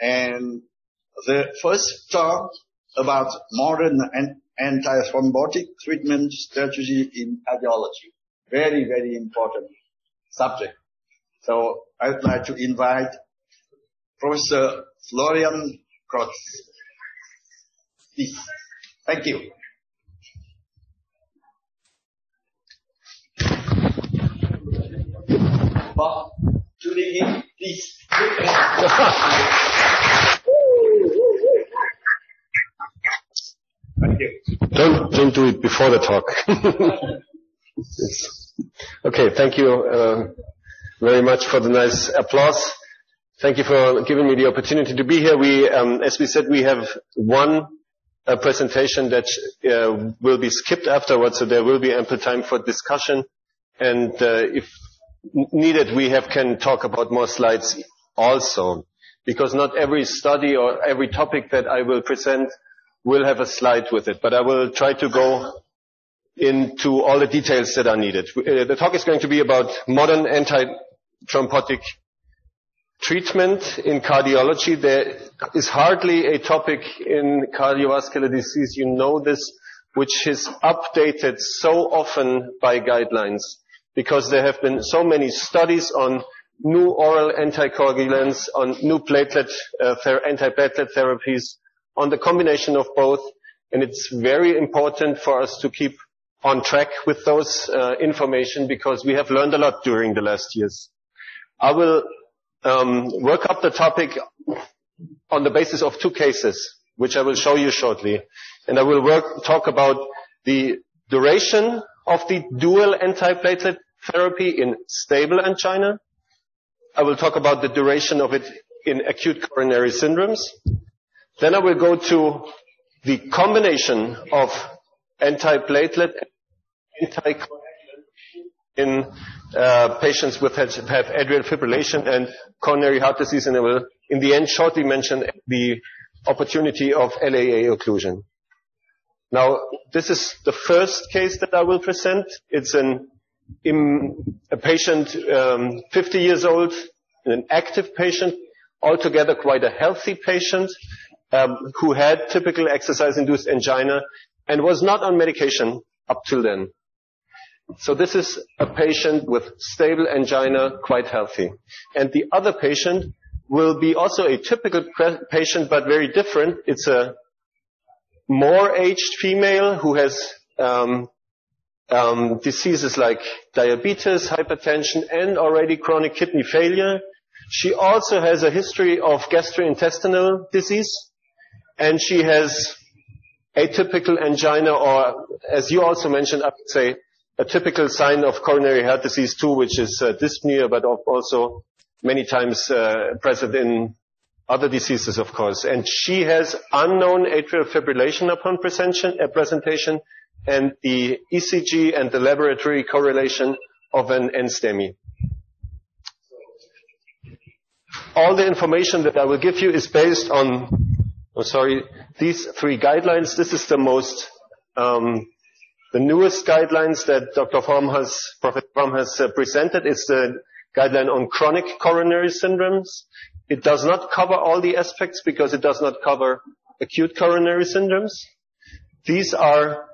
And the first talk about modern antithrombotic treatment strategy in cardiology. Very, very important subject. So I would like to invite Professor Florian Krotz. Please. Thank you. Bob, tuning in, please. Thank you. Don't do it before the talk. Okay, thank you very much for the nice applause. Thank you for giving me the opportunity to be here. We, as we said, we have one presentation that will be skipped afterwards, so there will be ample time for discussion. And if needed, we can talk about more slides also, because not every study or every topic that I will present will have a slide with it, but I will try to go into all the details that are needed. The talk is going to be about modern antithrombotic treatment in cardiology. There is hardly a topic in cardiovascular disease, you know this, which is updated so often by guidelines, because there have been so many studies on new oral anticoagulants, on new antiplatelet therapies, on the combination of both, and it's very important for us to keep on track with those information, because we have learned a lot during the last years. I will work up the topic on the basis of two cases, which I will show you shortly. And I will talk about the duration of the dual antiplatelet therapy in stable angina. I will talk about the duration of it in acute coronary syndromes. Then I will go to the combination of antiplatelet and anticoagulant in patients with have atrial fibrillation and coronary heart disease, and I will, in the end, shortly mention the opportunity of LAA occlusion. Now, this is the first case that I will present. It's a patient, 50 years old, an active patient, altogether quite a healthy patient, who had typical exercise-induced angina and was not on medication up till then. So this is a patient with stable angina, quite healthy. And the other patient will be also a typical patient, but very different. It's a more aged female who has diseases like diabetes, hypertension, and already chronic kidney failure. She also has a history of gastrointestinal disease, and she has atypical angina, or as you also mentioned, I would say a typical sign of coronary heart disease too, which is dyspnea, but also many times present in other diseases, of course. And she has unknown atrial fibrillation upon presentation, and the ECG and the laboratory correlation of an NSTEMI. All the information that I will give you is based on, these three guidelines. This is the most, the newest guidelines that Professor Phạm has presented. It's the guideline on chronic coronary syndromes. It does not cover all the aspects because it does not cover acute coronary syndromes. These are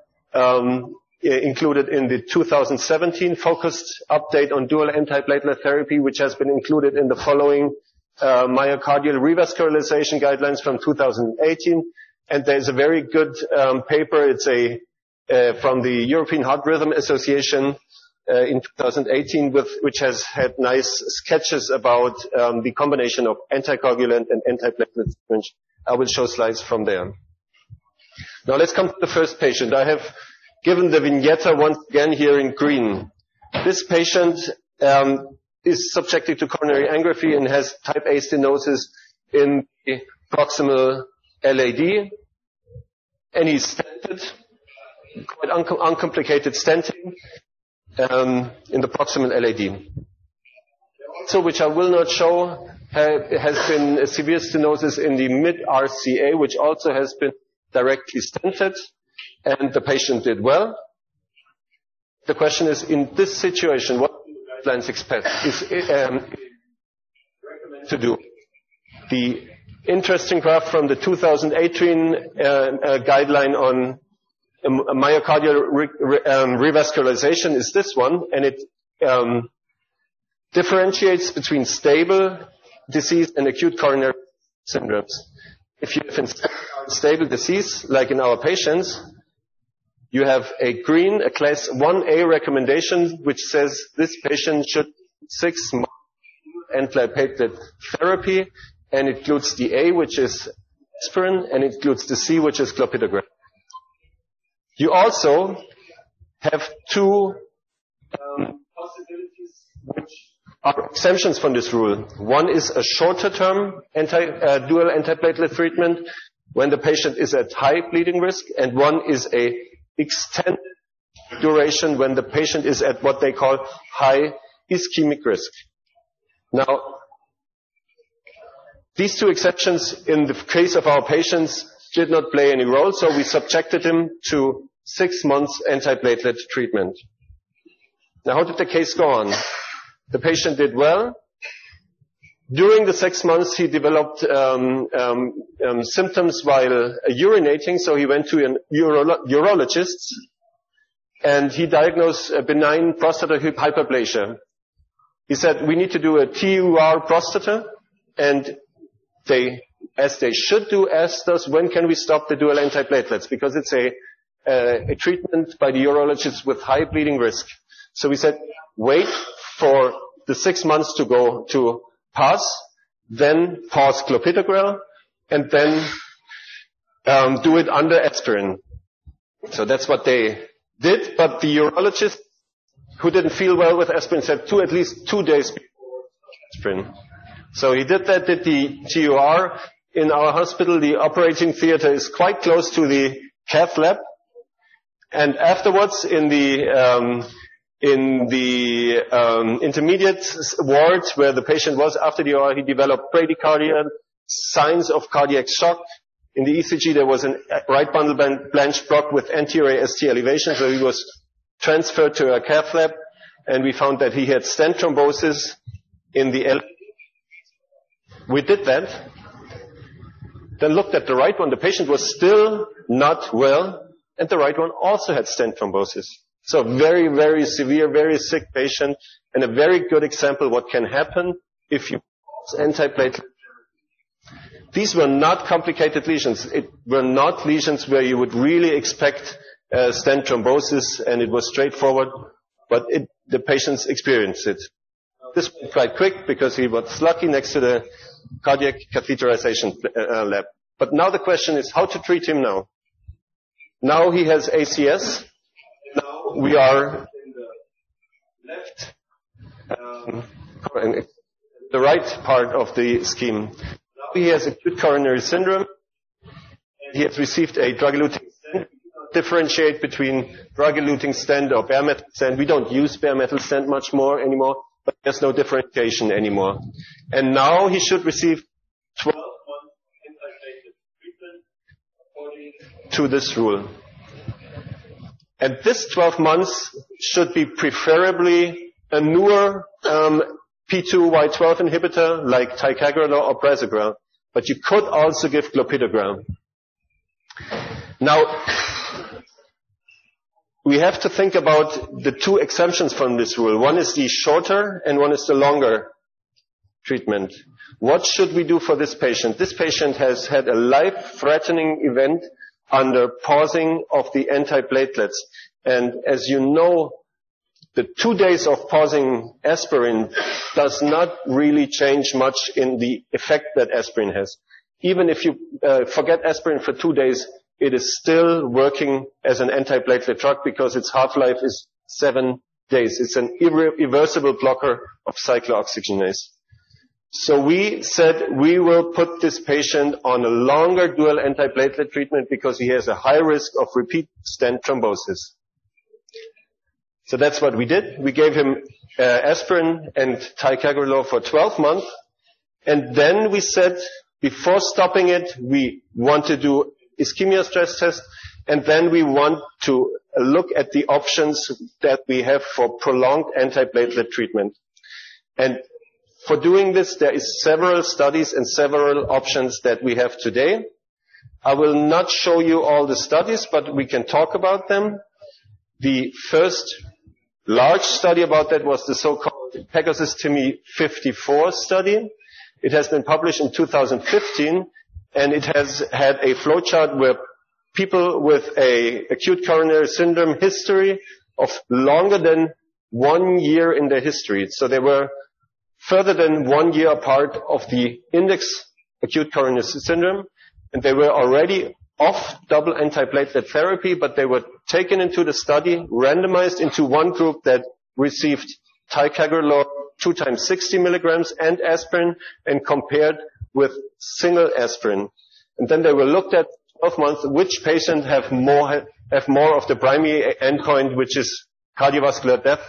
included in the 2017 focused update on dual antiplatelet therapy, which has been included in the following myocardial revascularization guidelines from 2018. And there's a very good paper. It's from the European Heart Rhythm Association in 2018, which has had nice sketches about the combination of anticoagulant and antiplatelet treatment. I will show slides from there. Now let's come to the first patient. I have given the vignette once again here in green. This patient is subjected to coronary angiography and has type A stenosis in the proximal LAD, and he's stented, quite uncomplicated stenting in the proximal LAD. So, which I will not show, has been a severe stenosis in the mid-RCA, which also has been directly stented, and the patient did well. The question is, in this situation, what do the guidelines expect? Is recommended to do? The interesting graph from the 2018 guideline on myocardial revascularization is this one, and it differentiates between stable disease and acute coronary syndromes. If you have stable disease, like in our patients, you have a green, a class 1A recommendation, which says this patient should 6 months antiplatelet therapy, and it includes the A, which is aspirin, and it includes the C, which is clopidogrel. You also have two possibilities which are exemptions from this rule. One is a shorter term dual antiplatelet treatment when the patient is at high bleeding risk, and one is a extended duration when the patient is at what they call high ischemic risk. Now, these two exceptions in the case of our patients did not play any role, so we subjected him to 6 months antiplatelet treatment. Now, how did the case go on? The patient did well. During the 6 months, he developed symptoms while urinating, so he went to a urologist, and he diagnosed a benign prostata hyperplasia. He said, we need to do a TUR prostata, and as they should do, asked us, when can we stop the dual antiplatelets? Because it's a treatment by the urologist with high bleeding risk. So we said, wait for the 6 months to pass, then pause clopidogrel, and then do it under aspirin. So that's what they did, but the urologist who didn't feel well with aspirin said at least 2 days before aspirin. So he did that, did the TUR. In our hospital, the operating theater is quite close to the cath lab. And afterwards, in the intermediate ward where the patient was after the TUR, he developed bradycardia, signs of cardiac shock. In the ECG, there was a right bundle branch block with anterior ST elevation, so he was transferred to a cath lab, and we found that he had stent thrombosis in the L. We did that, then looked at the right one. The patient was still not well, and the right one also had stent thrombosis. So very, very severe, very sick patient, and a very good example what can happen if you pause antiplatelet. These were not complicated lesions. It were not lesions where you would really expect stent thrombosis, and it was straightforward, but the patients experienced it. This went quite quick because he was lucky next to the cardiac catheterization lab. But now the question is how to treat him now. Now he has ACS. Now we are in the left, the right part of the scheme. Now he has acute coronary syndrome. He has received a drug-eluting stent. Differentiate between drug-eluting stent or bare metal stent. We don't use bare metal stent much more anymore, but there's no differentiation anymore. And now he should receive 12 months antiplatelet treatment according to this rule. And this 12 months should be preferably a newer P2Y12 inhibitor like ticagrelor or prasugrel, but you could also give clopidogrel. Now, we have to think about the two exemptions from this rule. One is the shorter and one is the longer treatment. What should we do for this patient? This patient has had a life-threatening event under pausing of the antiplatelets. And as you know, the 2 days of pausing aspirin does not really change much in the effect that aspirin has. Even if you forget aspirin for 2 days, it is still working as an antiplatelet drug because its half-life is 7 days. It's an irreversible blocker of cyclooxygenase. So we said we will put this patient on a longer dual antiplatelet treatment because he has a high risk of repeat stent thrombosis. So that's what we did. We gave him aspirin and ticagrelor for 12 months. And then we said, before stopping it, we want to do ischemia stress test, and then we want to look at the options that we have for prolonged antiplatelet treatment. And for doing this, there is several studies and several options that we have today. I will not show you all the studies, but we can talk about them. The first large study about that was the so-called Pegasus-TIMI 54 study. It has been published in 2015, and it has had a flowchart where people with a acute coronary syndrome history of longer than 1 year in their history. So they were further than 1 year apart of the index acute coronary syndrome, and they were already off double antiplatelet therapy, but they were taken into the study, randomized into one group that received ticagrelor 2 times 60 milligrams and aspirin, and compared with single aspirin. And then they were looked at 12 months, which patient have more of the primary endpoint, which is cardiovascular death,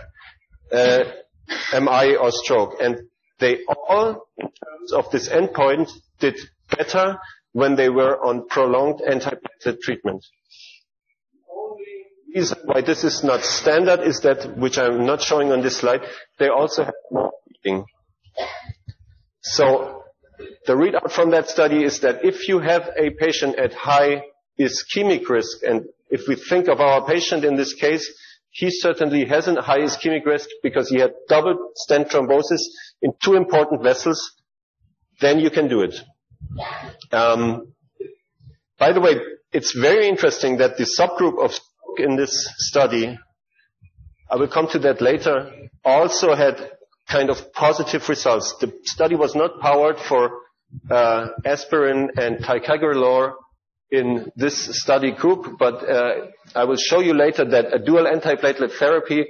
MI or stroke. And they all, in terms of this endpoint, did better when they were on prolonged antiplatelet treatment. The only reason why this is not standard is that, which I'm not showing on this slide, they also have more bleeding. So the readout from that study is that if you have a patient at high ischemic risk, and if we think of our patient in this case, he certainly has a high ischemic risk because he had double stent thrombosis in 2 important vessels, then you can do it. By the way, it's very interesting that the subgroup of stroke in this study, I will come to that later, also had kind of positive results. The study was not powered for aspirin and ticagrelor in this study group, but I will show you later that a dual antiplatelet therapy,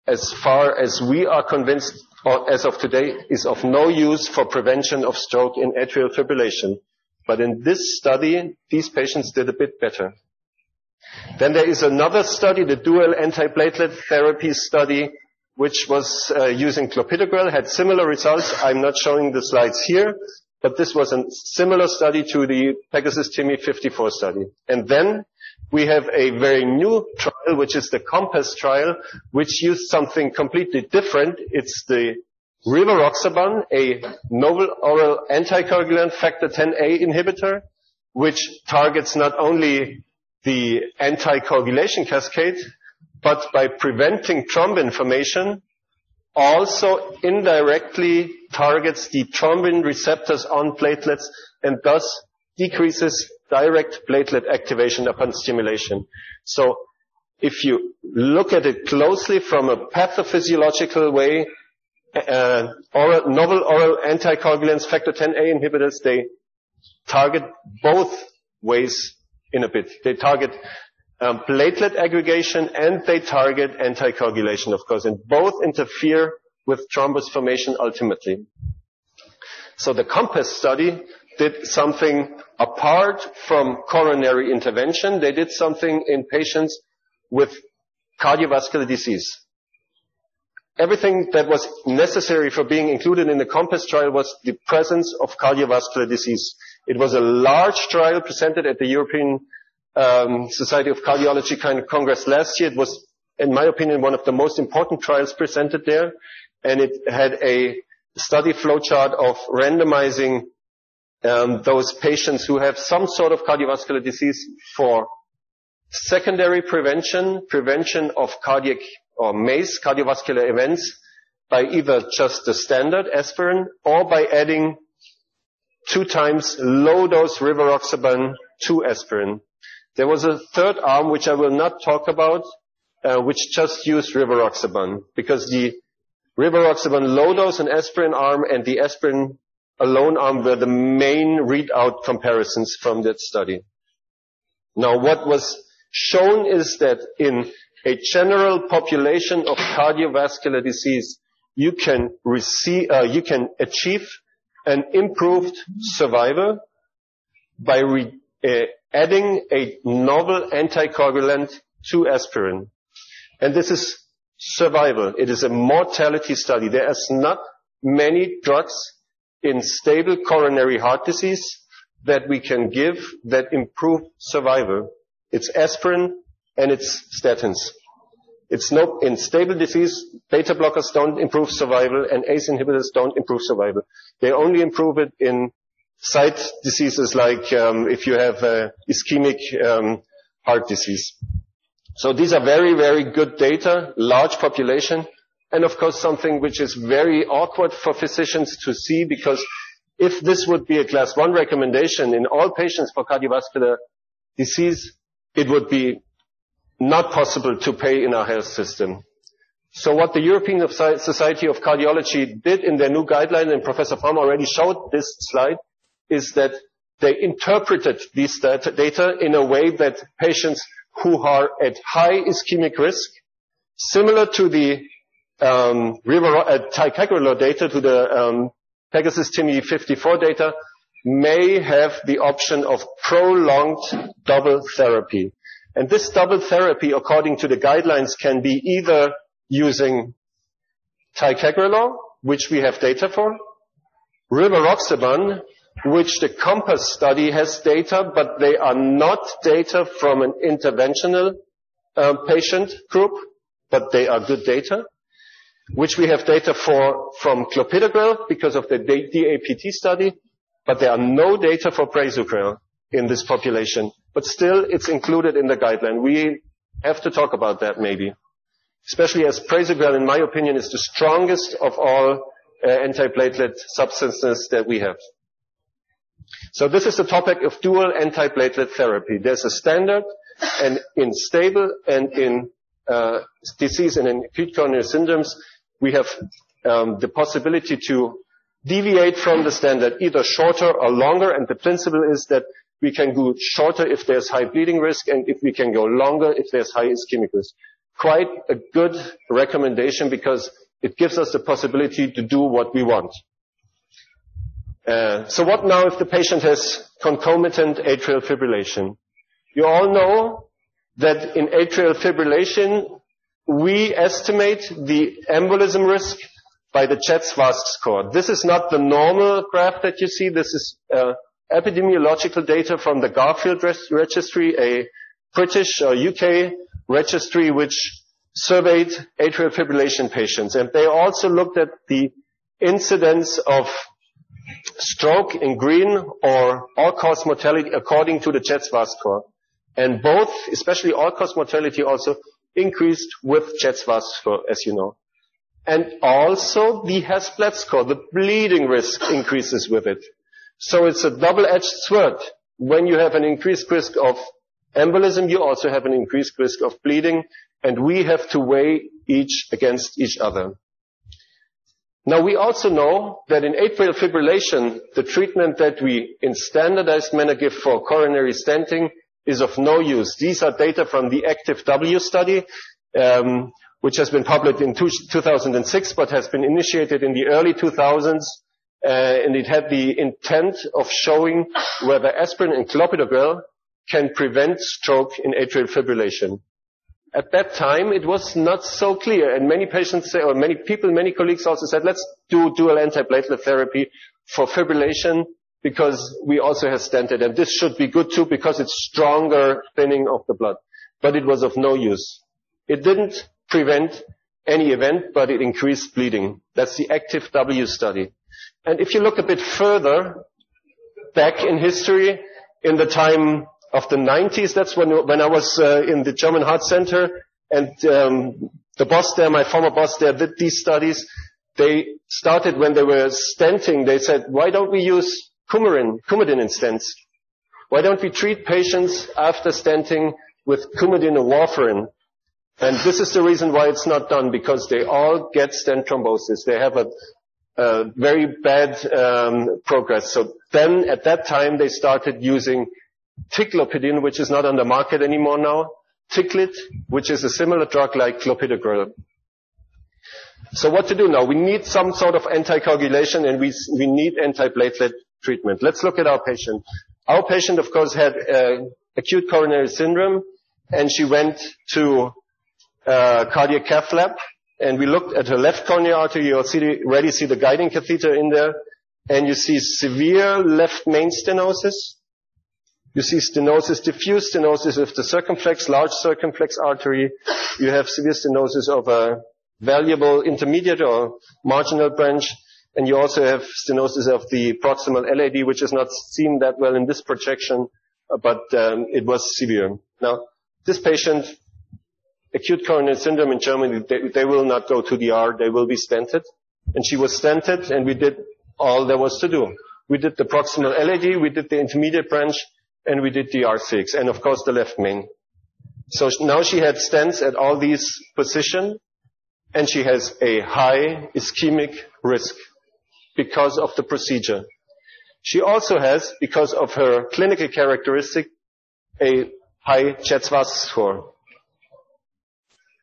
as far as we are convinced, or as of today, is of no use for prevention of stroke in atrial fibrillation. But in this study, these patients did a bit better. Then there is another study, the dual antiplatelet therapy study, which was using clopidogrel, had similar results. I'm not showing the slides here, but this was a similar study to the Pegasus-TIMI 54 study. And then we have a very new trial, which is the COMPASS trial, which used something completely different. It's the rivaroxaban, a novel oral anticoagulant factor 10A inhibitor, which targets not only the anticoagulation cascade, but by preventing thrombin formation, also indirectly targets the thrombin receptors on platelets and thus decreases direct platelet activation upon stimulation. So if you look at it closely from a pathophysiological way, novel oral anticoagulants, factor 10A inhibitors, they target both ways in a bit. They target platelet aggregation and they target anticoagulation, of course, and both interfere with thrombus formation ultimately. So the COMPASS study did something apart from coronary intervention. They did something in patients with cardiovascular disease. Everything that was necessary for being included in the COMPASS trial was the presence of cardiovascular disease. It was a large trial presented at the European Society of Cardiology Congress last year. It was, in my opinion, one of the most important trials presented there. And it had a study flowchart of randomizing those patients who have some sort of cardiovascular disease for secondary prevention of cardiac or MACE, cardiovascular events, by either just the standard aspirin or by adding 2 times low-dose rivaroxaban to aspirin. There was a third arm, which I will not talk about, which just used rivaroxaban, because the rivaroxaban low-dose and aspirin arm and the aspirin alone arm were the main readout comparisons from that study. Now, what was shown is that in a general population of cardiovascular disease, you can achieve an improved survival by adding a novel anticoagulant to aspirin. And this is survival. It is a mortality study. There is not many drugs in stable coronary heart disease that we can give that improve survival. It's aspirin and it's statins. in stable disease, beta blockers don't improve survival and ACE inhibitors don't improve survival. They only improve it in side diseases like if you have ischemic heart disease. So these are very, very good data, large population, and of course something which is very awkward for physicians to see, because if this would be a class 1 recommendation in all patients for cardiovascular disease, it would be not possible to pay in our health system. So what the European Society of Cardiology did in their new guideline, and Professor Phạm already showed this slide, is that they interpreted these data in a way that patients who are at high ischemic risk, similar to the ticagrelor data, to the Pegasus TIMI 54 data, may have the option of prolonged double therapy. And this double therapy, according to the guidelines, can be either using ticagrelor, which we have data for, rivaroxaban, which the COMPASS study has data, but they are not data from an interventional patient group, but they are good data, which we have data for from clopidogrel because of the DAPT study, but there are no data for prasugrel in this population. But still, it's included in the guideline. We have to talk about that maybe, especially as prasugrel, in my opinion, is the strongest of all antiplatelet substances that we have. So this is the topic of dual antiplatelet therapy. There's a standard, and in stable and in disease and in acute coronary syndromes, we have the possibility to deviate from the standard, either shorter or longer, and the principle is that we can go shorter if there's high bleeding risk, and if we can go longer if there's high ischemic risk. Quite a good recommendation because it gives us the possibility to do what we want. So what now if the patient has concomitant atrial fibrillation? You all know that in atrial fibrillation, we estimate the embolism risk by the Jets-Vask score. This is not the normal graph that you see. This is epidemiological data from the Garfield registry, a British or UK registry which surveyed atrial fibrillation patients. And they also looked at the incidence of stroke in green or all-cause mortality according to the Jets-Vask score. And both, especially all-cause mortality, also increased with Jets-Vask score, as you know. And also the Hasbled score, the bleeding risk, increases with it. So it's a double-edged sword. When you have an increased risk of embolism, you also have an increased risk of bleeding, and we have to weigh each against each other. Now, we also know that in atrial fibrillation, the treatment that we in standardized manner give for coronary stenting is of no use. These are data from the ACTIVE-W study, which has been published in 2006, but has been initiated in the early 2000s, and it had the intent of showing whether aspirin and clopidogrel can prevent stroke in atrial fibrillation. At that time, it was not so clear, and many patients say, or many people, many colleagues also said, let's do dual antiplatelet therapy for fibrillation because we also have stented, and this should be good too because it's stronger thinning of the blood. But it was of no use. It didn't prevent any event, but it increased bleeding. That's the ACTIVE-W study. And if you look a bit further back in history, in the time of the 90s, that's when I was in the German Heart Center, and the boss there, my former boss there, did these studies. They started when they were stenting. They said, why don't we use coumadin in stents? Why don't we treat patients after stenting with coumadin or warfarin? And this is the reason why it's not done, because they all get stent thrombosis. They have a very bad progress. So then, at that time, they started using ticlopidin, which is not on the market anymore now, Ticlit, which is a similar drug like clopidogrel. So what to do now? We need some sort of anticoagulation, and we need antiplatelet treatment. Let's look at our patient. Our patient, of course, had acute coronary syndrome, and she went to cardiac cath lab, and we looked at her left coronary artery. You already see the guiding catheter in there, and you see severe left main stenosis. You see stenosis, diffuse stenosis of the circumflex, large circumflex artery. You have severe stenosis of a valuable intermediate or marginal branch. And you also have stenosis of the proximal LAD, which is not seen that well in this projection, but it was severe. Now, this patient, acute coronary syndrome in Germany, they will not go to the R, they will be stented. And she was stented, and we did all there was to do. We did the proximal LAD, we did the intermediate branch, and we did the R6, and of course the left main. So now she had stents at all these positions, and she has a high ischemic risk because of the procedure. She also has, because of her clinical characteristic, a high Schätzwarz score.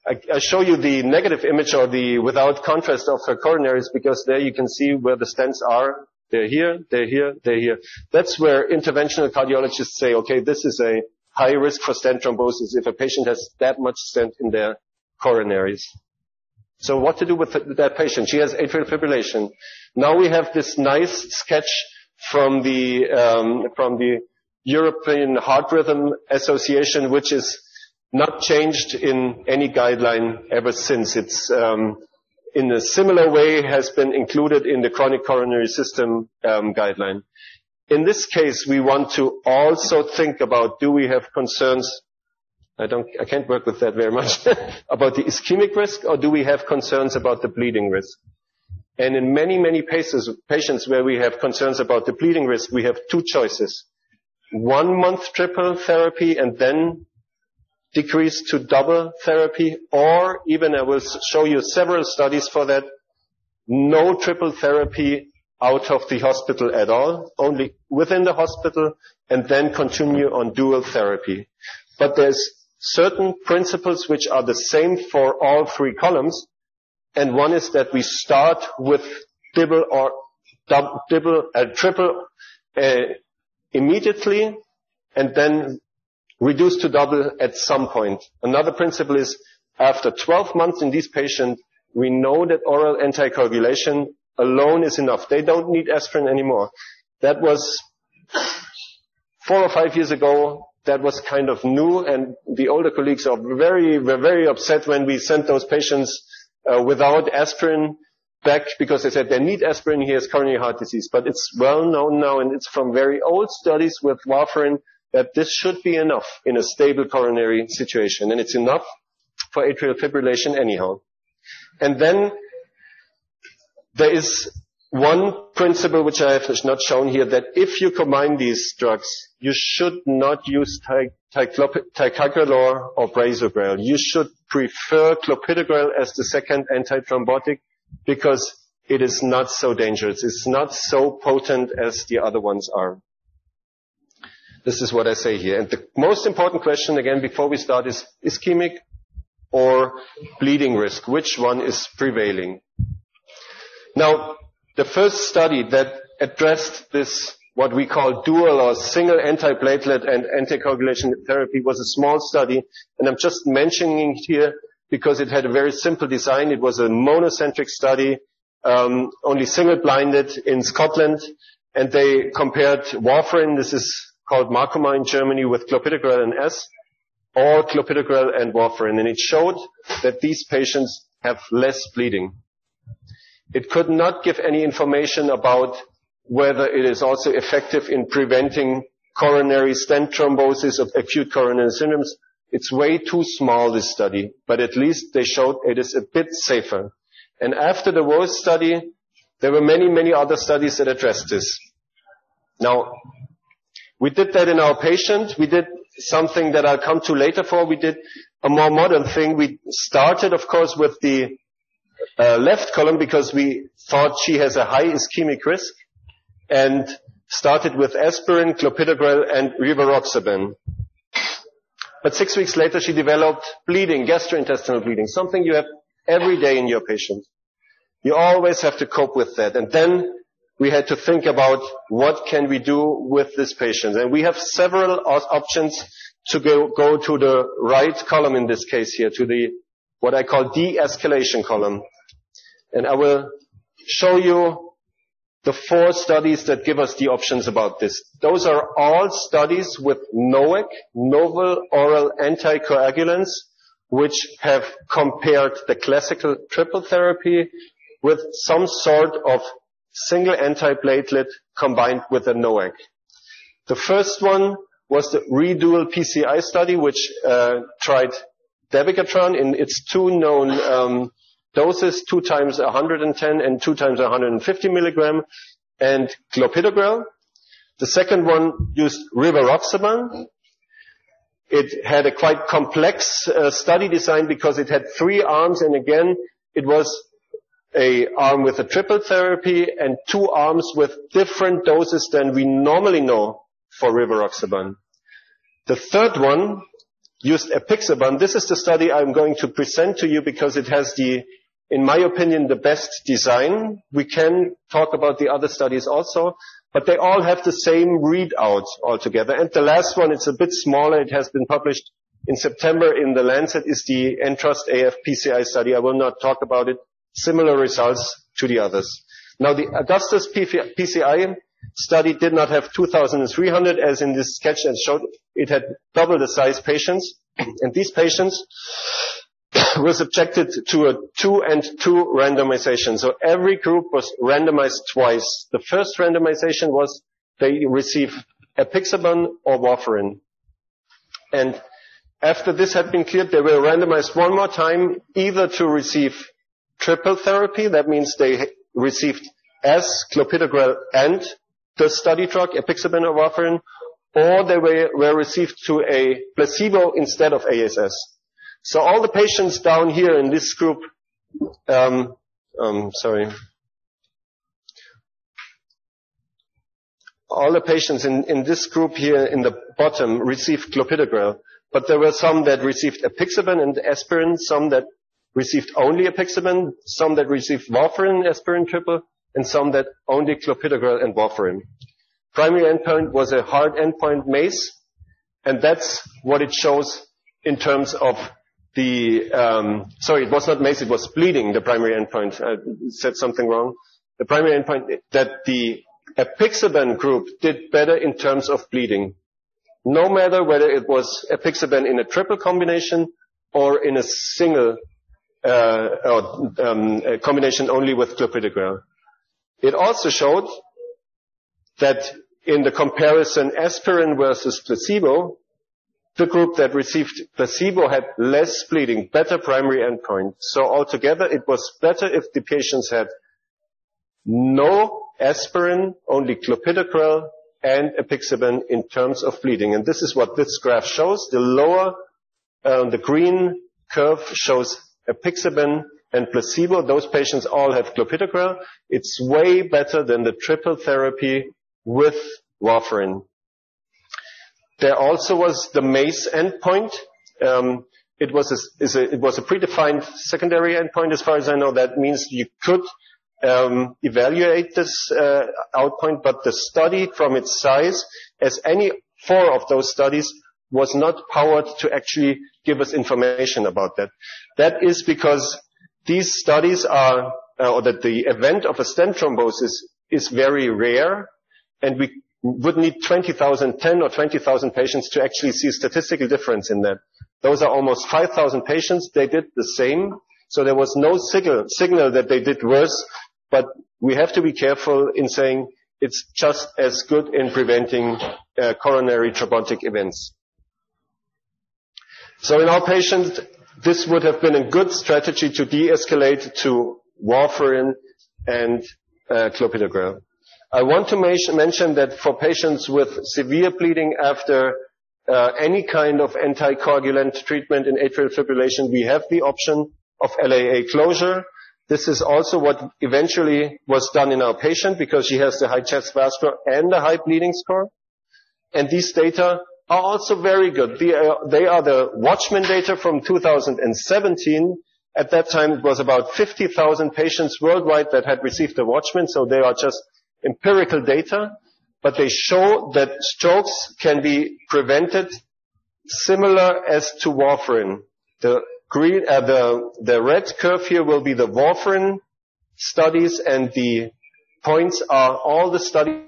I show you the negative image or the without contrast of her coronaries because there you can see where the stents are. They're here, they're here, they're here. That's where interventional cardiologists say, okay, this is a high risk for stent thrombosis if a patient has that much stent in their coronaries. So what to do with that patient? She has atrial fibrillation. Now we have this nice sketch from the European Heart Rhythm Association, which is not changed in any guideline ever since. It's in a similar way has been included in the chronic coronary system guideline. In this case, we want to also think about, do we have concerns, I can't work with that very much, about the ischemic risk, or do we have concerns about the bleeding risk? And in many, many patients where we have concerns about the bleeding risk, we have two choices. 1 month triple therapy and then decrease to double therapy, or even I will show you several studies for that, no triple therapy out of the hospital at all, only within the hospital, and then continue on dual therapy. But there's certain principles which are the same for all three columns, and one is that we start with triple immediately, and then reduce to double at some point. Another principle is after 12 months in these patients, we know that oral anticoagulation alone is enough. They don't need aspirin anymore. That was 4 or 5 years ago. That was kind of new, and the older colleagues were very upset when we sent those patients without aspirin back because they said they need aspirin, he has coronary heart disease. But it's well known now, and it's from very old studies with warfarin, that this should be enough in a stable coronary situation. And it's enough for atrial fibrillation anyhow. And then there is one principle which I have not shown here, that if you combine these drugs, you should not use ticagrelor or prasugrel. You should prefer clopidogrel as the second antithrombotic because it is not so dangerous. It's not so potent as the other ones are. This is what I say here. And the most important question, again, before we start is ischemic or bleeding risk. Which one is prevailing? Now, the first study that addressed this, what we call dual or single antiplatelet and anticoagulation therapy, was a small study. And I'm just mentioning it here because it had a very simple design. It was a monocentric study, only single-blinded in Scotland. And they compared warfarin, this is called Marcoma in Germany, with clopidogrel and S, or clopidogrel and warfarin. And it showed that these patients have less bleeding. It could not give any information about whether it is also effective in preventing coronary stent thrombosis of acute coronary syndromes. It's way too small, this study, but at least they showed it is a bit safer. And after the WOS study, there were many, many other studies that addressed this. Now, we did that in our patient. We did something that I'll come to later for. We did a more modern thing. We started, of course, with the left column because we thought she has a high ischemic risk, and started with aspirin, clopidogrel, and rivaroxaban. But 6 weeks later, she developed bleeding, gastrointestinal bleeding, something you have every day in your patient. You always have to cope with that. And then we had to think about what can we do with this patient. And we have several options to go to the right column in this case here, to the what I call de-escalation column. And I will show you the 4 studies that give us the options about this. Those are all studies with NOAC, novel oral anticoagulants, which have compared the classical triple therapy with some sort of single antiplatelet combined with a NOAC. The first one was the redual PCI study, which tried dabigatran in its 2 known doses, 2 times 110 and 2 times 150 milligram, and clopidogrel. The second one used rivaroxaban. It had a quite complex study design because it had 3 arms, and again, it was a arm with a triple therapy and 2 arms with different doses than we normally know for rivaroxaban. The third one used apixaban. This is the study I'm going to present to you because it has in my opinion, the best design. We can talk about the other studies also, but they all have the same readout altogether. And the last one, it's a bit smaller. It has been published in September in the Lancet, is the Entrust AF PCI study. I will not talk about it. Similar results to the others. Now, the Augustus PCI study did not have 2,300 as in this sketch that showed. It had double the size patients, and these patients were subjected to a 2-and-2 randomization. So every group was randomized twice. The first randomization was they received apixaban or warfarin. And after this had been cleared, they were randomized one more time, either to receive triple therapy, that means they received clopidogrel and the study drug, apixaban or warfarin, or they were received to a placebo instead of ASS. So all the patients down here in this group, all the patients in this group here in the bottom received clopidogrel, but there were some that received apixaban and aspirin, some that received only apixaban, some that received warfarin, aspirin triple, and some that only clopidogrel and warfarin. Primary endpoint was a hard endpoint MACE, and that's what it shows in terms of it was not MACE, it was bleeding, the primary endpoint. I said something wrong. The primary endpoint, that the apixaban group did better in terms of bleeding. No matter whether it was apixaban in a triple combination or in a single combination only with clopidogrel. It also showed that in the comparison aspirin versus placebo, the group that received placebo had less bleeding, better primary endpoint. So altogether, it was better if the patients had no aspirin, only clopidogrel and apixaban in terms of bleeding. And this is what this graph shows. The lower, the green curve shows apixaban and placebo. Those patients all have clopidogrel. It's way better than the triple therapy with warfarin. There also was the MACE endpoint. It was a predefined secondary endpoint as far as I know. That means you could evaluate this outpoint, but the study from its size, as any 4 of those studies, was not powered to actually give us information about that. That is because these studies are, or that the event of a stent thrombosis is very rare, and we would need 10 or 20,000 patients to actually see a statistical difference in that. Those are almost 5,000 patients. They did the same. So there was no signal that they did worse, but we have to be careful in saying it's just as good in preventing coronary thrombotic events. So in our patient, this would have been a good strategy to de-escalate to warfarin and clopidogrel. I want to mention that for patients with severe bleeding after any kind of anticoagulant treatment in atrial fibrillation, we have the option of LAA closure. This is also what eventually was done in our patient because she has the high chest vascular and a high bleeding score. And these data are also very good. They are the Watchman data from 2017. At that time, it was about 50,000 patients worldwide that had received the Watchman, so they are just empirical data, but they show that strokes can be prevented similar as to warfarin. The red curve here will be the warfarin studies, and the points are all the studies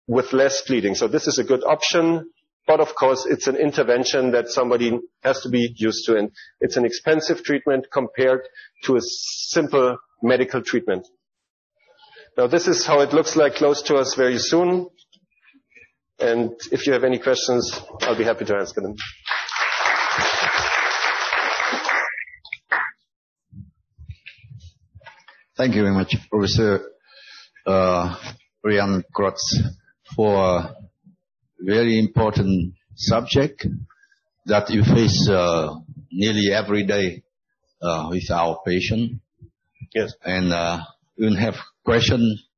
with less bleeding. So this is a good option, but of course it's an intervention that somebody has to be used to, and it's an expensive treatment compared to a simple medical treatment. Now this is how it looks like close to us very soon, and if you have any questions, I'll be happy to answer them. Thank you very much, Professor Rian Krotz, for a very important subject that you face nearly every day with our patient. Yes. And we'll have questions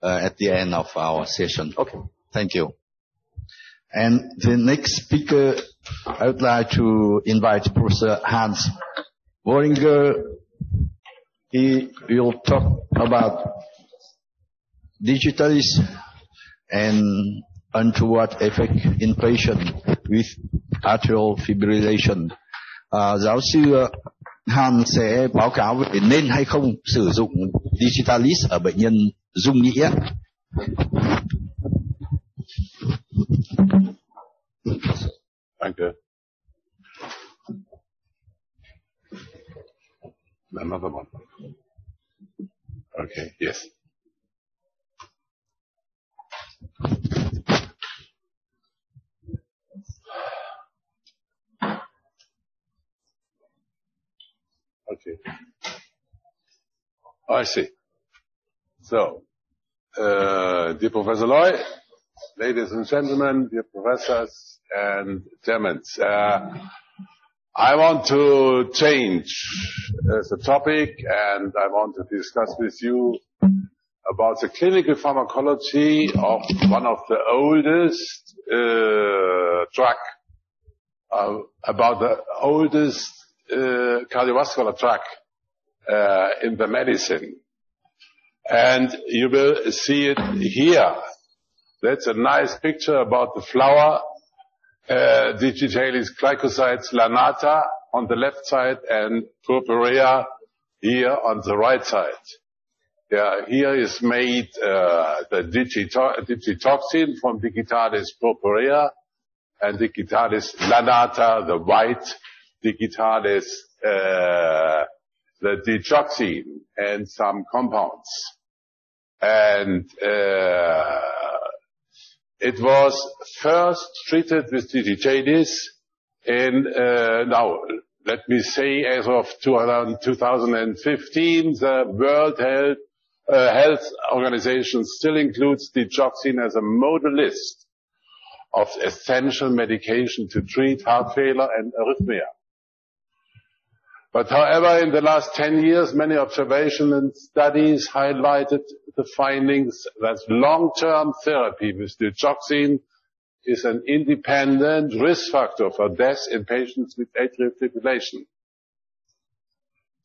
at the end of our session. Okay. Thank you. And the next speaker, I would like to invite Professor Hans Wollinger. He will talk about digitalis and untoward effect in patient with atrial fibrillation. Giáo sư Han sẽ báo cáo về nên hay không sử dụng digitalis ở bệnh nhân rung nhĩ. Danke. Another one. Okay, yes. Okay. I see. So, dear Professor Loy, ladies and gentlemen, dear professors and chairmen, I want to change the topic, and I want to discuss with you about the clinical pharmacology of one of the oldest drug, about the oldest cardiovascular drug in the medicine. And you will see it here. That's a nice picture about the flower, digitalis glycosides lanata on the left side and purpurea here on the right side. Yeah, here is made the digitoxin from digitalis purpurea and digitalis lanata, the white digitalis, the digoxin and some compounds. And it was first treated with digitalis in, now let me say as of 2015, the World Health Organization still includes digoxin as a model list of essential medication to treat heart failure and arrhythmia. But however, in the last 10 years, many observations and studies highlighted the findings that long-term therapy with digoxin is an independent risk factor for death in patients with atrial fibrillation.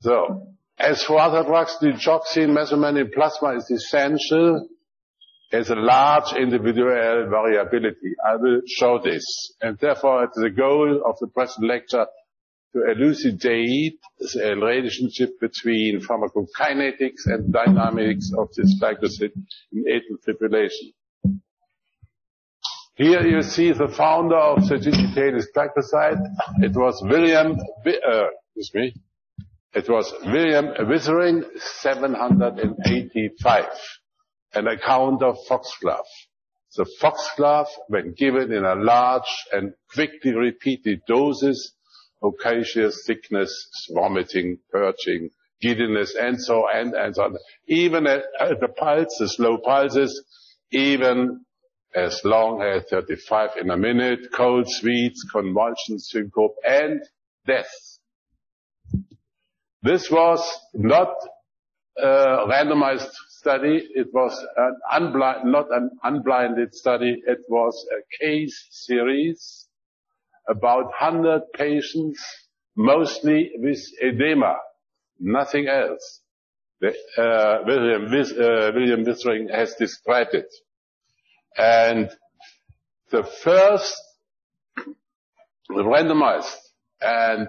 So, as for other drugs, digoxin measurement in plasma is essential as a large individual variability. I will show this. And therefore, it's the goal of the present lecture to elucidate the relationship between pharmacokinetics and dynamics of this glycosid in atrial fibrillation. Here you see the founder of the digitalis glycoside. It was William Withering, 785, an account of foxglove. The foxglove, when given in a large and quickly repeated doses, occasions sickness, vomiting, purging, giddiness, and so on, and so on. Even at the pulse, the slow pulses, even as long as 35 in a minute, cold sweats, convulsions, syncope, and death. This was not a randomized study. It was not an unblinded study. It was a case series. About 100 patients, mostly with edema, nothing else. William Withering has described it. And the first randomized and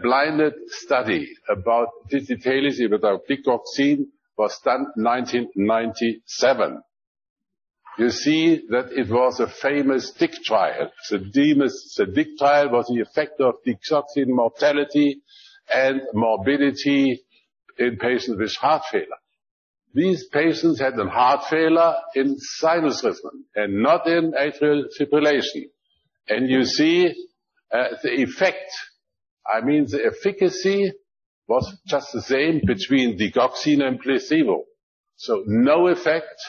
blinded study about digitalis without digoxin was done in 1997. You see that it was a famous DIG trial. The DIG trial was the effect of digoxin mortality and morbidity in patients with heart failure. These patients had a heart failure in sinus rhythm and not in atrial fibrillation. And you see the effect, the efficacy was just the same between digoxin and placebo. So no effect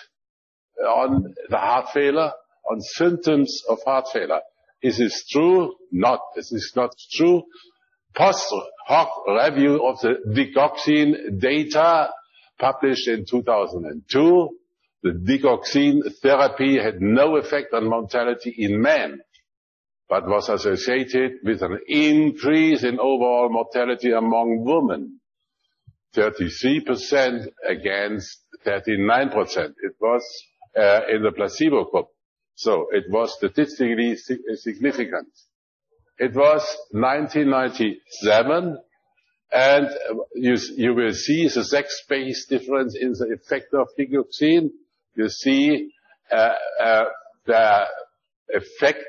on the heart failure, on symptoms of heart failure. Is this true? Not. This is not true. Post hoc review of the digoxin data published in 2002. The digoxin therapy had no effect on mortality in men, but was associated with an increase in overall mortality among women. 33% against 39%. It was in the placebo group. So it was statistically significant. It was 1997, and you will see the sex-based difference in the effect of digoxin. You see the effect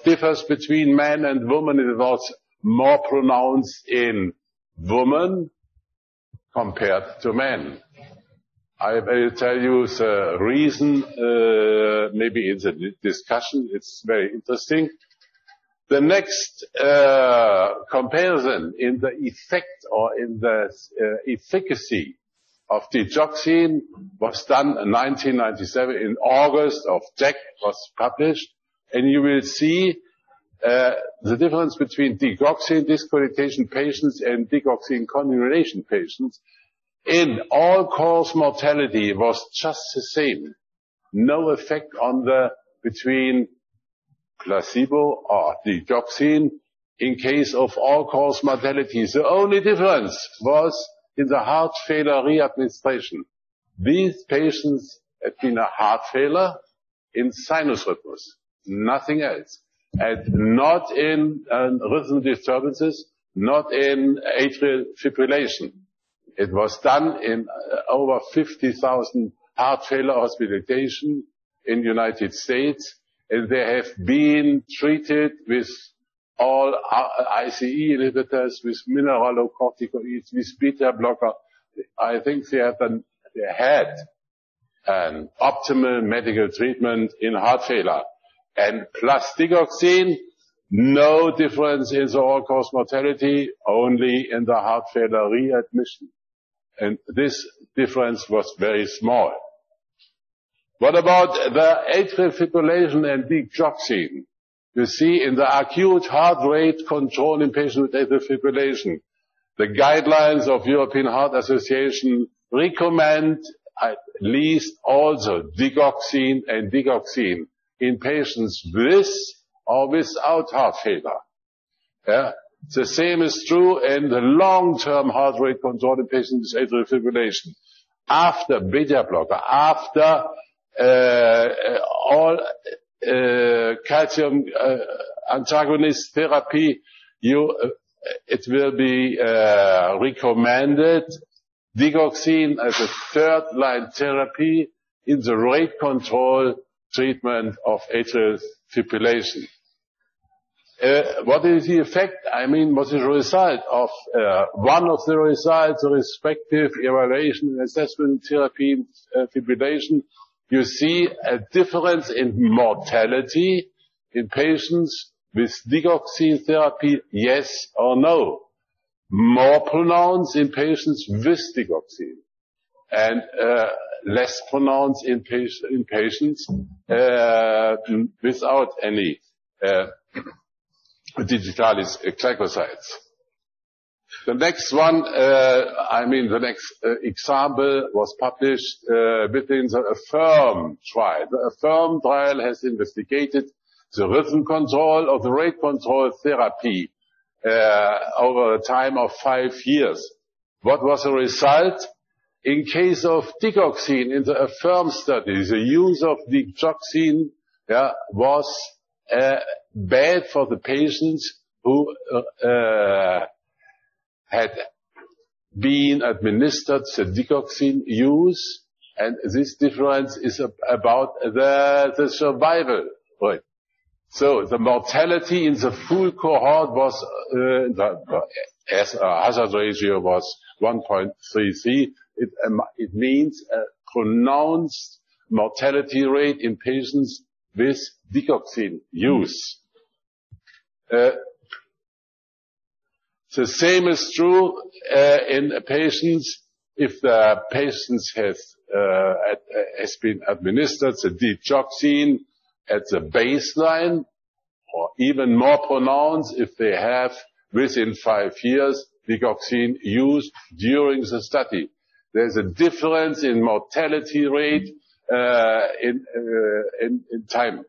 differs between men and women. It was more pronounced in women compared to men. I will tell you the reason, maybe in the discussion. It's very interesting. The next comparison in the effect or in the efficacy of digoxin was done in 1997 in August of JAC was published, and you will see the difference between digoxin disqualification patients and digoxin continuation patients. In all-cause mortality was just the same. No effect on between placebo or digoxin in case of all-cause mortality. The only difference was in the heart failure readministration. These patients had been a heart failure in sinus rhythms, nothing else. And not in rhythm disturbances, not in atrial fibrillation. It was done in over 50,000 heart failure hospitalization in the United States, and they have been treated with all ICE inhibitors, with mineralocorticoids, with beta blocker. I think they had an optimal medical treatment in heart failure. And plus digoxin, no difference in the all-cause mortality, only in the heart failure readmission. And this difference was very small. What about the atrial fibrillation and digoxin? You see, in the acute heart rate control in patients with atrial fibrillation, the guidelines of European Heart Association recommend at least also digoxin and digoxin in patients with or without heart failure. Yeah? The same is true in the long-term heart rate control in patients with atrial fibrillation. After beta blocker, after all calcium antagonist therapy, it will be recommended digoxin as a third-line therapy in the rate control treatment of atrial fibrillation. What is the effect? What is the result of one of the results, the respective evaluation and assessment therapy fibrillation? You see a difference in mortality in patients with digoxin therapy, yes or no. More pronounced in patients with digoxin, and less pronounced in patients without any digitalis glycosides. The next one, the next example was published within the AFFIRM trial. The AFFIRM trial has investigated the rhythm control of the rate control therapy over a time of 5 years. What was the result? In case of digoxin in the AFFIRM study, the use of digoxin was bad for the patients who had been administered the digoxin use, and this difference is about the survival rate. So the mortality in the full cohort was, as a hazard ratio was 1.33. It means a pronounced mortality rate in patients with digoxin use. The same is true in patients if the patient has been administered the digoxin at the baseline, or even more pronounced if they have within 5 years digoxin use during the study. There's a difference in mortality rate in time.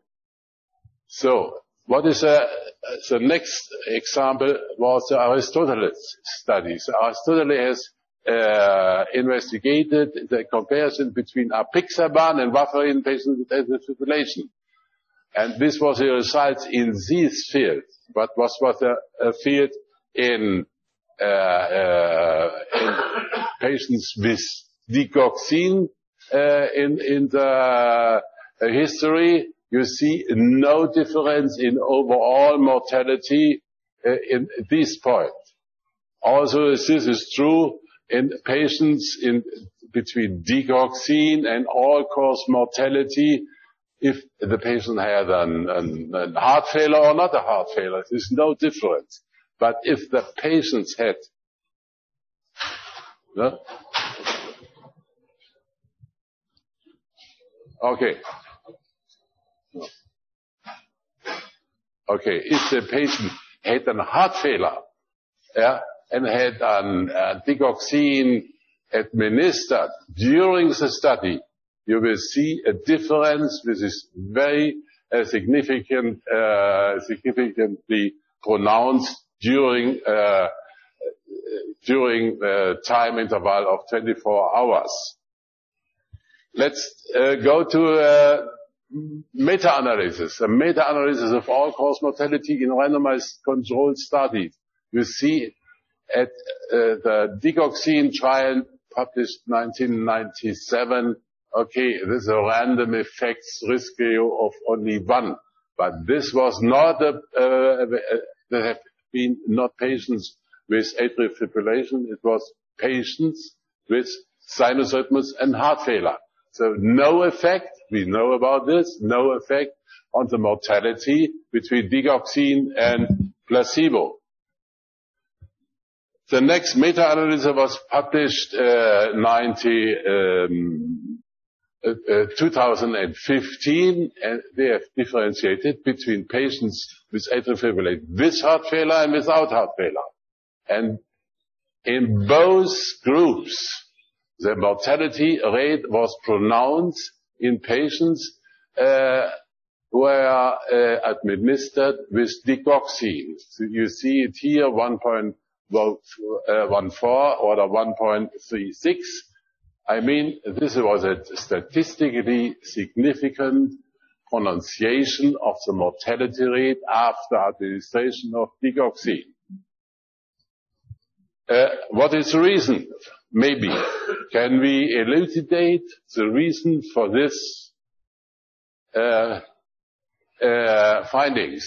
So what is the next example was the Aristoteles studies. Aristoteles has investigated the comparison between apixaban and warfarin in patients with atrial fibrillation. And this was the result in these fields. But what was a field in patients with digoxin in the history? You see no difference in overall mortality in this point. Also, this is true in patients between digoxin and all-cause mortality. If the patient had a heart failure or not a heart failure, there's no difference. But if the patients had if the patient had a heart failure, and had a digoxin administered during the study, you will see a difference which is very significantly pronounced during the time interval of 24 hours. Let's go to meta-analysis. A meta-analysis of all-cause mortality in randomized controlled studies. You see at the digoxin trial published 1997, this is a random effects risk ratio of only 1. But this was not there have been not patients with atrial fibrillation. It was patients with sinus rhythms and heart failure. So no effect, we know about this, no effect on the mortality between digoxin and placebo. The next meta-analysis was published 2015, and they have differentiated between patients with atrial fibrillation with heart failure and without heart failure. And in both groups, the mortality rate was pronounced in patients who were administered with digoxin. So you see it here, 1.14 or 1.36. I mean, this was a statistically significant pronunciation of the mortality rate after administration of digoxin. What is the reason? Maybe. Can we elucidate the reason for this findings?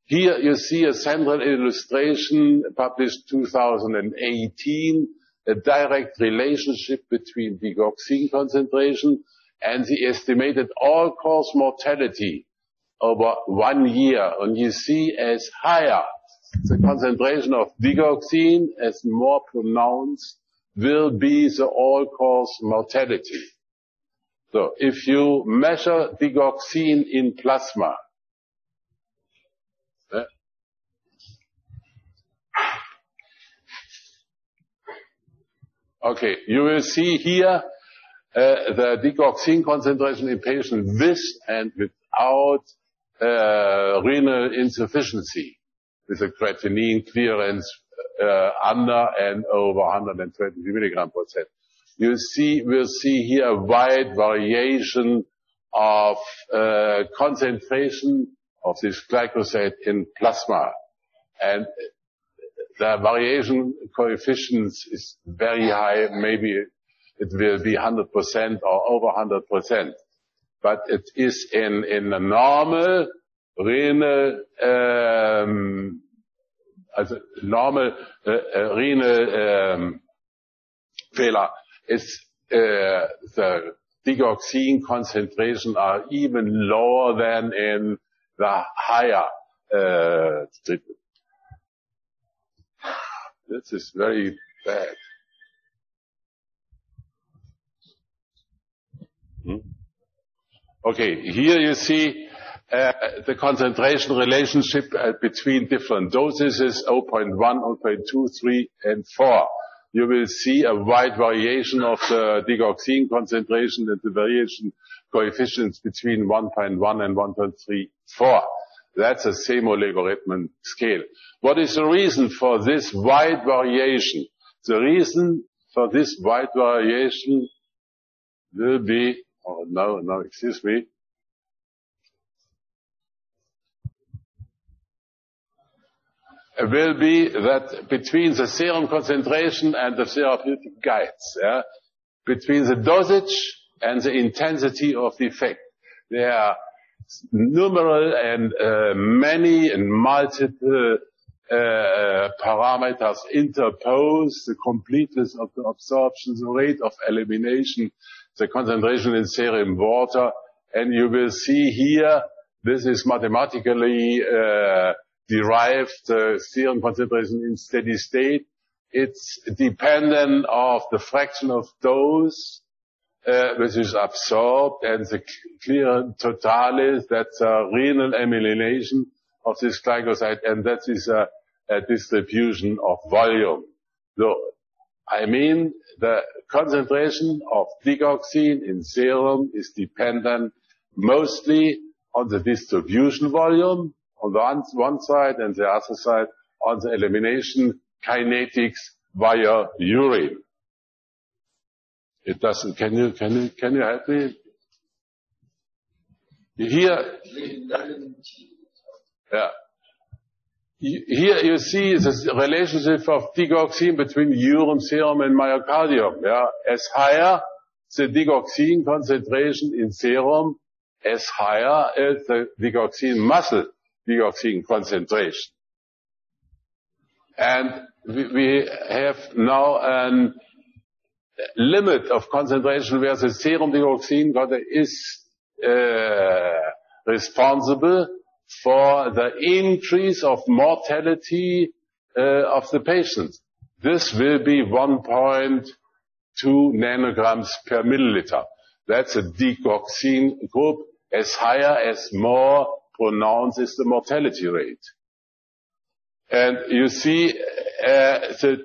Here you see a central illustration published 2018, a direct relationship between digoxin concentration and the estimated all-cause mortality over 1 year. And you see as higher the concentration of digoxin, as more pronounced will be the all-cause mortality. So if you measure digoxin in plasma, you will see here the digoxin concentration in patients with and without renal insufficiency, with a creatinine clearance under and over 120 milligram per cent. We'll see here a wide variation of concentration of this glycoside in plasma. And the variation coefficients is very high. Maybe it will be 100% or over 100%. But it is in a normal renal, renal failure. It's the digoxin concentration are even lower than in the higher treatment. This is very bad. Okay, here you see the concentration relationship between different dosages, 0.1, 0.2, 3, and 4. You will see a wide variation of the digoxin concentration and the variation coefficients between 1.1 and 1.34. That's a semi-logarithm scale. What is the reason for this wide variation? The reason for this wide variation will be, excuse me. Will be that between the serum concentration and the therapeutic guides, between the dosage and the intensity of the effect, there are numerous and many and multiple parameters interpose: the completeness of the absorption, the rate of elimination, the concentration in serum water, and you will see here this is mathematically derived serum concentration in steady state. It's dependent of the fraction of dose which is absorbed, and the clear totalis, that's a renal elimination of this glycoside, and that is a distribution of volume. So, I mean, the concentration of digoxin in serum is dependent mostly on the distribution volume on the one side, and the other side on the elimination kinetics via urine. It doesn't. Can you help me? Here, here you see the relationship of digoxin between urine serum and myocardium. As higher the digoxin concentration in serum, as higher is the digoxin muscle digoxin concentration. And we have now a limit of concentration where the serum digoxin is responsible for the increase of mortality of the patient. This will be 1.2 nanograms per milliliter. That's a digoxin group. As higher, as more pronounced is the mortality rate. And you see the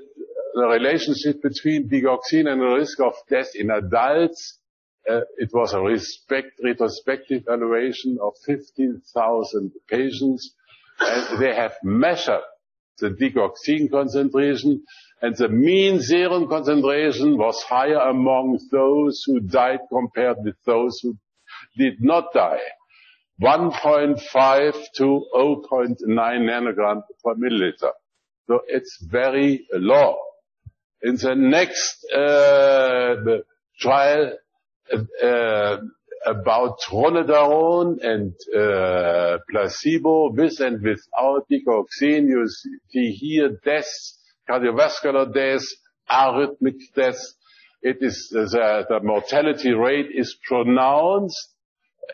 relationship between digoxin and the risk of death in adults. It was a retrospective evaluation of 15,000 patients, and they have measured the digoxin concentration, and the mean serum concentration was higher among those who died compared with those who did not die. 1.5 to 0.9 nanogram per milliliter. So it's very low. In the next trial about tronidazole and placebo, with and without digoxin, you see here deaths, cardiovascular deaths, arrhythmic deaths. It is the mortality rate is pronounced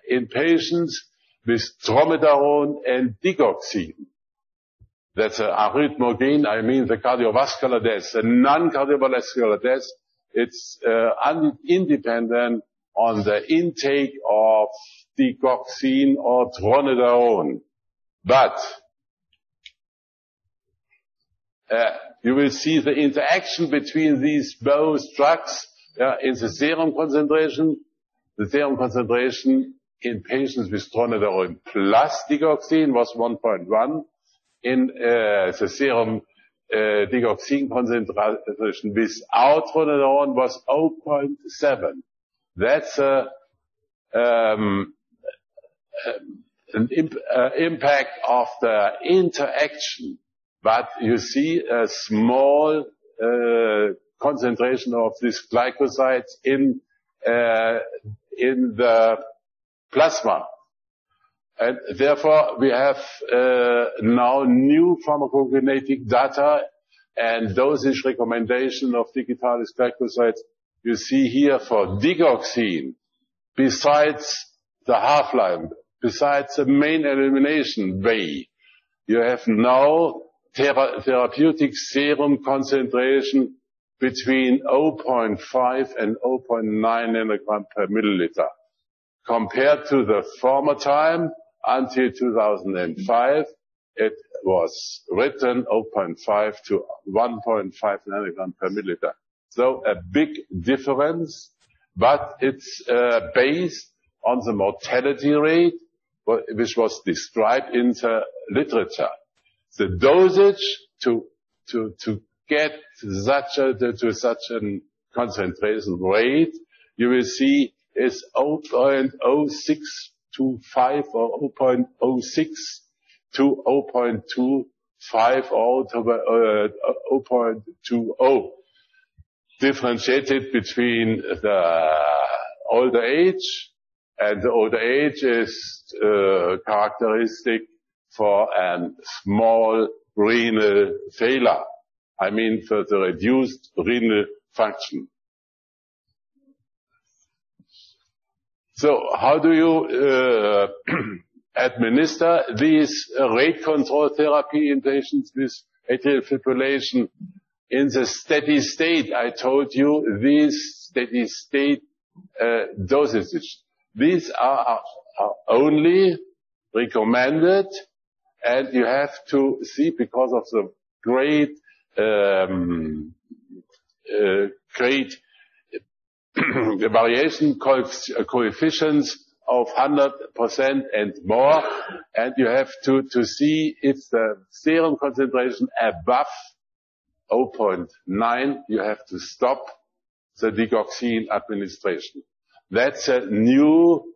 in patients with tronidazole and digoxin. That's an arrhythmogen, I mean the cardiovascular deaths. The non-cardiovascular deaths, it's independent on the intake of digoxin or tronidazole. But you will see the interaction between these both drugs in the serum concentration. The serum concentration in patients with tronidazole plus digoxin was 1.1. In the serum digoxin concentration without tronidazole was 0.7. That's impact of the interaction, but you see a small concentration of these glycosides in the plasma. And therefore, we have now new pharmacokinetic data and dosage recommendation of digitalis glycosides. You see here for digoxin, besides the half-life, besides the main elimination way, you have now therapeutic serum concentration between 0.5 and 0.9 nanogram per milliliter. Compared to the former time, until 2005, it was written 0.5 to 1.5 nanogram per milliliter. So a big difference, but it's based on the mortality rate, which was described in the literature. The dosage to get to such a concentration rate, you will see is 0.0625 or 0.06 to 0.25 or 0.20. Differentiated between the older age, and the older age is characteristic for a small renal failure. I mean for the reduced renal function. So how do you administer these rate control therapy in patients with atrial fibrillation? In the steady state, I told you these steady state dosages. These are only recommended, and you have to see, because of the great variation coefficients of 100% and more, and you have to see if the serum concentration above 0.9, you have to stop the digoxin administration. That's a new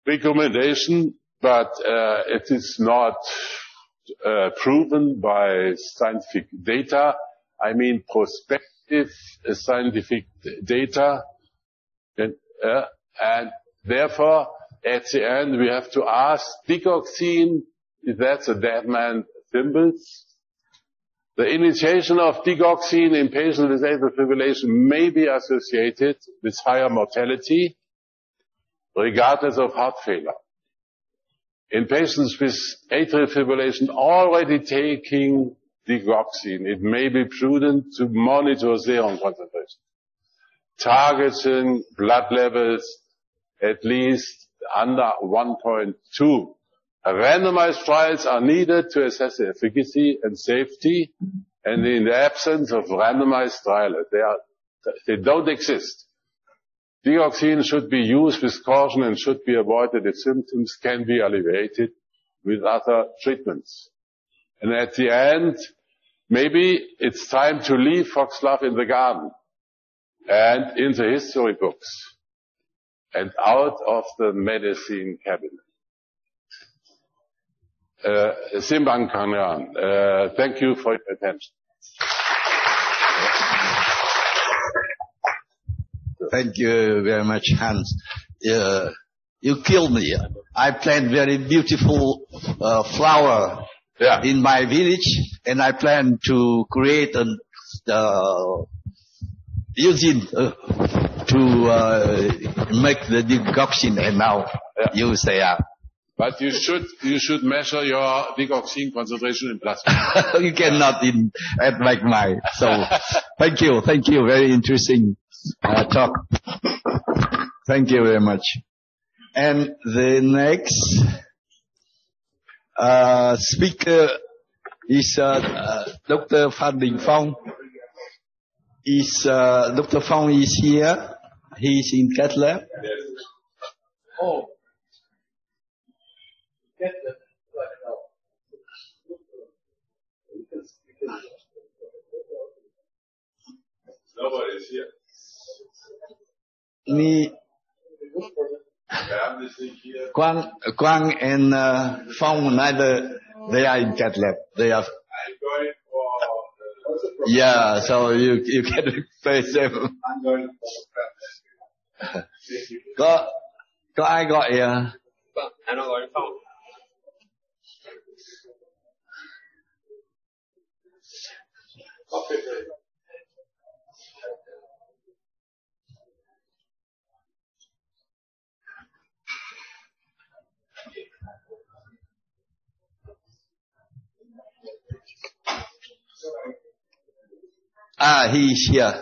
recommendation, but it is not proven by scientific data. I mean prospective scientific data. And therefore, at the end, we have to ask, digoxin, if that's a dead man symbols. The initiation of digoxin in patients with atrial fibrillation may be associated with higher mortality, regardless of heart failure. In patients with atrial fibrillation already taking digoxin, it may be prudent to monitor serum concentration, targeting blood levels at least under 1.2. Randomized trials are needed to assess the efficacy and safety, and in the absence of randomized trials, they don't exist. Digoxin should be used with caution and should be avoided if symptoms can be alleviated with other treatments. And at the end, maybe it's time to leave foxglove in the garden and in the history books and out of the medicine cabinet. Simbang Kanyan, thank you for your attention. Thank you very much, Hans. You killed me. I plant very beautiful flower in my village, and I plan to create a using to make the digoxin, and now you say But you should measure your digoxin concentration in plasma. You cannot at like mine. So thank you, very interesting talk. Thank you very much. And the next speaker is Dr. Phan Đình Phong. Dr. Phong is here. He is in cath lab. Oh. Nobody is here. Me. Quang and Phong, neither they are in cath lab. They are. I'm going for. Yeah, so you can face them. I'm going for. Có ai gọi? Vâng, em đang gọi Phong. He's here.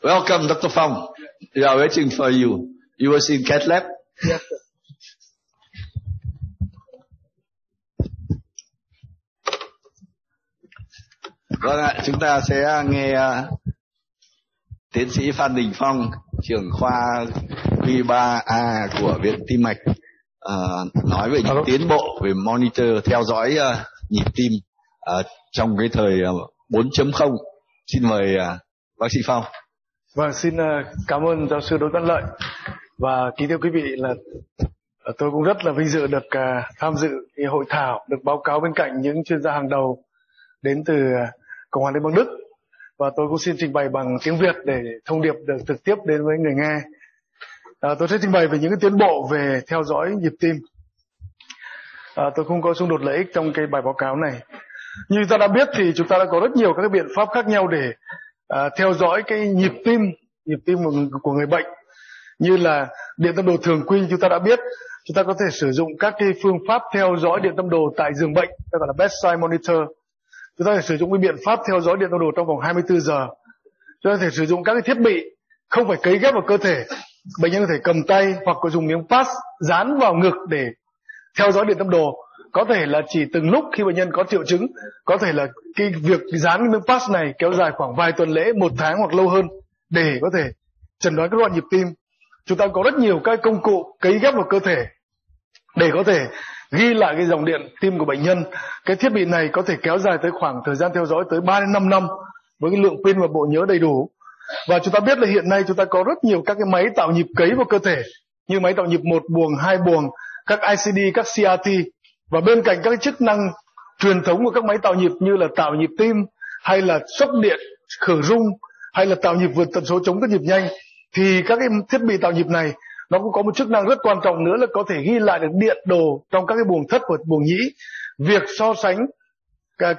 Welcome, Dr. Phong. We are waiting for you. You was in cath lab? Yes, sir. Vâng ạ, chúng ta sẽ nghe tiến sĩ Phan Đình Phong, trưởng khoa Q3A của Viện Tim Mạch nói về những tiến bộ về monitor theo dõi nhịp tim trong cái thời 4.0. Xin mời bác sĩ Phong. Vâng, xin cảm ơn giáo sư Doãn Lợi. Và kính thưa quý vị, là tôi cũng rất là vinh dự được tham dự cái hội thảo, được báo cáo bên cạnh những chuyên gia hàng đầu đến từ Cộng hòa Liên bang Đức. Và tôi cũng xin trình bày bằng tiếng Việt để thông điệp được trực tiếp đến với người nghe. Tôi sẽ trình bày về những cái tiến bộ về theo dõi nhịp tim. Tôi không có xung đột lợi ích trong cái bài báo cáo này. Như ta đã biết thì chúng ta đã có rất nhiều các cái biện pháp khác nhau để theo dõi cái nhịp tim của người bệnh. Như là điện tâm đồ thường quy, chúng ta đã biết chúng ta có thể sử dụng các cái phương pháp theo dõi điện tâm đồ tại giường bệnh, ta gọi là bedside monitor. Chúng ta có thể sử dụng cái biện pháp theo dõi điện tâm đồ trong vòng 24 giờ. Chúng ta có thể sử dụng các cái thiết bị không phải cấy ghép vào cơ thể. Bệnh nhân có thể cầm tay hoặc có dùng miếng pass dán vào ngực để theo dõi điện tâm đồ. Có thể là chỉ từng lúc khi bệnh nhân có triệu chứng, có thể là cái việc dán cái miếng pass này kéo dài khoảng vài tuần lễ, 1 tháng hoặc lâu hơn để có thể chẩn đoán các loạn nhịp tim. Chúng ta có rất nhiều các công cụ cấy ghép vào cơ thể để có thể ghi lại cái dòng điện tim của bệnh nhân. Cái thiết bị này có thể kéo dài tới khoảng thời gian theo dõi tới 3 đến 5 năm với cái lượng pin và bộ nhớ đầy đủ. Và chúng ta biết là hiện nay chúng ta có rất nhiều các cái máy tạo nhịp cấy vào cơ thể, như máy tạo nhịp 1 buồng, 2 buồng, các ICD, các CRT. Và bên cạnh các cái chức năng truyền thống của các máy tạo nhịp như là tạo nhịp tim, hay là sốc điện, khử rung, hay là tạo nhịp vượt tần số chống các nhịp nhanh, thì các cái thiết bị tạo nhịp này nó cũng có một chức năng rất quan trọng nữa là có thể ghi lại được điện đồ trong các cái buồng thất và buồng nhĩ. Việc so sánh các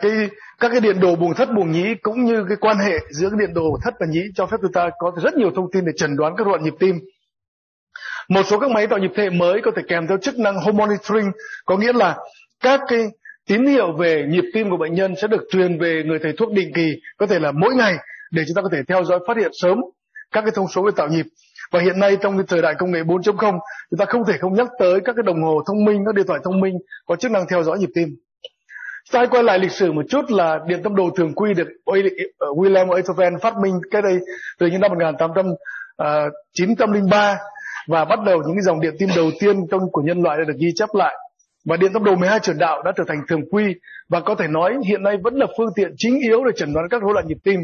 cái điện đồ buồng thất, buồng nhĩ cũng như cái quan hệ giữa cái điện đồ thất và nhĩ cho phép chúng ta có rất nhiều thông tin để chẩn đoán các loạn nhịp tim. Một số các máy tạo nhịp thế hệ mới có thể kèm theo chức năng home monitoring, có nghĩa là các cái tín hiệu về nhịp tim của bệnh nhân sẽ được truyền về người thầy thuốc định kỳ, có thể là mỗi ngày, để chúng ta có thể theo dõi, phát hiện sớm các cái thông số về tạo nhịp. Và hiện nay trong cái thời đại công nghệ 4.0, chúng ta không thể không nhắc tới các cái đồng hồ thông minh, các điện thoại thông minh có chức năng theo dõi nhịp tim. Chúng ta hãy quay lại lịch sử một chút là điện tâm đồ thường quy được William Beethoven phát minh cái đây từ những năm 1903 và bắt đầu những cái dòng điện tim đầu tiên của nhân loại đã được ghi chép lại. Và điện tâm đồ 12 chuyển đạo đã trở thành thường quy và có thể nói hiện nay vẫn là phương tiện chính yếu để chẩn đoán các rối loạn nhịp tim.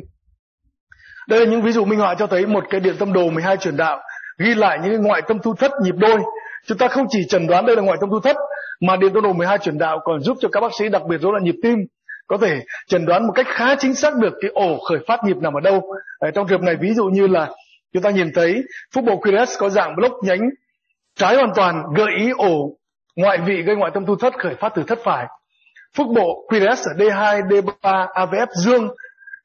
Đây là những ví dụ minh họa cho thấy một cái điện tâm đồ 12 chuyển đạo ghi lại những cái ngoại tâm thu thất nhịp đôi. Chúng ta không chỉ chẩn đoán đây là ngoại tâm thu thất, mà điện tâm đồ 12 chuyển đạo còn giúp cho các bác sĩ đặc biệt rối loạn nhịp tim có thể chẩn đoán một cách khá chính xác được cái ổ khởi phát nhịp nằm ở đâu. Trong trường hợp này, ví dụ như là chúng ta nhìn thấy phúc bộ QRS có dạng block nhánh trái hoàn toàn, gợi ý ổ ngoại vị gây ngoại tâm thu thất khởi phát từ thất phải. Phúc bộ QRS ở D2, D3, AVF dương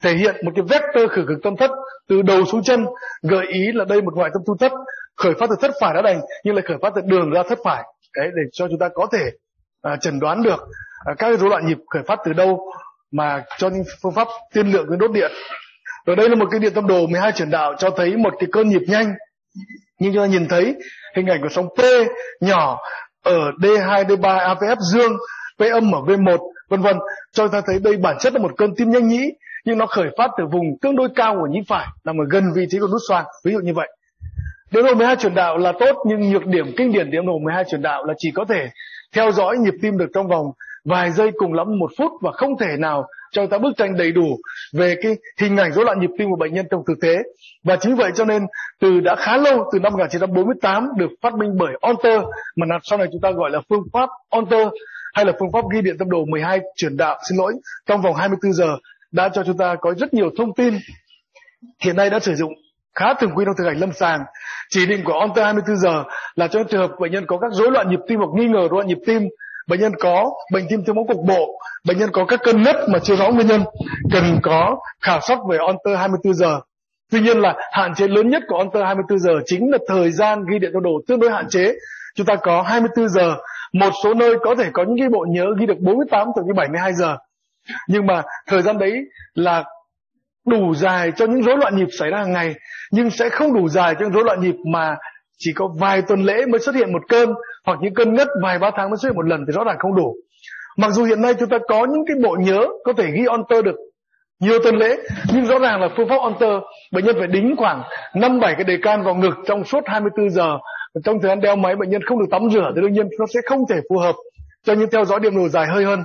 thể hiện một cái vector khởi cực tâm thất từ đầu xuống chân, gợi ý là đây một ngoại tâm thu thất khởi phát từ thất phải đã đành, nhưng lại khởi phát từ đường ra thất phải. Đấy, để cho chúng ta có thể chẩn đoán được các rối loạn nhịp khởi phát từ đâu mà cho những phương pháp tiên lượng với đốt điện. Rồi đây là một cái điện tâm đồ 12 chuyển đạo cho thấy một cái cơn nhịp nhanh, nhưng chúng ta nhìn thấy hình ảnh của sóng P nhỏ ở D2, D3, AVF dương, P âm ở V1, vân vân, cho ta thấy đây bản chất là một cơn tim nhanh nhĩ, nhưng nó khởi phát từ vùng tương đối cao của nhĩ phải, nằm ở gần vị trí của nút xoang, ví dụ như vậy. Điện đồ 12 chuyển đạo là tốt, nhưng nhược điểm kinh điển điện đồ 12 chuyển đạo là chỉ có thể theo dõi nhịp tim được trong vòng vài giây, cùng lắm 1 phút, và không thể nào cho người ta bức tranh đầy đủ về cái hình ảnh rối loạn nhịp tim của bệnh nhân trong thực tế. Và chính vậy cho nên đã khá lâu, từ năm 1948 được phát minh bởi Onter, mà sau này chúng ta gọi là phương pháp Onter, hay là phương pháp ghi điện tâm đồ 12 chuyển đạo, trong vòng 24 giờ, đã cho chúng ta có rất nhiều thông tin hiện nay đã sử dụng khá thường quy trong thực hành lâm sàng. Chỉ định của Onter 24 giờ là cho trường hợp bệnh nhân có các rối loạn nhịp tim hoặc nghi ngờ rối loạn nhịp tim, bệnh nhân có bệnh tim thiếu máu cục bộ, bệnh nhân có các cơn ngất mà chưa rõ nguyên nhân, cần có khảo sát về Onter 24 giờ. Tuy nhiên là hạn chế lớn nhất của Onter 24 giờ chính là thời gian ghi điện tâm đồ tương đối hạn chế. Chúng ta có 24 giờ, một số nơi có thể có những cái bộ nhớ ghi được 48 thậm chí 72 giờ. Nhưng mà thời gian đấy là đủ dài cho những rối loạn nhịp xảy ra hàng ngày, nhưng sẽ không đủ dài cho những rối loạn nhịp mà chỉ có vài tuần lễ mới xuất hiện một cơn, hoặc những cơn ngất vài ba tháng mới xuất hiện một lần thì rõ ràng không đủ. Mặc dù hiện nay chúng ta có những cái bộ nhớ có thể ghi Onter được nhiều tuần lễ, nhưng rõ ràng là phương pháp Onter bệnh nhân phải đính khoảng 5-7 cái đề can vào ngực trong suốt 24 giờ. Trong thời gian đeo máy bệnh nhân không được tắm rửa thì đương nhiên nó sẽ không thể phù hợp cho những theo dõi điện đồ dài hơi hơn.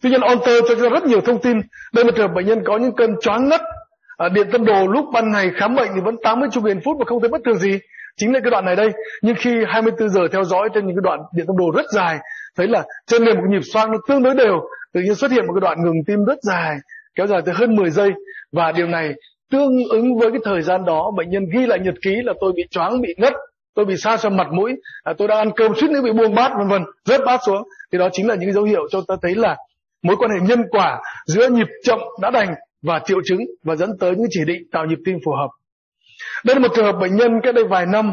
Tuy nhiên Onter cho chúng ta rất nhiều thông tin. Đây là trường hợp bệnh nhân có những cơn choáng ngất, điện tâm đồ lúc ban ngày khám bệnh thì vẫn 80 chu kỳ phút và không thấy bất thường gì, chính là cái đoạn này đây. Nhưng khi 24 giờ theo dõi trên những cái đoạn điện tâm đồ rất dài, thấy là trên nền một nhịp xoang nó tương đối đều, tự nhiên xuất hiện một cái đoạn ngừng tim rất dài, kéo dài tới hơn 10 giây, và điều này tương ứng với cái thời gian đó bệnh nhân ghi lại nhật ký là tôi bị choáng, bị ngất, tôi bị sa sầm mặt mũi, tôi đang ăn cơm suýt nữa bị buông bát vân vân, rớt bát xuống. Thì đó chính là những dấu hiệu cho ta thấy là mối quan hệ nhân quả giữa nhịp chậm đã đành và triệu chứng, và dẫn tới những chỉ định tạo nhịp tim phù hợp. Đây là một trường hợp bệnh nhân cách đây vài năm.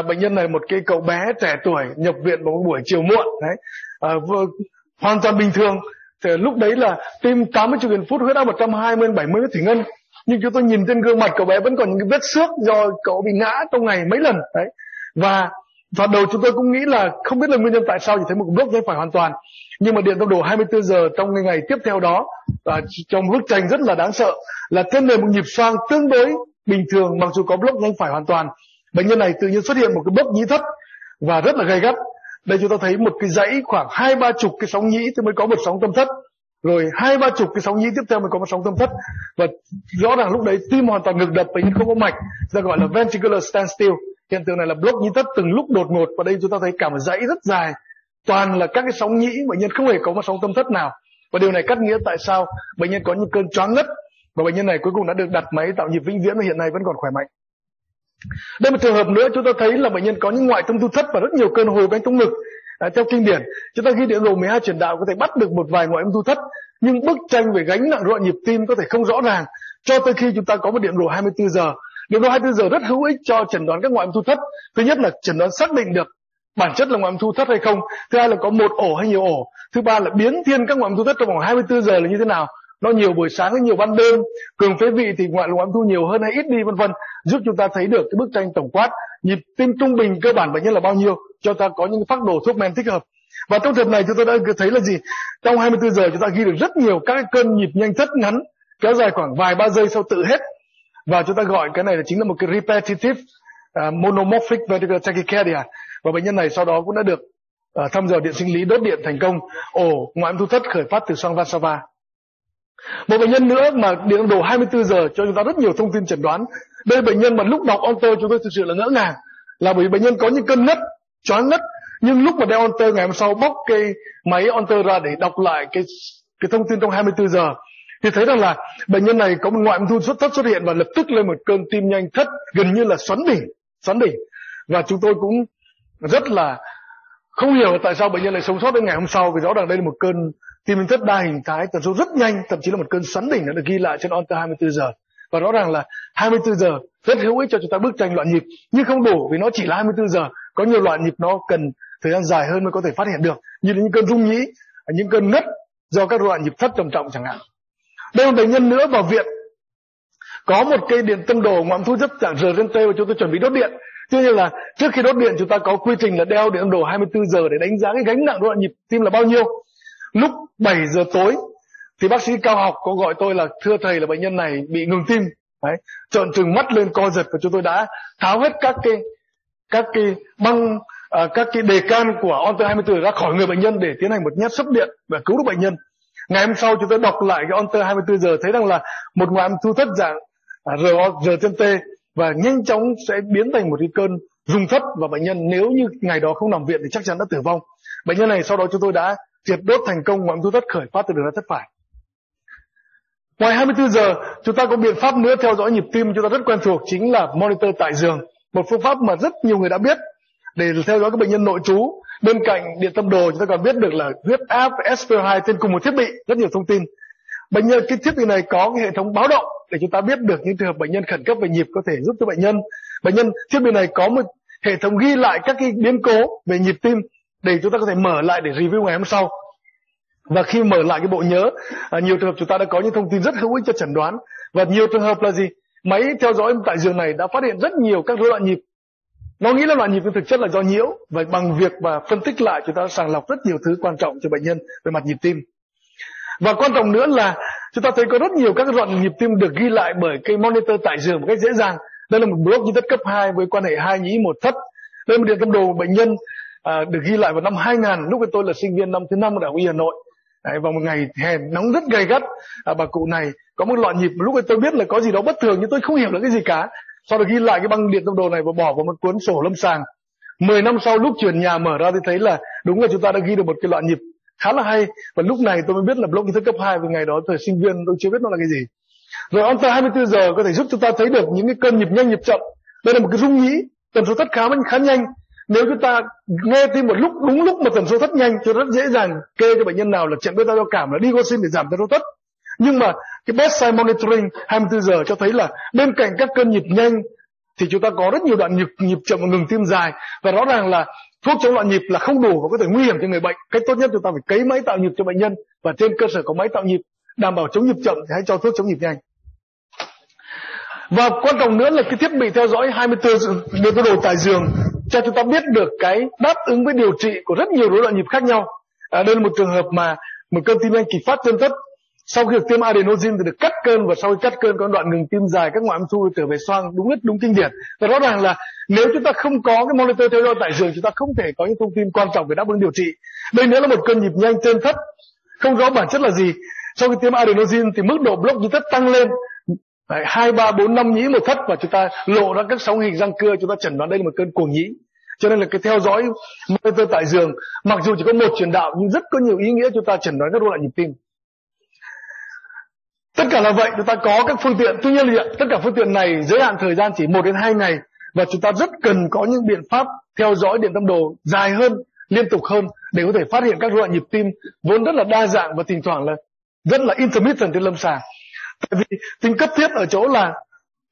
Bệnh nhân này một cái cậu bé trẻ tuổi nhập viện vào một buổi chiều muộn hoàn toàn bình thường. Thì lúc đấy là tim 80 chu kỳ phút, huyết áp 120/70 thủy ngân, nhưng chúng tôi nhìn trên gương mặt cậu bé vẫn còn những cái vết xước do cậu bị ngã trong ngày mấy lần đấy. Và thoạt đầu chúng tôi cũng nghĩ là không biết là nguyên nhân tại sao, chỉ thấy một block nhánh phải hoàn toàn. Nhưng mà điện tâm đồ 24 giờ trong ngày tiếp theo đó, trong bức tranh rất là đáng sợ, là trên nền một nhịp xoang tương đối bình thường, mặc dù có block nhánh phải hoàn toàn, bệnh nhân này tự nhiên xuất hiện một cái block nhĩ thất và rất là gay gắt. Đây chúng ta thấy một cái dãy khoảng 20-30 cái sóng nhĩ thì mới có một sóng tâm thất, rồi 20-30 cái sóng nhĩ tiếp theo mới có một sóng tâm thất, và rõ ràng lúc đấy tim hoàn toàn ngừng đập, bệnh nhân không có mạch, ta gọi là ventricular standstill. Hiện tượng này là block nhĩ thất từng lúc đột ngột, và đây chúng ta thấy cả một dãy rất dài, toàn là các cái sóng nhĩ, bệnh nhân không hề có một sóng tâm thất nào. Và điều này cắt nghĩa tại sao bệnh nhân có những cơn choáng ngất, và bệnh nhân này cuối cùng đã được đặt máy tạo nhịp vĩnh viễn và hiện nay vẫn còn khỏe mạnh. Đây một trường hợp nữa chúng ta thấy là bệnh nhân có những ngoại tâm thu thất và rất nhiều cơn hồi cánh trong ngực. Theo kinh điển, chúng ta ghi điện đồ 12 chuyển đạo có thể bắt được một vài ngoại âm thu thất, nhưng bức tranh về gánh nặng rối loạn nhịp tim có thể không rõ ràng cho tới khi chúng ta có một điện đồ 24 giờ. Điện đồ 24 giờ rất hữu ích cho chẩn đoán các ngoại âm thu thất. Thứ nhất là chẩn đoán xác định được bản chất là ngoại âm thu thất hay không. Thứ hai là có một ổ hay nhiều ổ. Thứ ba là biến thiên các ngoại âm thu thất trong vòng 24 giờ là như thế nào. Nó nhiều buổi sáng hay nhiều ban đêm, cường phế vị thì ngoại âm thu nhiều hơn hay ít đi vân vân, giúp chúng ta thấy được cái bức tranh tổng quát nhịp tim trung bình cơ bản bệnh nhân là bao nhiêu, cho ta có những phác đồ thuốc men thích hợp. Và trong trường hợp này chúng ta đã thấy là gì? Trong 24 giờ chúng ta ghi được rất nhiều các cơn nhịp nhanh thất ngắn kéo dài khoảng vài ba giây sau tự hết, và chúng ta gọi cái này là chính là một cái repetitive monomorphic ventricular tachycardia. Và bệnh nhân này sau đó cũng đã được thăm dò điện sinh lý đốt điện thành công, ổ ngoại âm thu thất khởi phát từ xoang Varsava. Một bệnh nhân nữa mà điện đồ 24 giờ cho chúng ta rất nhiều thông tin chẩn đoán. Đây bệnh nhân mà lúc đọc Onter chúng tôi thực sự là ngỡ ngàng, là bởi bệnh nhân có những cơn ngất, choáng ngất, nhưng lúc mà đeo Onter ngày hôm sau bóc cái máy Onter ra để đọc lại cái thông tin trong 24 giờ thì thấy rằng là bệnh nhân này có một ngoại âm thu thất xuất hiện và lập tức lên một cơn tim nhanh thất gần như là xoắn đỉnh. Và chúng tôi cũng rất là không hiểu tại sao bệnh nhân lại sống sót đến ngày hôm sau, vì rõ ràng đây là một cơn tim nhanh thất đa hình thái tần số rất nhanh, thậm chí là một cơn xoắn đỉnh đã được ghi lại trên Onter 24 giờ. Và rõ ràng là 24 giờ rất hữu ích cho chúng ta bức tranh loạn nhịp, nhưng không đủ vì nó chỉ là 24 giờ. Có nhiều loạn nhịp nó cần thời gian dài hơn mới có thể phát hiện được, như là những cơn rung nhĩ, những cơn ngất do các loạn nhịp thất trầm trọng chẳng hạn. Đây là một bệnh nhân nữa vào viện có một cây điện tâm đồ ngoại âm thu thất dạng RNT và chúng tôi chuẩn bị đốt điện. Tuy nhiên là trước khi đốt điện chúng ta có quy trình là đeo điện tâm đồ 24 giờ để đánh giá cái gánh nặng loạn nhịp tim là bao nhiêu. Lúc 7 giờ tối thì bác sĩ cao học có gọi tôi là thưa thầy là bệnh nhân này bị ngừng tim. Đấy, trợn trừng mắt lên co giật, và chúng tôi đã tháo hết các cái băng các cái đề can của onter 24 ra khỏi người bệnh nhân để tiến hành một nhát sốc điện và cứu được bệnh nhân. Ngày hôm sau chúng tôi đọc lại cái onter 24 giờ thấy rằng là một ngoại âm thu thất dạng R/T và nhanh chóng sẽ biến thành một cái cơn rung thất, và bệnh nhân nếu như ngày đó không nằm viện thì chắc chắn đã tử vong. Bệnh nhân này sau đó chúng tôi đã triệt đốt thành công ngoại âm thu thất khởi phát từ đường ra thất phải. Ngoài 24 giờ, chúng ta có biện pháp nữa theo dõi nhịp tim chúng ta rất quen thuộc, chính là monitor tại giường. Một phương pháp mà rất nhiều người đã biết để theo dõi các bệnh nhân nội trú. Bên cạnh điện tâm đồ chúng ta còn biết được là huyết áp, SpO2 trên cùng một thiết bị, rất nhiều thông tin. Bệnh nhân cái thiết bị này có cái hệ thống báo động để chúng ta biết được những trường hợp bệnh nhân khẩn cấp về nhịp có thể giúp cho bệnh nhân. Thiết bị này có một hệ thống ghi lại các cái biến cố về nhịp tim để chúng ta có thể mở lại để review ngày hôm sau. Và khi mở lại cái bộ nhớ, nhiều trường hợp chúng ta đã có những thông tin rất hữu ích cho chẩn đoán. Và nhiều trường hợp là gì? Máy theo dõi tại giường này đã phát hiện rất nhiều các rối loạn nhịp. Nó nghĩ là loạn nhịp nhưng thực chất là do nhiễu, và bằng việc và phân tích lại chúng ta sàng lọc rất nhiều thứ quan trọng cho bệnh nhân về mặt nhịp tim. Và quan trọng nữa là chúng ta thấy có rất nhiều các loạn nhịp tim được ghi lại bởi cái monitor tại giường một cách dễ dàng. Đây là một block nhĩ thất cấp 2 với quan hệ 2 nhĩ 1 thất. Đây là một điện tâm đồ của bệnh nhân được ghi lại vào năm 2000, lúc tôi là sinh viên năm thứ 5 ở Đại học Y Hà Nội. Vào một ngày hè nóng rất gay gắt, bà cụ này có một loạn nhịp, lúc ấy tôi biết là có gì đó bất thường nhưng tôi không hiểu là cái gì cả. Sau đó ghi lại cái băng điện tâm đồ này và bỏ vào một cuốn sổ lâm sàng. 10 năm sau lúc chuyển nhà mở ra thì thấy là đúng là chúng ta đã ghi được một cái loạn nhịp khá là hay. Và lúc này tôi mới biết là block nhĩ thất cấp 2, vì ngày đó thời sinh viên tôi chưa biết nó là cái gì. Rồi onter 24 giờ có thể giúp chúng ta thấy được những cái cơn nhịp nhanh nhịp chậm. Đây là một cái rung nhĩ, tần số thất khá nhanh. Nếu chúng ta nghe tim một lúc đúng lúc mà tần số thất nhanh, thì rất dễ dàng kê cho bệnh nhân nào là chậm beta do cảm, là đi digoxin để giảm tần số thất. Nhưng mà cái bedside monitoring 24 giờ cho thấy là bên cạnh các cơn nhịp nhanh thì chúng ta có rất nhiều đoạn nhịp chậm và ngừng tim dài, và rõ ràng là thuốc chống loạn nhịp là không đủ và có thể nguy hiểm cho người bệnh. Cách tốt nhất chúng ta phải cấy máy tạo nhịp cho bệnh nhân, và trên cơ sở có máy tạo nhịp đảm bảo chống nhịp chậm thì hãy cho thuốc chống nhịp nhanh. Và quan trọng nữa là cái thiết bị theo dõi 24 điện tâm đồ tại giường cho chúng ta biết được cái đáp ứng với điều trị của rất nhiều rối loạn nhịp khác nhau. Đây là một trường hợp mà một cơn tim nhanh kịch phát chân thất, sau khi được tiêm adenosine thì được cắt cơn, và sau khi cắt cơn có đoạn ngừng tim dài, các ngoại âm thu trở về xoang, đúng kinh điển. Và rõ ràng là nếu chúng ta không có cái monitor theo dõi tại giường, chúng ta không thể có những thông tin quan trọng về đáp ứng điều trị. Đây nữa là một cơn nhịp nhanh trên thất, không rõ bản chất là gì. Sau khi tiêm adenosine thì mức độ block nhĩ thất tăng lên 2, 3, 4, 5 nhĩ một thất, và chúng ta lộ ra các sóng hình răng cưa, chúng ta chẩn đoán đây là một cơn cuồng nhĩ. Cho nên là cái theo dõi monitor tại giường mặc dù chỉ có một truyền đạo nhưng rất có nhiều ý nghĩa chúng ta chẩn đoán các rối loạn nhịp tim. Tất cả là vậy, chúng ta có các phương tiện, tuy nhiên là tất cả phương tiện này giới hạn thời gian chỉ 1 đến 2 ngày, và chúng ta rất cần có những biện pháp theo dõi điện tâm đồ dài hơn, liên tục hơn để có thể phát hiện các rối loạn nhịp tim vốn rất là đa dạng và thỉnh thoảng là rất là intermittent trên lâm sàng. Tại vì tính cấp thiết ở chỗ là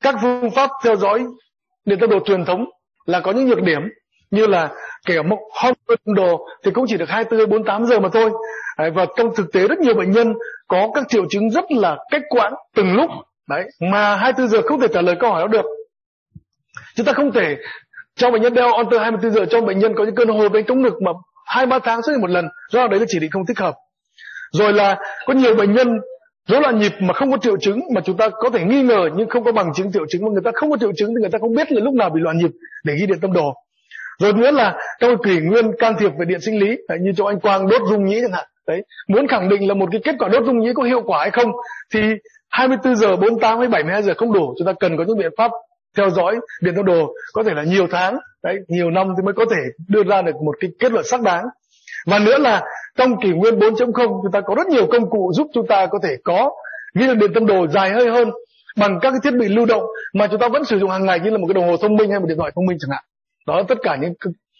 các phương pháp theo dõi điện tâm đồ truyền thống là có những nhược điểm, như là kể cả mốc điện tâm đồ thì cũng chỉ được 24-48 giờ mà thôi. Và trong thực tế rất nhiều bệnh nhân có các triệu chứng rất là cách quãng từng lúc mà 24 giờ không thể trả lời câu hỏi đó được. Chúng ta không thể cho bệnh nhân đeo onter 24 giờ cho bệnh nhân có những cơn hồi bên trong ngực mà 2-3 tháng xuất hiện một lần, do đấy là chỉ định không thích hợp. Rồi là có nhiều bệnh nhân rối loạn nhịp mà không có triệu chứng, mà chúng ta có thể nghi ngờ nhưng không có bằng chứng triệu chứng, mà người ta không có triệu chứng thì người ta không biết là lúc nào bị loạn nhịp để ghi điện tâm đồ. Rồi nữa là trong kỷ nguyên can thiệp về điện sinh lý, như chỗ anh Quang đốt rung nhĩ chẳng hạn. Đấy, muốn khẳng định là một cái kết quả đốt rung nhĩ có hiệu quả hay không thì 24 giờ, 48 hay 72 giờ không đủ, chúng ta cần có những biện pháp theo dõi điện tâm đồ có thể là nhiều tháng, nhiều năm thì mới có thể đưa ra được một cái kết luận xác đáng. Và nữa là trong kỷ nguyên 4.0 chúng ta có rất nhiều công cụ giúp chúng ta có thể có ghi được điện tâm đồ dài hơi hơn bằng các cái thiết bị lưu động mà chúng ta vẫn sử dụng hàng ngày, như là một cái đồng hồ thông minh hay một điện thoại thông minh chẳng hạn. Đó là tất cả những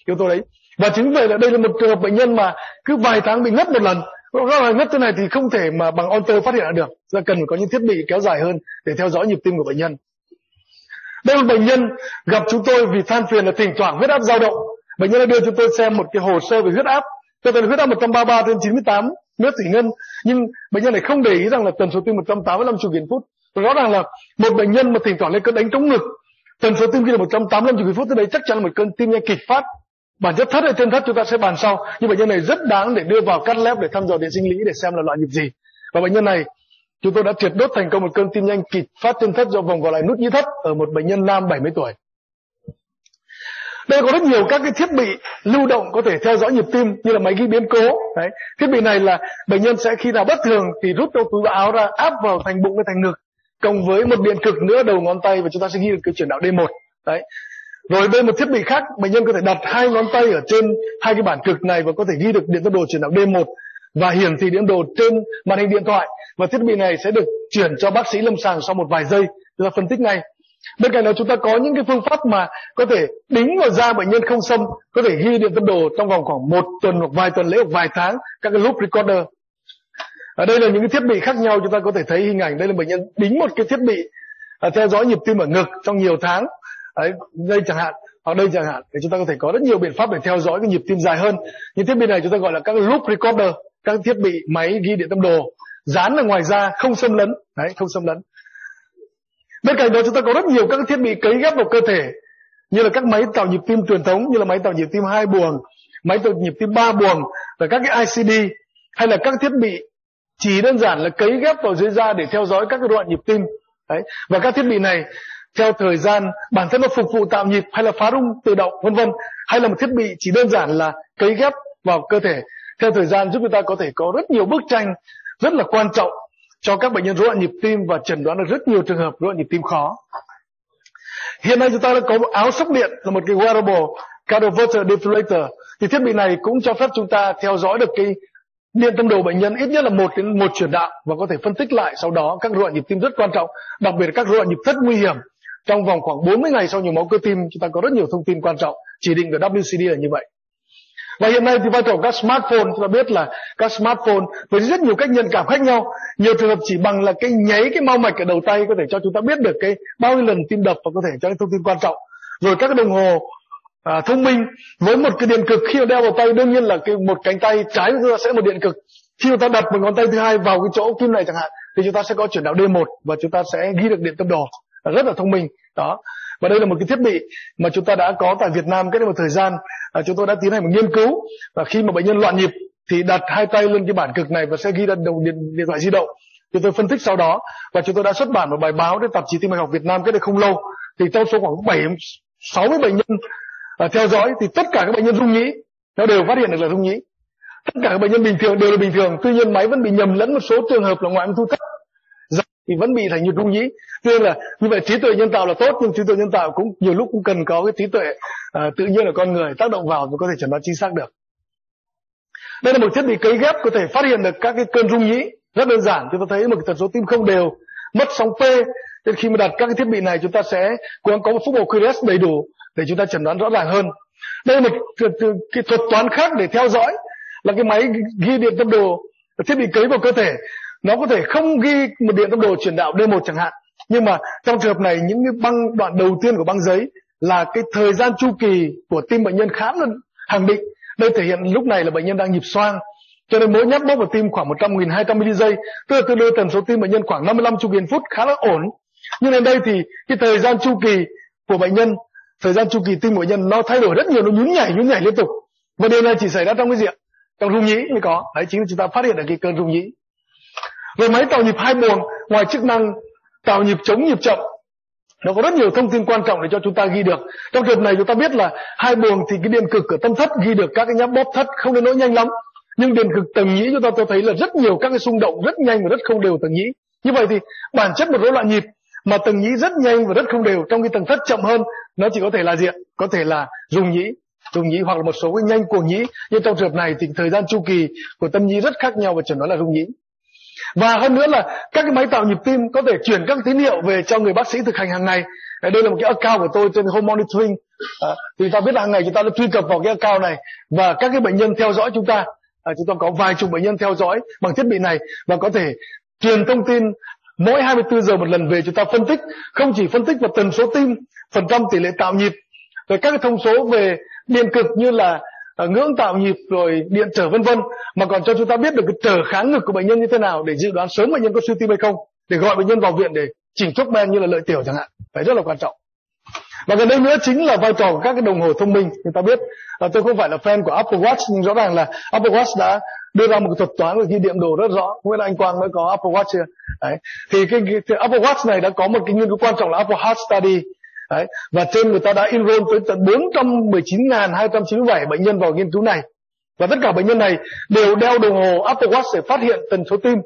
yếu tố đấy. Và chính vậy là đây là một trường hợp bệnh nhân mà cứ vài tháng bị ngất một lần. Rõ ràng ngất thế này thì không thể mà bằng onter phát hiện ra được. Chúng ta cần phải có những thiết bị kéo dài hơn để theo dõi nhịp tim của bệnh nhân. Đây là một bệnh nhân gặp chúng tôi vì than phiền là thỉnh thoảng huyết áp dao động. Bệnh nhân đã đưa chúng tôi xem một cái hồ sơ về huyết áp. Tôi thấy huyết áp 133/98 mét thủy ngân, nhưng bệnh nhân này không để ý rằng là tần số tim 185 chu kỳ phút. Rõ ràng là một bệnh nhân mà thỉnh thoảng lên cơn đánh trống ngực, tần số tim ghi là 185 chu kỳ phút, thì đấy chắc chắn là một cơn tim nhanh kịch phát. Bản chất thất hay trên thất chúng ta sẽ bàn sau, nhưng bệnh nhân này rất đáng để đưa vào cắt lab để thăm dò điện sinh lý để xem là loại nhịp gì. Và bệnh nhân này chúng tôi đã triệt đốt thành công một cơn tim nhanh kịch phát trên thất do vòng vào lại nút nhĩ thất ở một bệnh nhân nam 70 tuổi. Đây có rất nhiều các cái thiết bị lưu động có thể theo dõi nhịp tim như là máy ghi biến cố. Đấy, thiết bị này là bệnh nhân sẽ khi nào bất thường thì rút trong túi áo ra, áp vào thành bụng với thành ngực, cộng với một điện cực nữa đầu ngón tay và chúng ta sẽ ghi được cái chuyển đạo D1. Đấy. Rồi bên một thiết bị khác, bệnh nhân có thể đặt 2 ngón tay ở trên 2 cái bản cực này và có thể ghi được điện tâm đồ chuyển đạo D1 và hiển thị điện đồ trên màn hình điện thoại, và thiết bị này sẽ được chuyển cho bác sĩ lâm sàng sau một vài giây, chúng ta phân tích ngay. Bên cạnh đó chúng ta có những cái phương pháp mà có thể đính vào da bệnh nhân không xâm, có thể ghi điện tâm đồ trong vòng khoảng 1 tuần hoặc vài tuần lễ hoặc vài tháng, các cái loop recorder. Ở đây là những cái thiết bị khác nhau, chúng ta có thể thấy hình ảnh. Đây là bệnh nhân đính một cái thiết bị theo dõi nhịp tim ở ngực trong nhiều tháng. Đấy, đây chẳng hạn, hoặc đây chẳng hạn, thì chúng ta có thể có rất nhiều biện pháp để theo dõi cái nhịp tim dài hơn. Những thiết bị này chúng ta gọi là các loop recorder, các thiết bị máy ghi điện tâm đồ dán ở ngoài da, không xâm lấn. Đấy, không xâm lấn. Bên cạnh đó chúng ta có rất nhiều các thiết bị cấy ghép vào cơ thể, như là các máy tạo nhịp tim truyền thống, như là máy tạo nhịp tim 2 buồng, máy tạo nhịp tim 3 buồng, và các cái ICD, hay là các thiết bị chỉ đơn giản là cấy ghép vào dưới da để theo dõi các cái đoạn nhịp tim. Đấy. Và các thiết bị này theo thời gian bản thân nó phục vụ tạo nhịp hay là phá rung tự động vân vân, hay là một thiết bị chỉ đơn giản là cấy ghép vào cơ thể theo thời gian, giúp chúng ta có thể có rất nhiều bức tranh rất là quan trọng cho các bệnh nhân rối loạn nhịp tim và chẩn đoán được rất nhiều trường hợp rối loạn nhịp tim khó. Hiện nay chúng ta đã có một áo sốc điện là một cái wearable cardioverter defibrillator, thì thiết bị này cũng cho phép chúng ta theo dõi được cái điện tâm đồ bệnh nhân ít nhất là một chuyển đạo và có thể phân tích lại sau đó các rối loạn nhịp tim rất quan trọng, đặc biệt là các rối loạn nhịp thất nguy hiểm. Trong vòng khoảng 40 ngày sau nhồi máu cơ tim, chúng ta có rất nhiều thông tin quan trọng chỉ định của WCD là như vậy. Và hiện nay thì vai trò của các smartphone, chúng ta biết là các smartphone với rất nhiều cách nhận cảm khác nhau, nhiều trường hợp chỉ bằng là cái nháy cái mao mạch ở đầu tay có thể cho chúng ta biết được cái bao nhiêu lần tim đập và có thể cho những thông tin quan trọng. Rồi các cái đồng hồ thông minh với một cái điện cực khi mà đeo vào tay, đương nhiên là một cánh tay trái của chúng ta sẽ một điện cực. Khi chúng ta đặt một ngón tay thứ hai vào cái chỗ kim này chẳng hạn, thì chúng ta sẽ có chuyển đạo D1 và chúng ta sẽ ghi được điện tâm đồ, rất là thông minh đó. Và đây là một cái thiết bị mà chúng ta đã có tại Việt Nam cách đây một thời gian. Chúng tôi đã tiến hành một nghiên cứu, và khi mà bệnh nhân loạn nhịp thì đặt 2 tay lên cái bản cực này và sẽ ghi ra đầu điện thoại di động. Chúng tôi phân tích sau đó và chúng tôi đã xuất bản một bài báo trên tạp chí Tim mạch học Việt Nam cách đây không lâu. Thì trong số khoảng 60 bệnh nhân theo dõi thì tất cả các bệnh nhân rung nhĩ nó đều phát hiện được là rung nhĩ. Tất cả các bệnh nhân bình thường đều là bình thường, tuy nhiên máy vẫn bị nhầm lẫn một số trường hợp là ngoại âm thu thấp thì vẫn bị thành nhịp rung nhĩ. Tuy nhiên là như vậy trí tuệ nhân tạo là tốt, nhưng trí tuệ nhân tạo cũng nhiều lúc cũng cần có cái trí tuệ tự nhiên là con người tác động vào mới có thể chẩn đoán chính xác được. Đây là một thiết bị cấy ghép có thể phát hiện được các cái cơn rung nhĩ rất đơn giản. Chúng ta thấy một cái tần số tim không đều, mất sóng P. Nên khi mà đặt các cái thiết bị này chúng ta sẽ cố gắng có một phúc bầu QRS đầy đủ để chúng ta chẩn đoán rõ ràng hơn. Đây là một cái thuật toán khác để theo dõi là cái máy ghi điện tâm đồ, thiết bị cấy vào cơ thể. Nó có thể không ghi một điện tâm đồ chuyển đạo D1 chẳng hạn, nhưng mà trong trường hợp này những cái đoạn đầu tiên của băng giấy là cái thời gian chu kỳ của tim bệnh nhân khá là hàng định. Đây thể hiện lúc này là bệnh nhân đang nhịp xoang, cho nên mỗi nháp bóp vào tim khoảng 100.200 mili giây, tức là tương đương tần số tim bệnh nhân khoảng 55 chu kỳ phút, khá là ổn. Nhưng đến đây thì cái thời gian chu kỳ của bệnh nhân, thời gian chu kỳ tim của bệnh nhân nó thay đổi rất nhiều, nó nhún nhảy liên tục. Và điều này chỉ xảy ra trong cái gì ạ? Trong rung nhĩ mới có. Đấy chính là chúng ta phát hiện được cái cơn rung nhĩ. Rồi máy tạo nhịp 2 buồng, ngoài chức năng tạo nhịp chống nhịp chậm, nó có rất nhiều thông tin quan trọng để cho chúng ta ghi được. Trong trường hợp này chúng ta biết là 2 buồng thì cái điện cực ở tâm thất ghi được các cái nháp bóp thất không đến nỗi nhanh lắm, nhưng điện cực tầng nhĩ chúng ta thấy là rất nhiều các cái xung động rất nhanh và rất không đều tầng nhĩ. Như vậy thì bản chất một rối loạn nhịp mà tầng nhĩ rất nhanh và rất không đều, trong cái tầng thất chậm hơn, nó chỉ có thể là gì ạ? Có thể là rung nhĩ hoặc là một số cái nhanh cuồng nhĩ. Nhưng trong trường hợp này thì thời gian chu kỳ của tâm nhĩ rất khác nhau và chẩn đoán là rung nhĩ. Và hơn nữa là các cái máy tạo nhịp tim có thể chuyển các tín hiệu về cho người bác sĩ thực hành hàng ngày. Đây là một cái account của tôi trên Home Monitoring. Thì ta biết là hàng ngày chúng ta đã truy cập vào cái account này và các cái bệnh nhân theo dõi chúng ta. Chúng ta có vài chục bệnh nhân theo dõi bằng thiết bị này và có thể truyền thông tin mỗi 24 giờ một lần về chúng ta phân tích, không chỉ phân tích vào tần số tim, phần trăm tỷ lệ tạo nhịp, rồi các cái thông số về điện cực như là ngưỡng tạo nhịp rồi điện trở vân vân, mà còn cho chúng ta biết được cái trở kháng ngực của bệnh nhân như thế nào để dự đoán sớm bệnh nhân có suy tim hay không, để gọi bệnh nhân vào viện để chỉnh thuốc men như là lợi tiểu chẳng hạn. Phải rất là quan trọng. Và gần đây nữa chính là vai trò của các cái đồng hồ thông minh. Người ta biết tôi không phải là fan của Apple Watch, nhưng rõ ràng là Apple Watch đã đưa ra một cái thuật toán về ghi điện đồ rất rõ. Không biết là anh Quang mới có Apple Watch chưa? Đấy. Thì cái Apple Watch này đã có một cái nghiên cứu quan trọng là Apple Heart Study. Đấy. Và trên người ta đã enroll tới tận 419.297 bệnh nhân vào nghiên cứu này. Và tất cả bệnh nhân này đều đeo đồng hồ Apple Watch để phát hiện tần số tim.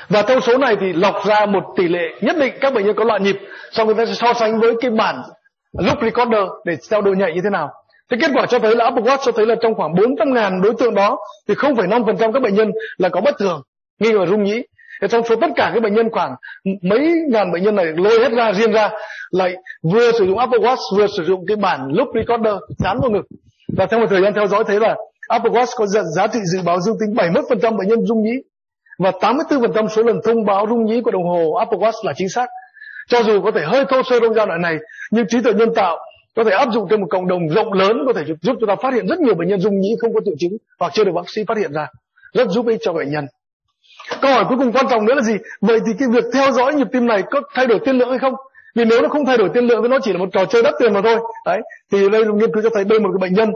Và trong số này thì lọc ra một tỷ lệ nhất định các bệnh nhân có loạn nhịp, sau người ta sẽ so sánh với cái bản loop recorder để theo độ nhạy như thế nào. Thế kết quả cho thấy là Apple Watch cho thấy là trong khoảng 400.000 đối tượng đó thì 0,5% các bệnh nhân là có bất thường, nghi ngờ rung nhĩ. Thế trong số tất cả các bệnh nhân khoảng mấy ngàn bệnh nhân này lôi hết ra riêng ra lại vừa sử dụng Apple Watch vừa sử dụng cái bản loop recorder dán vào ngực. Và theo một thời gian theo dõi thấy là Apple Watch có giá trị dự báo dương tính 71% bệnh nhân rung nhĩ và 84% số lần thông báo rung nhĩ của đồng hồ Apple Watch là chính xác. Cho dù có thể hơi thô sơ trong giai đoạn này, nhưng trí tuệ nhân tạo có thể áp dụng trên một cộng đồng rộng lớn, có thể giúp chúng ta phát hiện rất nhiều bệnh nhân rung nhĩ không có triệu chứng hoặc chưa được bác sĩ phát hiện ra, rất giúp ích cho bệnh nhân. Câu hỏi cuối cùng quan trọng nữa là gì? Vậy thì cái việc theo dõi nhịp tim này có thay đổi tiên lượng hay không? Vì nếu nó không thay đổi tiên lượng thì nó chỉ là một trò chơi đắt tiền mà thôi. Đấy, thì đây là nghiên cứu cho thấy đây một cái bệnh nhân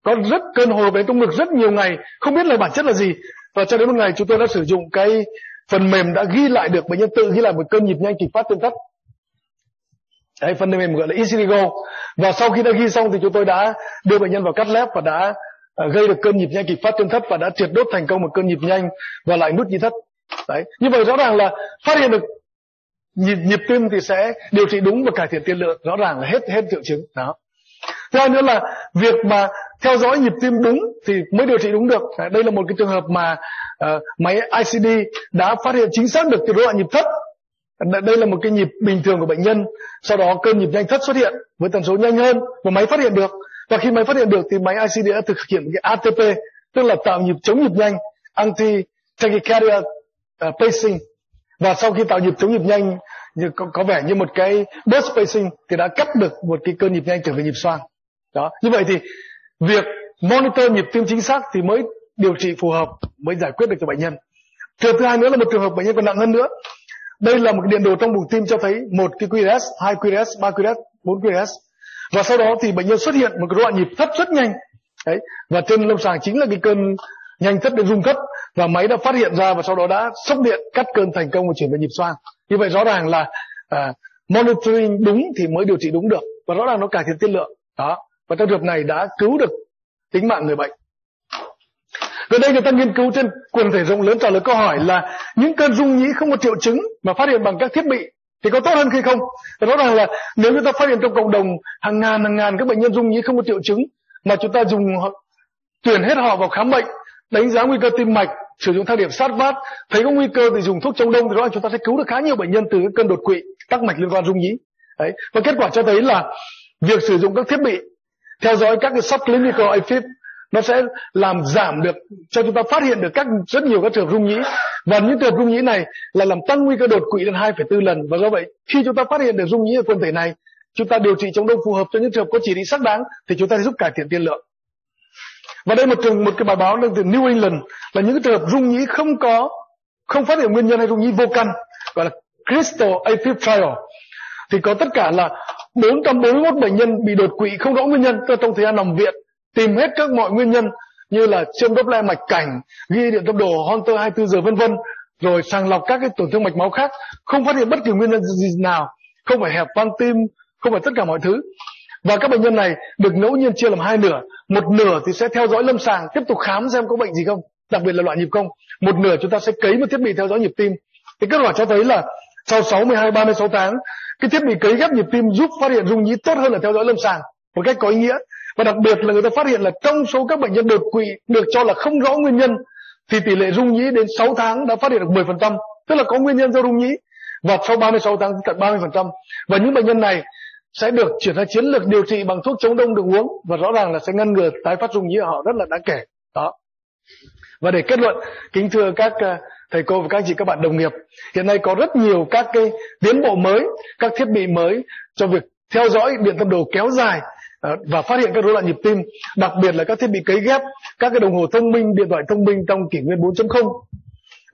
có rất cơn hồi về trong ngực rất nhiều ngày, không biết là bản chất là gì. Và cho đến một ngày chúng tôi đã sử dụng cái phần mềm đã ghi lại được bệnh nhân tự ghi lại một cơn nhịp nhanh kịch phát tuyên thất. Đấy, phần mềm gọi là ECGO. Và sau khi đã ghi xong thì chúng tôi đã đưa bệnh nhân vào cắt lép và đã gây được cơn nhịp nhanh kịch phát tuyên thất và đã triệt đốt thành công một cơn nhịp nhanh và lại nút nhĩ thất. Đấy, như vậy rõ ràng là phát hiện được nhịp tim thì sẽ điều trị đúng và cải thiện tiên lượng, rõ ràng là hết triệu chứng. Đó. Thứ hai nữa là việc mà theo dõi nhịp tim đúng thì mới điều trị đúng được. Đây là một cái trường hợp mà máy ICD đã phát hiện chính xác được cái rối loạn nhịp thất. Đây là một cái nhịp bình thường của bệnh nhân, sau đó cơn nhịp nhanh thất xuất hiện với tần số nhanh hơn và máy phát hiện được. Và khi máy phát hiện được thì máy ICD đã thực hiện cái ATP, tức là tạo nhịp chống nhịp nhanh, anti-tachycardia pacing. Và sau khi tạo nhịp chống nhịp nhanh có vẻ như một cái burst pacing thì đã cắt được một cái cơn nhịp nhanh trở về nhịp xoang. Đó, như vậy thì việc monitor nhịp tim chính xác thì mới điều trị phù hợp, mới giải quyết được cho bệnh nhân. Trường thứ hai nữa là một trường hợp bệnh nhân còn nặng hơn nữa. Đây là một điện đồ trong bụng tim cho thấy một cái QRS, 2 QRS, 3 QRS, 4 QRS. Và sau đó thì bệnh nhân xuất hiện một cái rối loạn nhịp thất rất nhanh. Đấy, và trên lâm sàng chính là cái cơn nhanh thất đến rung thất, và máy đã phát hiện ra và sau đó đã sốc điện cắt cơn thành công và chuyển về nhịp xoang. Như vậy rõ ràng là monitoring đúng thì mới điều trị đúng được, và rõ ràng nó cải thiện tiên lượng. Đó, và trong trường hợp này đã cứu được tính mạng người bệnh. Gần đây người ta nghiên cứu trên quần thể rộng lớn trả lời câu hỏi là những cơn rung nhĩ không có triệu chứng mà phát hiện bằng các thiết bị thì có tốt hơn hay không? Và rõ ràng là nếu chúng ta phát hiện trong cộng đồng hàng ngàn các bệnh nhân rung nhĩ không có triệu chứng mà chúng ta tuyển hết họ vào khám bệnh, đánh giá nguy cơ tim mạch, sử dụng thang điểm sát vát, thấy có nguy cơ thì dùng thuốc chống đông, thì rõ ràng chúng ta sẽ cứu được khá nhiều bệnh nhân từ các cơn đột quỵ, tắc mạch liên quan rung nhĩ. Đấy, và kết quả cho thấy là việc sử dụng các thiết bị theo dõi các cái subclinical AFib nó sẽ làm giảm được, cho chúng ta phát hiện được rất nhiều các trường hợp rung nhĩ, và những trường hợp rung nhĩ này là làm tăng nguy cơ đột quỵ lên 2,4 lần. Và do vậy khi chúng ta phát hiện được rung nhĩ ở quần thể này, chúng ta điều trị chống đông phù hợp cho những trường hợp có chỉ định xác đáng thì chúng ta sẽ giúp cải thiện tiên lượng. Và đây một cái bài báo từ New England là những trường hợp rung nhĩ không phát hiện nguyên nhân hay rung nhĩ vô căn, gọi là Crystal AFib Trial, thì có tất cả là 441 bệnh nhân bị đột quỵ không rõ nguyên nhân, tức là trong thời gian nằm viện tìm hết các mọi nguyên nhân như là siêu âm Doppler mạch cảnh, ghi điện tâm đồ Holter 24 giờ vân vân, rồi sàng lọc các cái tổn thương mạch máu khác, không phát hiện bất kỳ nguyên nhân gì nào, không phải hẹp van tim, không phải tất cả mọi thứ. Và các bệnh nhân này được ngẫu nhiên chia làm hai nửa, một nửa thì sẽ theo dõi lâm sàng, tiếp tục khám xem có bệnh gì không, đặc biệt là loạn nhịp không. Một nửa chúng ta sẽ cấy một thiết bị theo dõi nhịp tim. Thì kết quả cho thấy là sau 6, 12, 36 tháng, cái thiết bị cấy ghép nhịp tim giúp phát hiện rung nhĩ tốt hơn là theo dõi lâm sàng một cách có ý nghĩa. Và đặc biệt là người ta phát hiện là trong số các bệnh nhân đột quỵ được cho là không rõ nguyên nhân thì tỷ lệ rung nhĩ đến 6 tháng đã phát hiện được 10%, tức là có nguyên nhân do rung nhĩ, và sau 36 tháng tận 30%. Và những bệnh nhân này sẽ được chuyển sang chiến lược điều trị bằng thuốc chống đông được uống, và rõ ràng là sẽ ngăn ngừa tái phát rung nhĩ ở họ rất là đáng kể. Đó. Và để kết luận, kính thưa các thầy cô và các chị, các bạn đồng nghiệp, hiện nay có rất nhiều các cái tiến bộ mới, các thiết bị mới cho việc theo dõi điện tâm đồ kéo dài và phát hiện các rối loạn nhịp tim, đặc biệt là các thiết bị cấy ghép, các cái đồng hồ thông minh, điện thoại thông minh trong kỷ nguyên 4.0.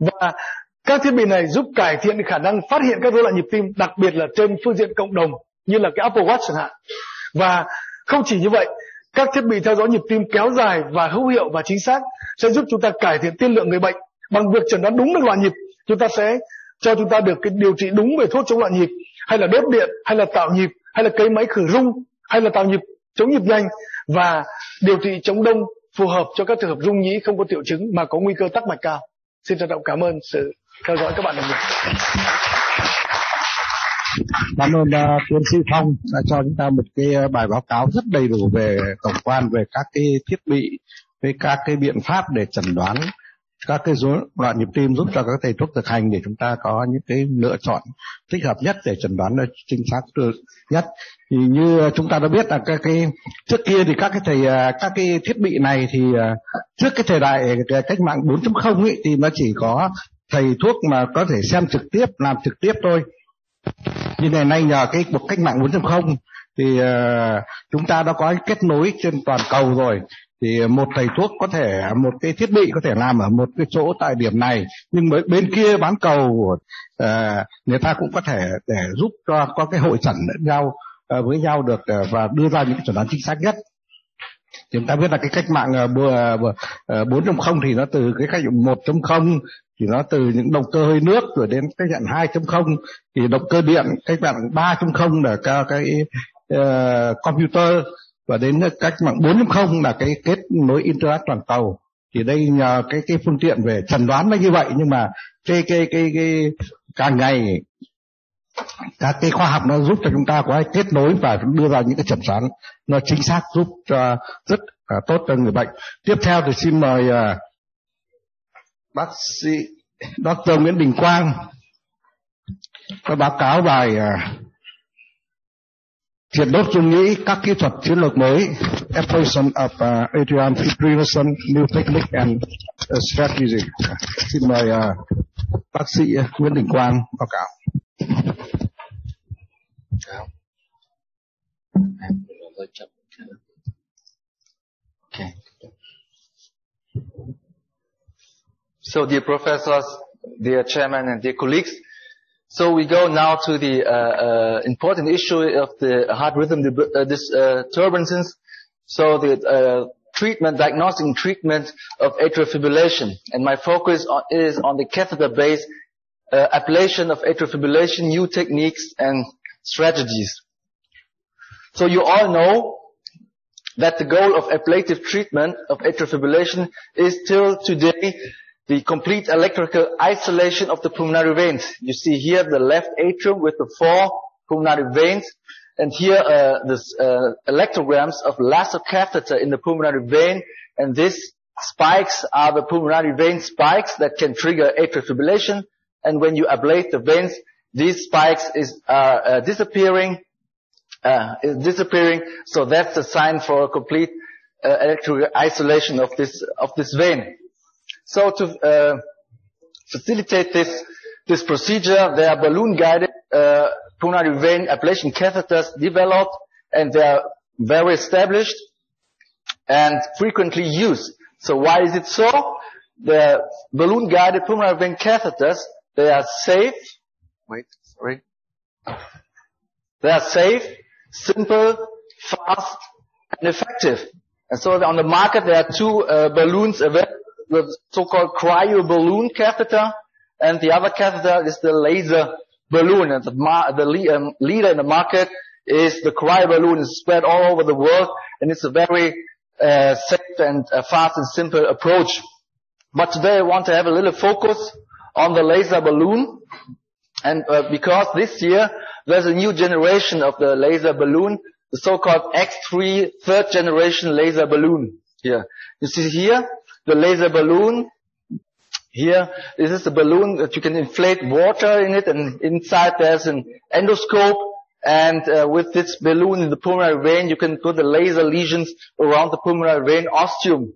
Và các thiết bị này giúp cải thiện khả năng phát hiện các rối loạn nhịp tim, đặc biệt là trên phương diện cộng đồng như là cái Apple Watch chẳng hạn. Và không chỉ như vậy, các thiết bị theo dõi nhịp tim kéo dài và hữu hiệu và chính xác sẽ giúp chúng ta cải thiện tiên lượng người bệnh. Bằng việc chẩn đoán đúng được loạn nhịp, chúng ta sẽ cho chúng ta được cái điều trị đúng về thuốc chống loạn nhịp, hay là đốt điện, hay là tạo nhịp, hay là cấy máy khử rung, hay là tạo nhịp chống nhịp nhanh, và điều trị chống đông phù hợp cho các trường hợp rung nhĩ không có triệu chứng mà có nguy cơ tắc mạch cao. Xin trân trọng cảm ơn sự theo dõi các bạn đồng nghiệp. Cảm ơn tiến sĩ Phong đã cho chúng ta một cái bài báo cáo rất đầy đủ về tổng quan về các cái thiết bị, với các cái biện pháp để chẩn đoán các cái rối loạn nhịp tim, giúp cho các thầy thuốc thực hành để chúng ta có những cái lựa chọn thích hợp nhất để chẩn đoán chính xác nhất. Thì như chúng ta đã biết là các cái trước kia thì các cái thiết bị này thì trước cái thời đại cách mạng 4.0 ấy thì nó chỉ có thầy thuốc mà có thể xem trực tiếp, làm trực tiếp thôi. Như ngày nay nhờ cái cuộc cách mạng 4.0 thì chúng ta đã có kết nối trên toàn cầu rồi. Thì một thầy thuốc có thể, một cái thiết bị có thể làm ở một cái chỗ tại điểm này, nhưng bên kia bán cầu người ta cũng có thể để giúp cho có cái hội chẩn nhau với nhau được và đưa ra những cái chẩn đoán chính xác nhất. Chúng ta biết là cái cách mạng 4.0 thì nó từ cái cách mạng 1.0 thì nó từ những động cơ hơi nước rồi đến cách mạng 2.0 thì động cơ điện, cách mạng 3.0 là cái computer, và đến cách mạng 4.0 là cái kết nối internet toàn cầu. Thì đây nhờ cái phương tiện về chẩn đoán là như vậy, nhưng mà cái càng ngày các cái khoa học nó giúp cho chúng ta có kết nối và đưa ra những cái chẩn đoán nó chính xác, giúp cho rất tốt cho người bệnh. Tiếp theo thì xin mời bác sĩ Dr. Nguyễn Đình Quang có báo cáo bài triệt đốt rung nhĩ, các kỹ thuật chiến lược mới, Application of Atrial Fibrillation, New Technique and Strategy. Xin mời bác sĩ Nguyễn Đình Quang báo cáo. Okay. So, dear professors, dear chairman, and dear colleagues, so we go now to the important issue of the heart rhythm disturbances. So the diagnostic and treatment of atrial fibrillation, and my focus is on the catheter-based ablation of atrial fibrillation, new techniques and strategies. So you all know that the goal of ablative treatment of atrial fibrillation is till today the complete electrical isolation of the pulmonary veins. You see here the left atrium with the 4 pulmonary veins, and here the electrograms of laser catheter in the pulmonary vein, and these spikes are the pulmonary vein spikes that can trigger atrial fibrillation, and when you ablate the veins, these spikes are disappearing, so that's the sign for a complete electrical isolation of this vein. So to facilitate this procedure, there are balloon-guided pulmonary vein ablation catheters developed, and they are very established and frequently used. So why is it so? The balloon-guided pulmonary vein catheters, they are safe. They are safe, simple, fast, and effective. And so on the market there are 2 balloons available. The so-called cryo-balloon catheter, and the other catheter is the laser balloon. And the leader in the market is the cryo-balloon. It's spread all over the world, and it's a very safe and fast and simple approach. But today I want to have a little focus on the laser balloon, and because this year there's a new generation of the laser balloon, the so-called X3 third generation laser balloon. Here, you see here the laser balloon. Here, this is the balloon that you can inflate water in it, and inside there's an endoscope, and with this balloon in the pulmonary vein, you can put the laser lesions around the pulmonary vein ostium.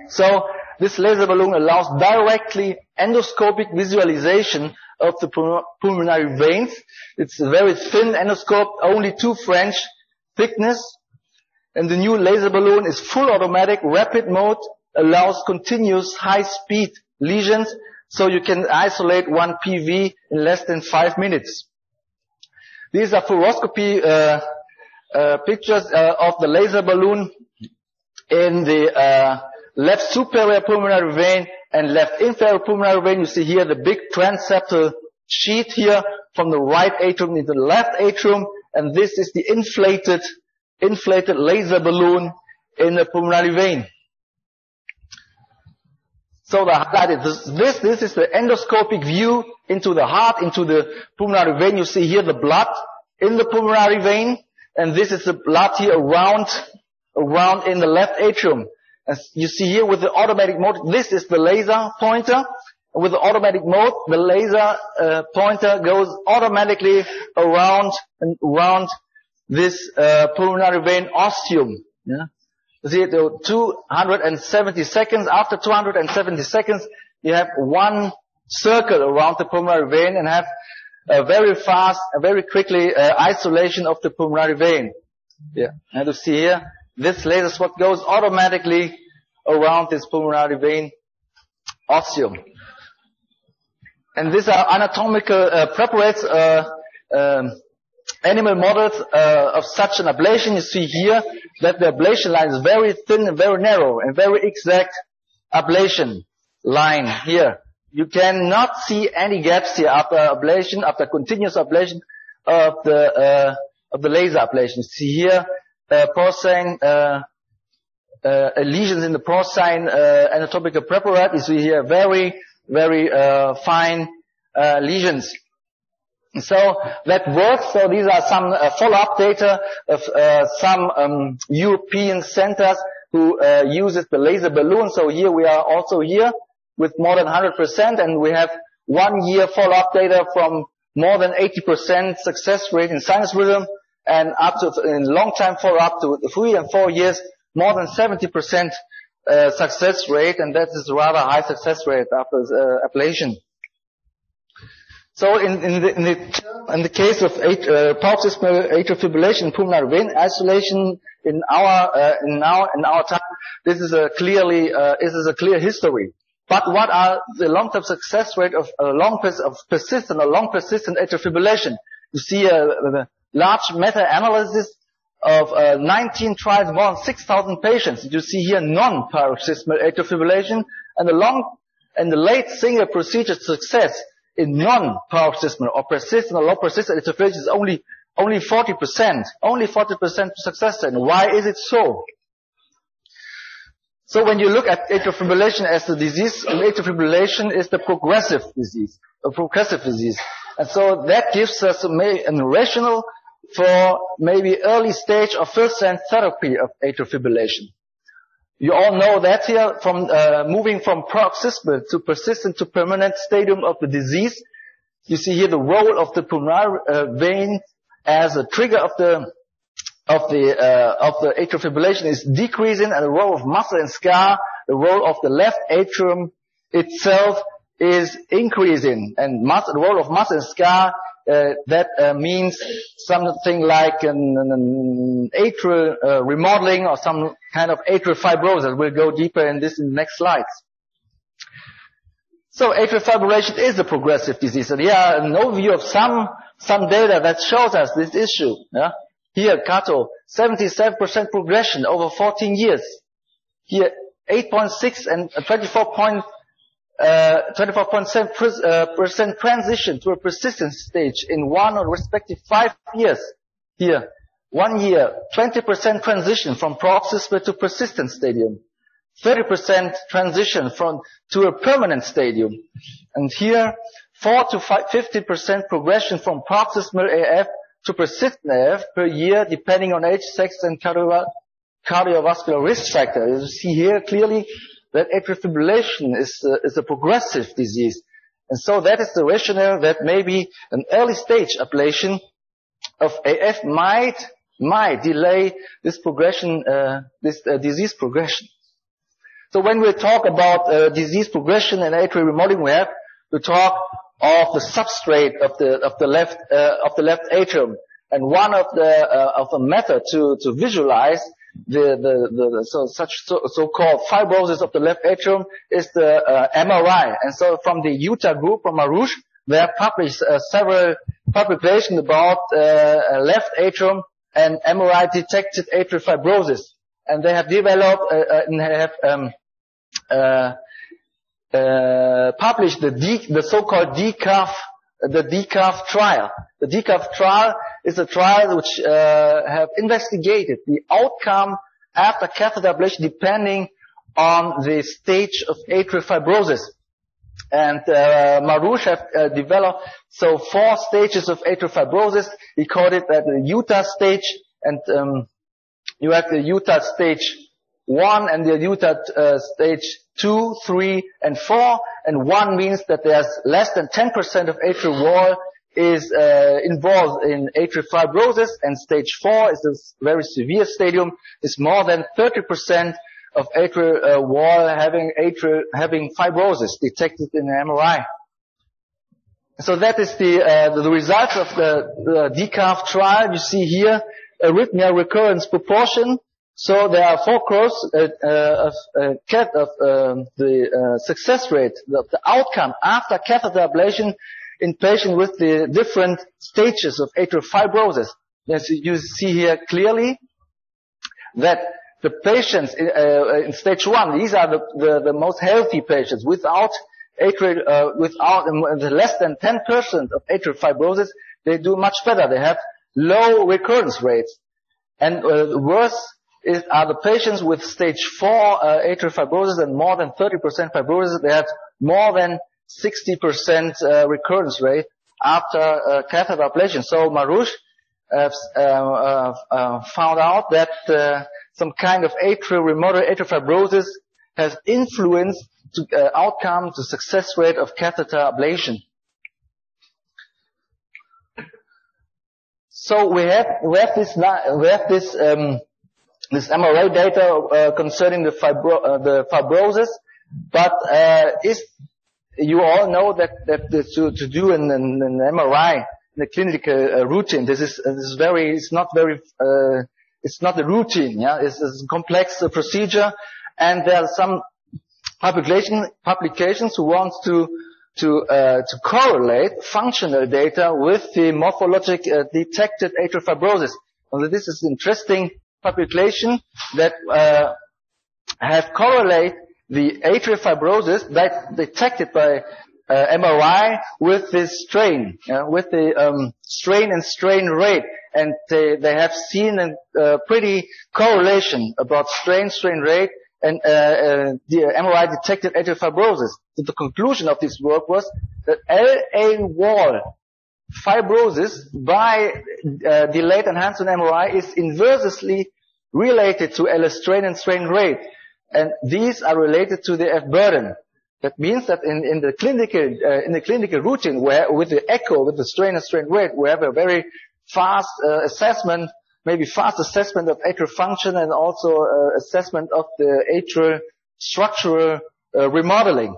So, this laser balloon allows directly endoscopic visualization of the pulmonary veins. It's a very thin endoscope, only 2 French thickness, and the new laser balloon is full automatic, rapid mode, allows continuous high-speed lesions, so you can isolate 1 PV in less than 5 minutes. These are fluoroscopy pictures of the laser balloon in the left superior pulmonary vein and left inferior pulmonary vein. You see here the big transeptal sheet here from the right atrium into the left atrium, and this is the inflated laser balloon in the pulmonary vein. So the highlight is this is the endoscopic view into the heart, into the pulmonary vein. You see here the blood in the pulmonary vein, and this is the blood here around in the left atrium. As you see here with the automatic mode, this is the laser pointer. With the automatic mode, the laser pointer goes automatically around this pulmonary vein ostium. Yeah. You see, 270 seconds. After 270 seconds, you have one circle around the pulmonary vein and have a very fast, very quickly isolation of the pulmonary vein. Yeah, and you see here, this laser spot goes automatically around this pulmonary vein ostium. And these are anatomical preparates, animal models of such an ablation. You see here that the ablation line is very thin and very narrow and very exact ablation line here. You cannot see any gaps here after ablation, after continuous ablation of the laser ablation. You see here porcine lesions in the porcine anatomical preparate. You see here very fine lesions. So that works. So these are some follow-up data of some European centers who uses the laser balloon. So here we are also here with more than 100%, and we have 1 year follow-up data from more than 80% success rate in sinus rhythm, and up to in long time follow-up to 3 and 4 years, more than 70% success rate, and that is a rather high success rate after ablation. So in the case of paroxysmal atrial fibrillation, pulmonary vein isolation in our time, this is a clear history. But what are the long-term success rate of persistent atrial fibrillation? You see a large meta-analysis of 19 trials, more than 6,000 patients. You see here non-paroxysmal atrial fibrillation, and the late single procedure success in non-paroxysmal or persistent or low persistent atrial fibrillation is only 40%. Only 40% success rate. Why is it so? So when you look at atrial fibrillation as the disease, atrial fibrillation is the progressive disease. And so that gives us a rationale for maybe early stage or first-line therapy of atrial fibrillation. You all know that here, from moving from paroxysmal to persistent to permanent stadium of the disease. You see here the role of the pulmonary vein as a trigger of the atrial fibrillation is decreasing, and the role of muscle and scar, the role of the left atrium itself is increasing, and the role of muscle and scar that means something like an atrial remodeling or some kind of atrial fibrosis. We'll go deeper in this in the next slides. So atrial fibrillation is a progressive disease, and here an overview of some data that shows us this issue. Yeah? Here, Cato, 77% progression over 14 years. Here, 8.6 and 24.7% transition to a persistent stage in 1 or respective 5 years. Here, 1 year, 20% transition from paroxysmal to persistent stadium. 30% transition to a permanent stadium. And here, 4 to 50% progression from paroxysmal AF to persistent AF per year, depending on age, sex, and cardiovascular risk factor. You see here clearly that atrial fibrillation is a progressive disease. And so that is the rationale that maybe an early stage ablation of AF might delay this progression, disease progression. So when we talk about disease progression and atrial remodeling, we have to talk of the substrate of the left atrium, and one of the method to visualize so-called fibrosis of the left atrium is the MRI. And so from the Utah group from Marouche, they have published several publications about left atrium and MRI detected atrial fibrosis, and they have developed and have published the so-called DCAF the DCAF trial. The DCAF trial is a trial which have investigated the outcome after catheter ablation depending on the stage of atrial fibrosis. And Marouche have developed 4 stages of atrial fibrosis. He called it the Utah stage, and you have the Utah stage 1 and the Utah stage 2, 3, and 4. And 1 means that there's less than 10% of atrial wall is involved in atrial fibrosis, and stage 4 is a very severe stadium, is more than 30% of atrial wall having fibrosis detected in an MRI. So that is the results of the DCAF trial. You see here arrhythmia recurrence proportion. So there are 4 curves of the success rate, the outcome after catheter ablation in patients with the different stages of atrial fibrosis. As you see here clearly that the patients in stage 1, these are the most healthy patients without atrial, without less than 10% of atrial fibrosis. They do much better. They have low recurrence rates. And worse are the patients with stage 4 atrial fibrosis and more than 30% fibrosis. They have more than 60% recurrence rate after catheter ablation. So Marouche found out that some kind of remote atrial fibrosis has influenced outcome to success rate of catheter ablation. So we have this MRI data concerning the fibrosis, but you all know that to do an MRI in the clinical routine, it's not a routine, yeah. It's a complex procedure, and there are some publications who want to correlate functional data with the morphologic detected atrial fibrosis. So this is interesting publication that have correlate the atrial fibrosis that detected by MRI with this strain, with the strain and strain rate, and they have seen a pretty correlation about strain rate and the MRI detected atrial fibrosis. So the conclusion of this work was that LA wall fibrosis by delayed enhancement MRI is inversely related to LS strain and strain rate, and these are related to the F burden. That means that in the clinical routine, where with the echo, with the strain and strain rate, we have a very fast assessment, maybe fast assessment of atrial function and also assessment of the atrial structural remodeling.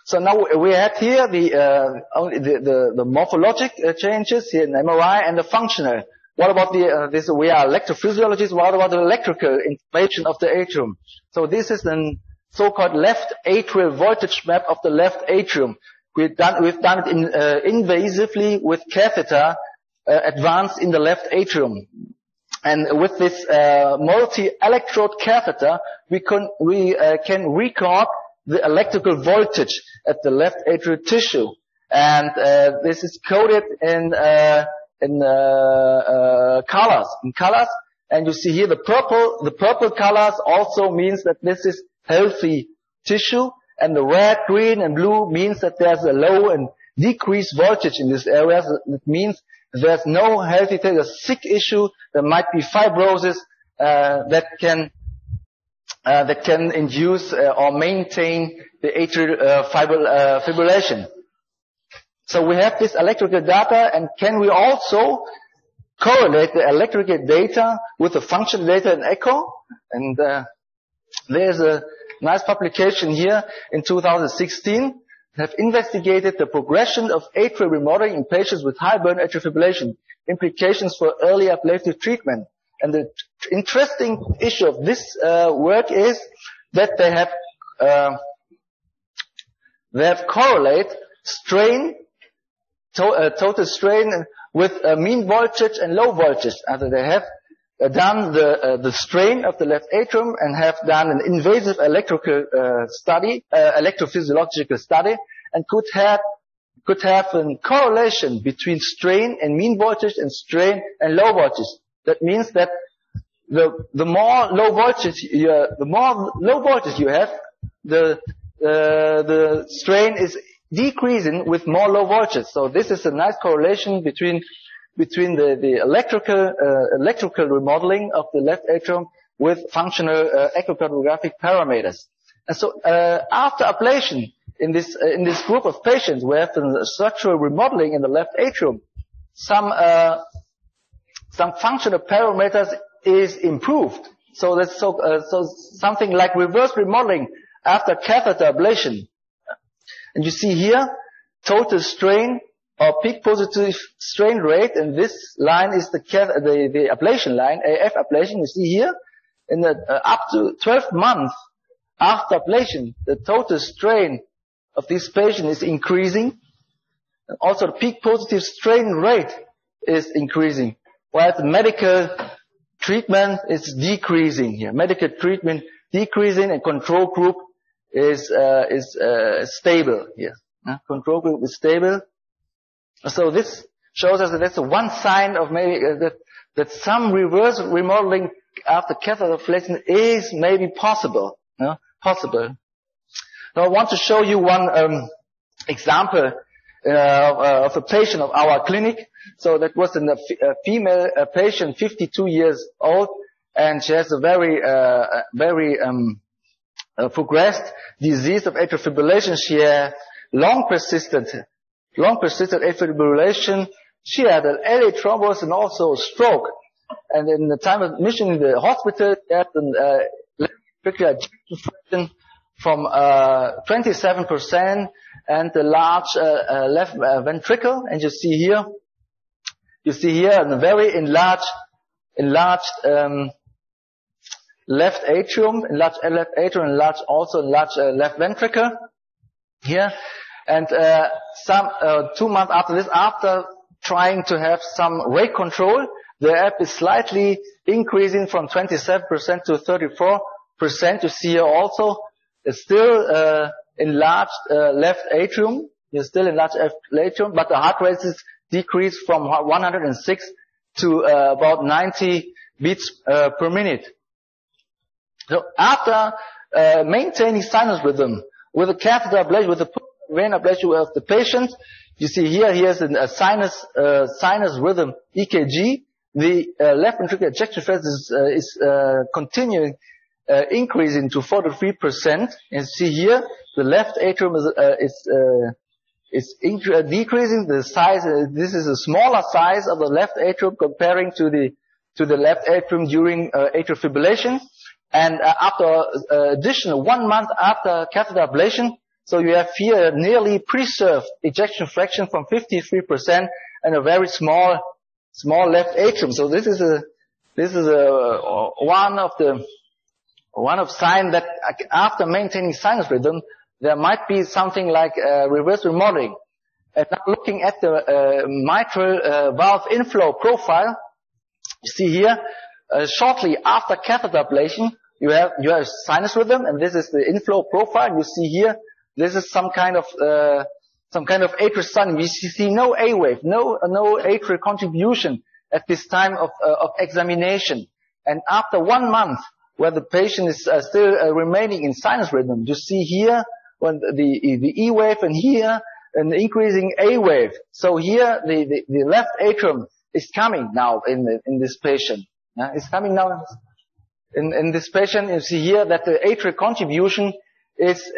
So now we have here the morphologic changes here in MRI and the functional. What about we are electrophysiologists, what about the electrical information of the atrium? So this is an so-called left atrial voltage map of the left atrium. We've done it invasively with catheter advanced in the left atrium. And with this multi-electrode catheter, we can record the electrical voltage at the left atrial tissue. And this is coded in colors. And you see here the purple colors also means that this is healthy tissue, and the red, green, and blue means that there's a low and decreased voltage in this area. So it means there's no healthy tissue, a sick issue. There might be fibrosis that can induce or maintain the atrial fibrillation. So we have this electrical data, and can we also correlate the electrical data with the functional data in echo? And there's a nice publication here in 2016 have investigated the progression of atrial remodeling in patients with high burden atrial fibrillation, implications for early ablative treatment. And the interesting issue of this work is that they have correlate strain, total strain with mean voltage and low voltage. After they have done the strain of the left atrium and have done an invasive electrical study, electrophysiological study, and could have could have a correlation between strain and mean voltage and strain and low voltage. That means that the more low voltage you have, the strain is decreasing with more low voltage. So this is a nice correlation between the electrical remodeling of the left atrium with functional echocardiographic parameters. And so after ablation in this group of patients who have structural remodeling in the left atrium, some functional parameters is improved. So that's so something like reverse remodeling after catheter ablation. And you see here total strain or peak positive strain rate, and this line is the ablation line, AF ablation. You see here, in the up to 12 months after ablation, the total strain of this patient is increasing. And also the peak positive strain rate is increasing, while the medical treatment is decreasing here. Medical treatment decreasing, and control group is stable here. Control group is stable. So this shows us that that's one sign of maybe that some reverse remodeling after catheter ablation is maybe possible. Possible. Now I want to show you one example of a patient of our clinic. So that was a female patient, 52 years old, and she has a very progressed disease of atrial fibrillation. She had long persistent atrial fibrillation. She had an LA thrombus and also a stroke. And in the time of admission in the hospital, she had an left ventricular ejection fraction from 27% and the large left ventricle. And you see here a very enlarged left atrium, enlarged left ventricle here. And 2 months after this, after trying to have some rate control, the app is slightly increasing from 27% to 34%. You see here also, it's still enlarged left atrium. You're still enlarged left atrium, but the heart rate is decreased from 106 to about 90 beats per minute. So after maintaining sinus rhythm with a catheter ablation, with the vein ablation of the patient, you see here, here's a sinus rhythm EKG. The left ventricular ejection fraction is continuing increasing to 43%. And see here, the left atrium is decreasing the size. This is a smaller size of the left atrium comparing to the left atrium during atrial fibrillation. And after additional 1 month after catheter ablation, so you have here nearly preserved ejection fraction from 53% and a very small left atrium. So this is one of signs that after maintaining sinus rhythm, there might be something like reverse remodeling. And now looking at the mitral valve inflow profile, you see here shortly after catheter ablation, you have sinus rhythm, and this is the inflow profile. You see here, this is some kind of atrial sun. We see no A wave, no atrial contribution at this time of examination. And after 1 month, where the patient is still remaining in sinus rhythm, you see here when the E wave, and here an increasing A wave. So here the left atrium is coming now in this patient. It's coming now in this patient. You see here that the atrial contribution is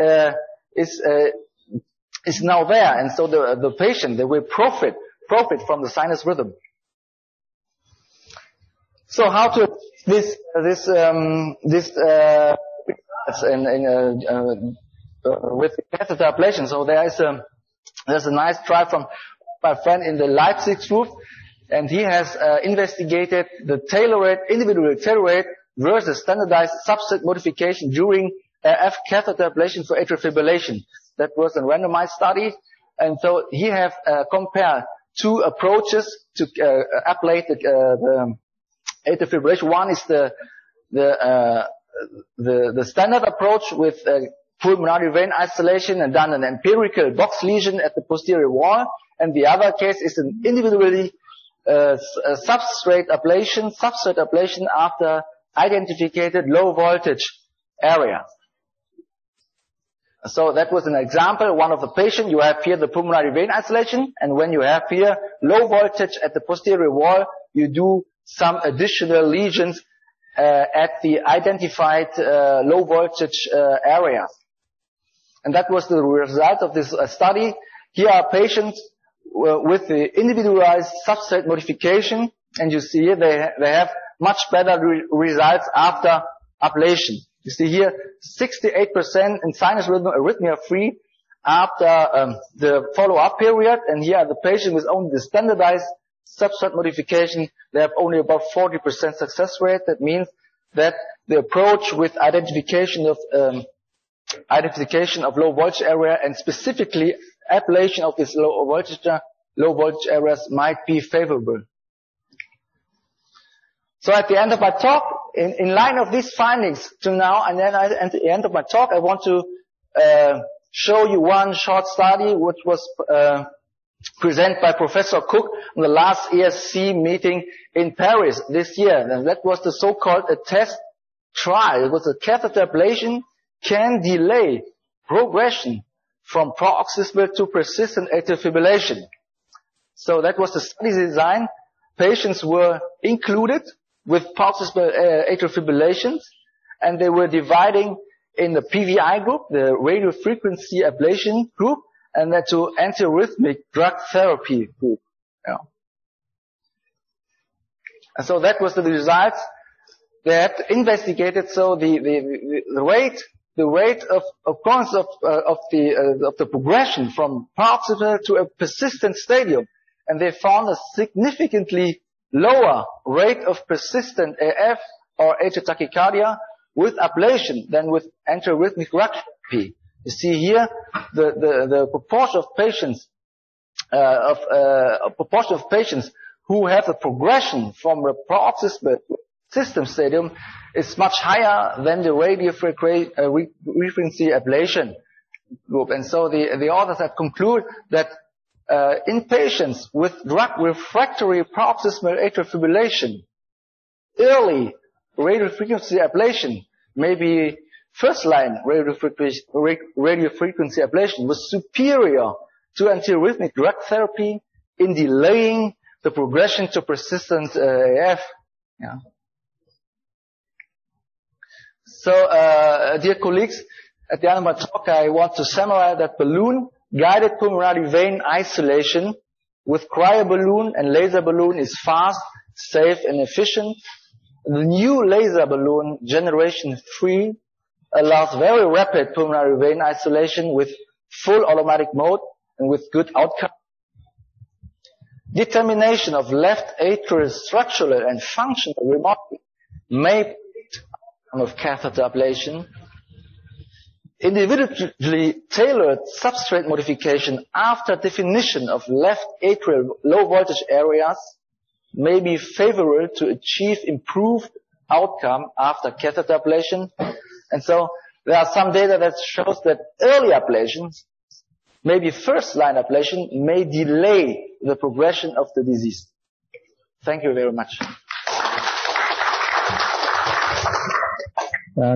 now there, and so the patient, they will profit from the sinus rhythm. So how to with catheter ablation? So there's a nice trial from my friend in the Leipzig group, and he has investigated the individual tailor rate versus standardized subset modification during AF catheter ablation for atrial fibrillation. That was a randomized study, and so he have compared 2 approaches to ablate the atrial fibrillation. One is the standard approach with pulmonary vein isolation and done an empirical box lesion at the posterior wall. And the other case is an individually substrate ablation after identified low voltage area. So that was an example, one of the patient. You have here the pulmonary vein isolation, and when you have here low voltage at the posterior wall, you do some additional lesions at the identified low voltage areas. And that was the result of this study. Here are patients with the individualized substrate modification, and you see here they have much better results after ablation. You see here 68% in sinus rhythm arrhythmia free after the follow-up period, and here are the patients with only the standardized substrate modification. They have only about 40% success rate. That means that the approach with identification of low voltage area and specifically ablation of these low voltage areas might be favorable. So at the end of my talk, in line of these findings to now, and then at the end of my talk, I want to show you one short study which was presented by Professor Cook on the last ESC meeting in Paris this year. And that was the so-called test trial. It was a catheter ablation can delay progression from paroxysmal to persistent atrial fibrillation. So that was the study design. Patients were included with paroxysmal atrial fibrillations, and they were dividing in the PVI group, the radio frequency ablation group, and then to antiarrhythmic drug therapy group. Yeah. And so that was the results. They had investigated so the rate of the progression from paroxysmal to a persistent stadium, and they found a significantly lower rate of persistent AF or atrial tachycardia with ablation than with antiarrhythmic drug therapy. You see here the proportion of patients who have a progression from the paroxysmal system stadium is much higher than the radiofrequency ablation group. And so the authors have concluded that in patients with drug refractory paroxysmal atrial fibrillation, early radiofrequency ablation, maybe first-line radiofrequency ablation, was superior to antiarrhythmic drug therapy in delaying the progression to persistent AF. Yeah. So, dear colleagues, at the end of my talk, I want to summarize that balloon-guided pulmonary vein isolation with cryoballoon and laser balloon is fast, safe, and efficient. The new laser balloon, generation 3, allows very rapid pulmonary vein isolation with full automatic mode and with good outcome. Determination of left atrial structural and functional remodeling may predict outcome of catheter ablation. Individually tailored substrate modification after definition of left atrial low voltage areas may be favorable to achieve improved outcome after catheter ablation. And so there are some data that shows that early ablations, maybe first-line ablation, may delay the progression of the disease. Thank you very much.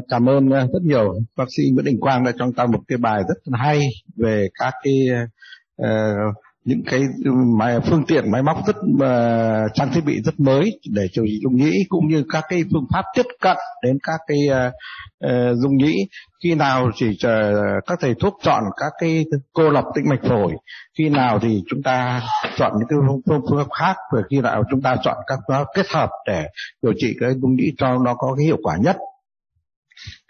Cảm ơn rất nhiều bác sĩ Nguyễn Đình Quang đã cho chúng ta một cái bài rất hay về các cái những cái phương tiện máy móc rất trang thiết bị rất mới để cho dung nhĩ, cũng như các cái phương pháp tiếp cận đến các cái dung nhĩ. Khi nào chỉ các thầy thuốc chọn các cái cô lập tĩnh mạch phổi, khi nào thì chúng ta chọn những cái phương pháp khác, và khi nào chúng ta chọn các kết hợp để điều trị cái dung nhĩ cho nó có cái hiệu quả nhất.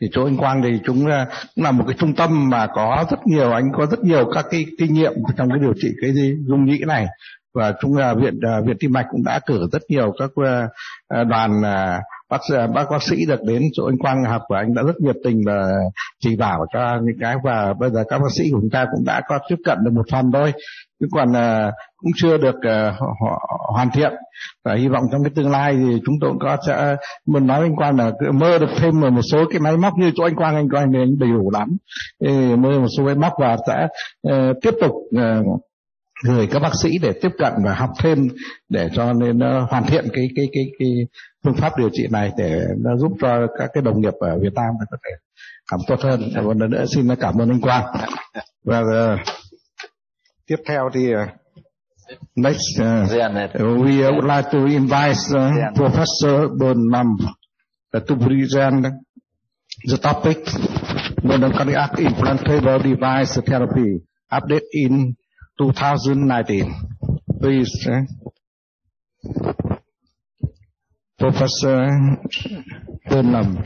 Thì chỗ anh Quang thì chúng là một cái trung tâm mà có rất nhiều, anh có rất nhiều các cái kinh nghiệm trong cái điều trị cái dung nhĩ này, và chúng là Viện Tim Mạch cũng đã cử rất nhiều các đoàn bác sĩ được đến chỗ anh Quang học, và anh đã rất nhiệt tình và chỉ bảo cho những cái, và bây giờ các bác sĩ của chúng ta cũng đã có tiếp cận được một phần thôi. Chứ còn cũng chưa được hoàn thiện, và hy vọng trong cái tương lai thì chúng tôi cũng sẽ muốn nói anh Quang là mơ được thêm một số cái máy móc như chỗ anh Quang thì anh đầy đủ lắm, mơ một số máy móc và sẽ tiếp tục gửi các bác sĩ để tiếp cận và học thêm để cho nên hoàn thiện cái phương pháp điều trị này để nó giúp cho các cái đồng nghiệp ở Việt Nam có thể cảm tốt hơn. Một lần nữa xin cảm ơn anh Quang. Và tiếp theo thì next we would like to invite Professor Bonham to present the topic Cardiac Implantable Device Therapy update in 2019. Please, Professor Bonham.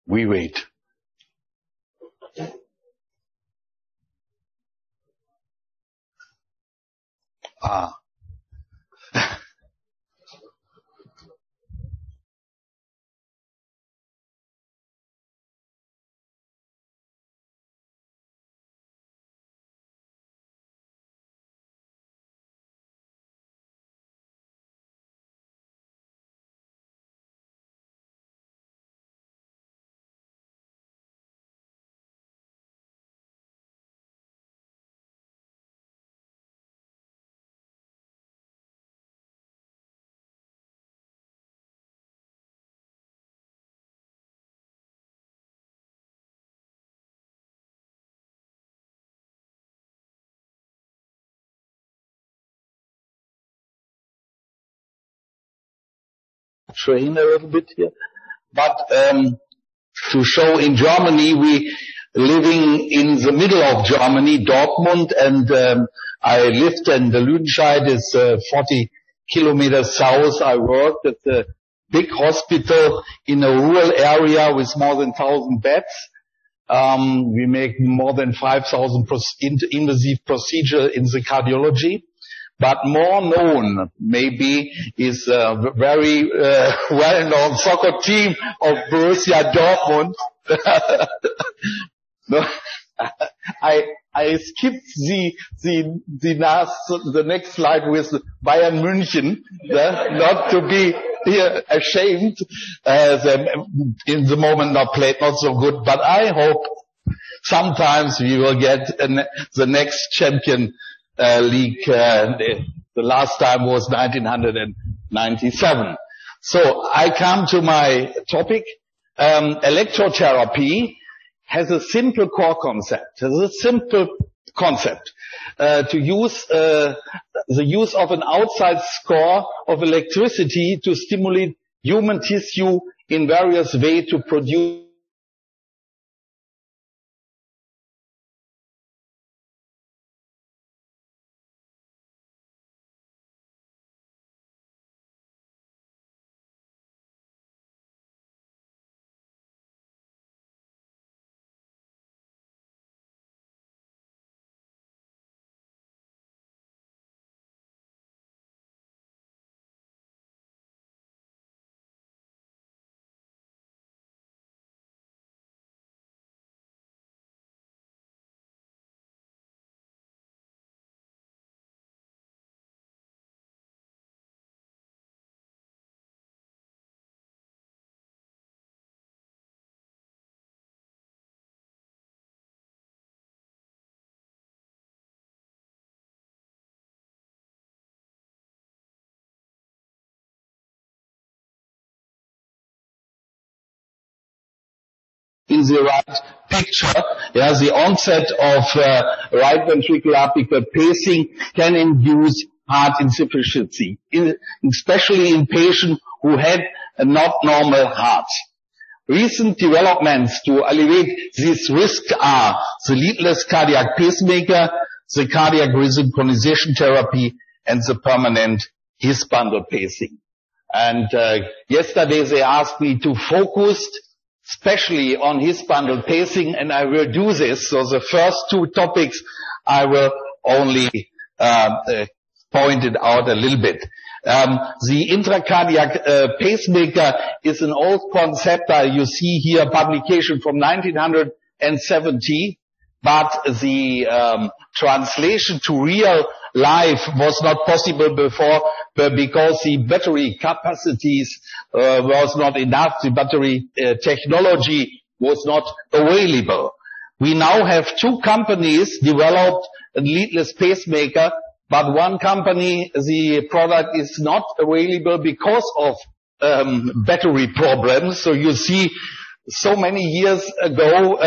We wait. Train a little bit here, but to show in Germany, we living in the middle of Germany, Dortmund, and I lived in the Lüdenscheid, is 40 kilometers south. I worked at the big hospital in a rural area with more than 1,000 beds. We make more than 5,000 invasive procedures in the cardiology. But more known, maybe, is a very well-known soccer team of Borussia Dortmund. No, I skipped the next slide with Bayern München, not to be here ashamed. In the moment, not played not so good, but I hope sometimes we will get the next champion. League, the last time was 1997. So I come to my topic. Electrotherapy has a simple core concept, to use the use of an outside score of electricity to stimulate human tissue in various ways to produce in the right picture. Yeah, the onset of right ventricular apical pacing can induce heart insufficiency, especially in patients who had a not normal heart. Recent developments to alleviate this risk are the leadless cardiac pacemaker, the cardiac resynchronization therapy, and the permanent his bundle pacing. And yesterday they asked me to focus especially on his bundle pacing, and I will do this. So the first two topics I will only point it out a little bit. The intracardiac pacemaker is an old concept. You see here publication from 1970, but the translation to real life was not possible before because the battery capacities was not enough. The battery technology was not available. We now have two companies developed a leadless pacemaker, but one company, the product is not available because of battery problems. So you see, so many years ago,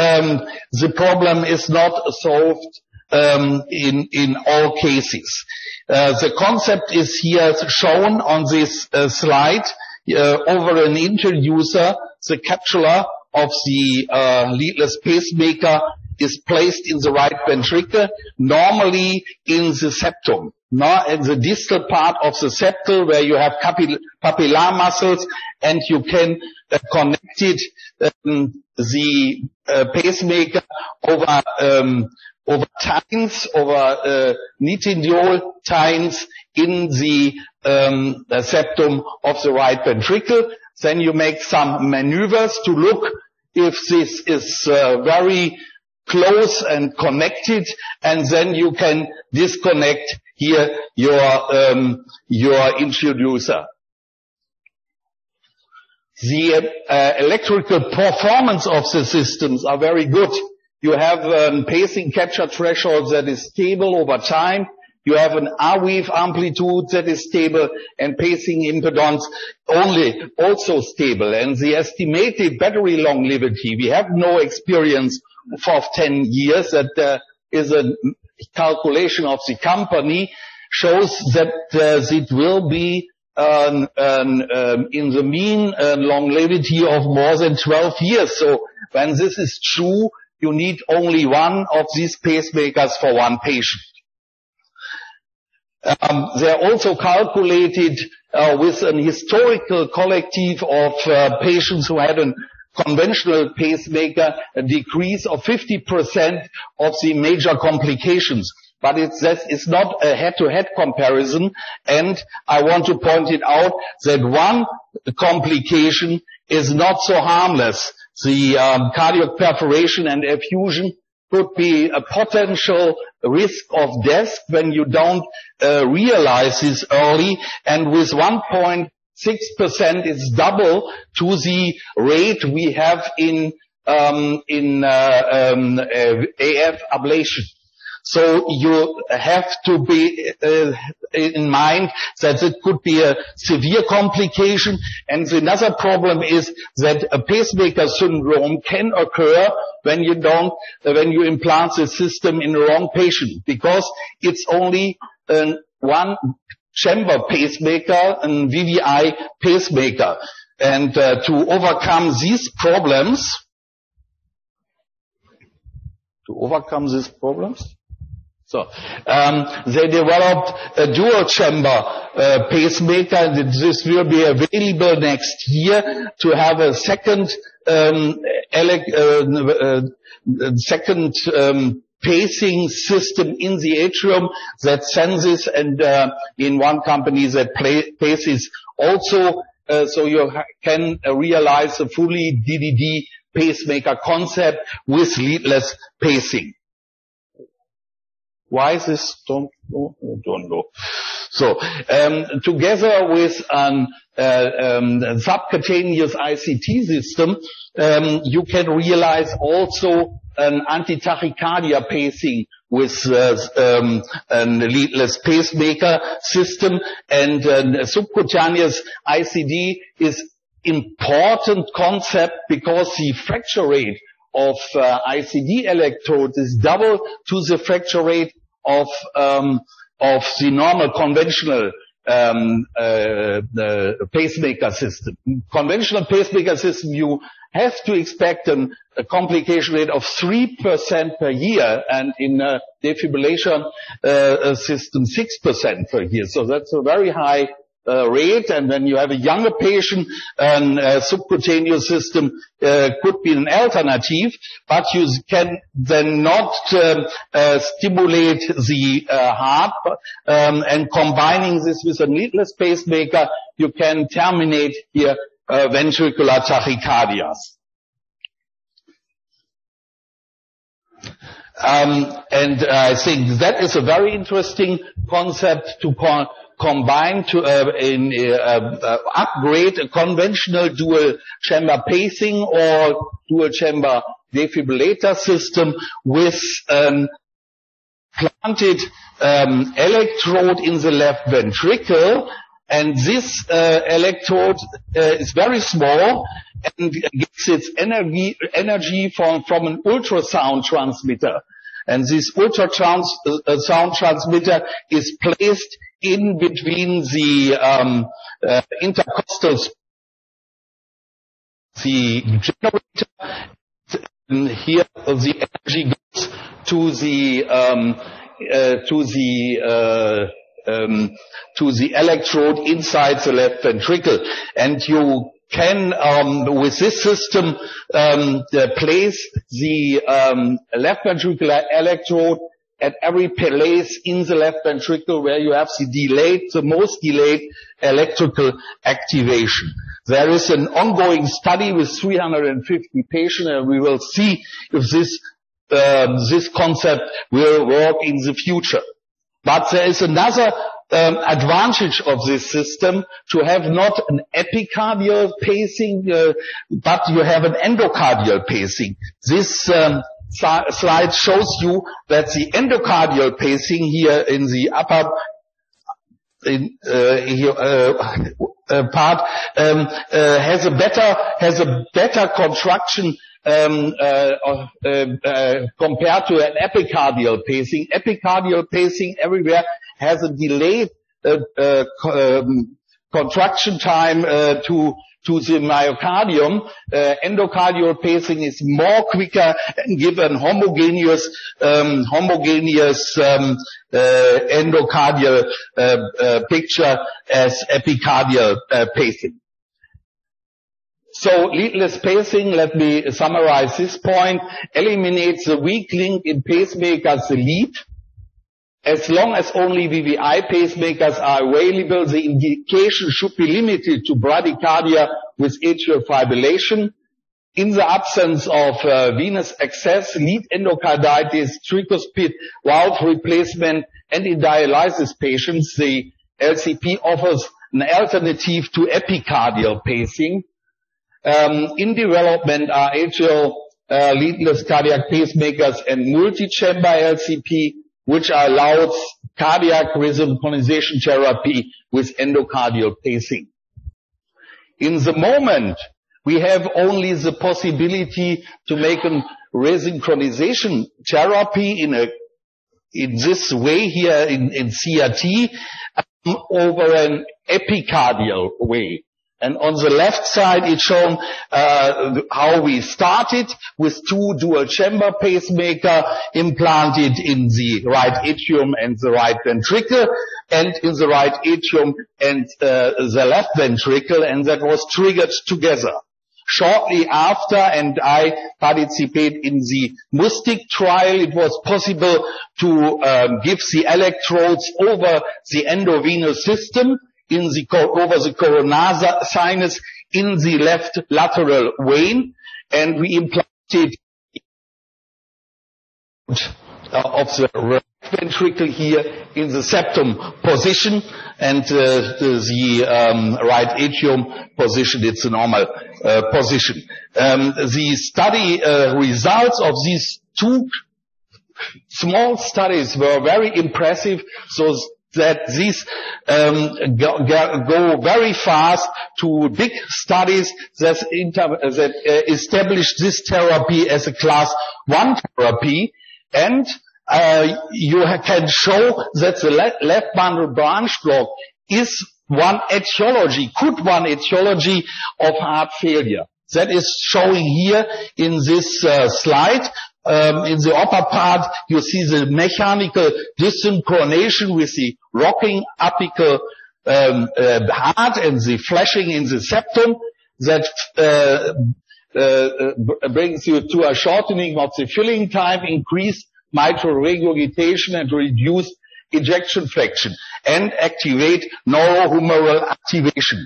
the problem is not solved in all cases. The concept is here shown on this slide. Over an introducer, the capsule of the leadless pacemaker is placed in the right ventricle, normally in the septum, not in the distal part of the septum where you have capillary muscles, and you can connect it, the pacemaker over times, over nitinol times in the septum of the right ventricle. Then you make some maneuvers to look if this is very close and connected, and then you can disconnect here your introducer. The electrical performance of the systems are very good. You have a pacing capture threshold that is stable over time. You have an R-wave amplitude that is stable, and pacing impedance also stable. And the estimated battery longevity, we have no experience for 10 years. That is a calculation of the company, shows that it will be in the mean longevity of more than 12 years. So when this is true, you need only one of these pacemakers for one patient. They are also calculated with an historical collective of patients who had a conventional pacemaker, a decrease of 50% of the major complications. But it's not a head-to-head comparison, and I want to point it out that one complication is not so harmless. The cardiac perforation and effusion could be a potential risk of death when you don't realize this early, and with 1.6% it's double to the rate we have in AF ablation. So you have to be in mind that it could be a severe complication. And another problem is that a pacemaker syndrome can occur when you implant the system in the wrong patient, because it's only one chamber pacemaker, a VVI pacemaker. And to overcome these problems, so they developed a dual chamber pacemaker. This will be available next year to have a second pacing system in the atrium that senses, and in one company that paces also, so you can realize a fully DDD pacemaker concept with leadless pacing. Why is this? Don't know. So, together with subcutaneous ICT system, you can realize also an anti-tachycardia pacing with a leadless pacemaker system, and subcutaneous ICD is important concept because the fracture rate of ICD electrodes is double to the fracture rate of the normal conventional pacemaker system. Conventional pacemaker system, you have to expect a complication rate of 3% per year, and in a defibrillation system, 6% per year. So that's a very high rate, and when you have a younger patient, a subcutaneous system could be an alternative, but you can then not stimulate the heart, and combining this with a leadless pacemaker, you can terminate here ventricular tachycardias. And I think that is a very interesting concept to combine to upgrade a conventional dual chamber pacing or dual chamber defibrillator system with planted electrode in the left ventricle. And this electrode is very small and gets its energy from an ultrasound transmitter. And this ultrasound transmitter is placed in between the intercostal, the generator. Here the energy goes to the electrode inside the left ventricle, and you can with this system place the left ventricular electrode at every place in the left ventricle where you have the most delayed electrical activation. There is an ongoing study with 350 patients, and we will see if this concept will work in the future. But there is another advantage of this system, to have not an epicardial pacing, but you have an endocardial pacing. This slide shows you that the endocardial pacing here in the upper part has a better contraction compared to an epicardial pacing. Epicardial pacing everywhere has a delayed contraction time to the myocardium. Endocardial pacing is more quicker and give an homogeneous endocardial picture as epicardial pacing. So leadless pacing, let me summarize this point, eliminates the weak link in pacemakers, the lead. As long as only VVI pacemakers are available, the indication should be limited to bradycardia with atrial fibrillation. In the absence of venous access, lead endocarditis, tricuspid valve replacement, and in dialysis patients, the LCP offers an alternative to epicardial pacing. In development are atrial leadless cardiac pacemakers and multi-chamber LCP, which allows cardiac rhythm conization therapy with endocardial pacing. In the moment, we have only the possibility to make a resynchronization therapy in this way here in CRT over an epicardial way. And on the left side, it's shown how we started with two dual chamber pacemaker implanted in the right atrium and the right ventricle, and in the right atrium and the left ventricle, and that was triggered together. Shortly after, and I participated in the MUSTIC trial, it was possible to give the electrodes over the endovenous system over the coronal sinus in the left lateral vein, and we implanted of the right ventricle here in the septum position, and the right atrium position, it's a normal position. The study results of these two small studies were very impressive, so that these go very fast to big studies that establish this therapy as a class 1 therapy, and you can show that the left bundle branch block is one etiology, could one etiology of heart failure. That is showing here in this slide. In the upper part, you see the mechanical dysynchronization with the rocking apical heart and the flashing in the septum that brings you to a shortening of the filling time, increased mitral regurgitation and reduced ejection fraction, and activate neurohumeral activation.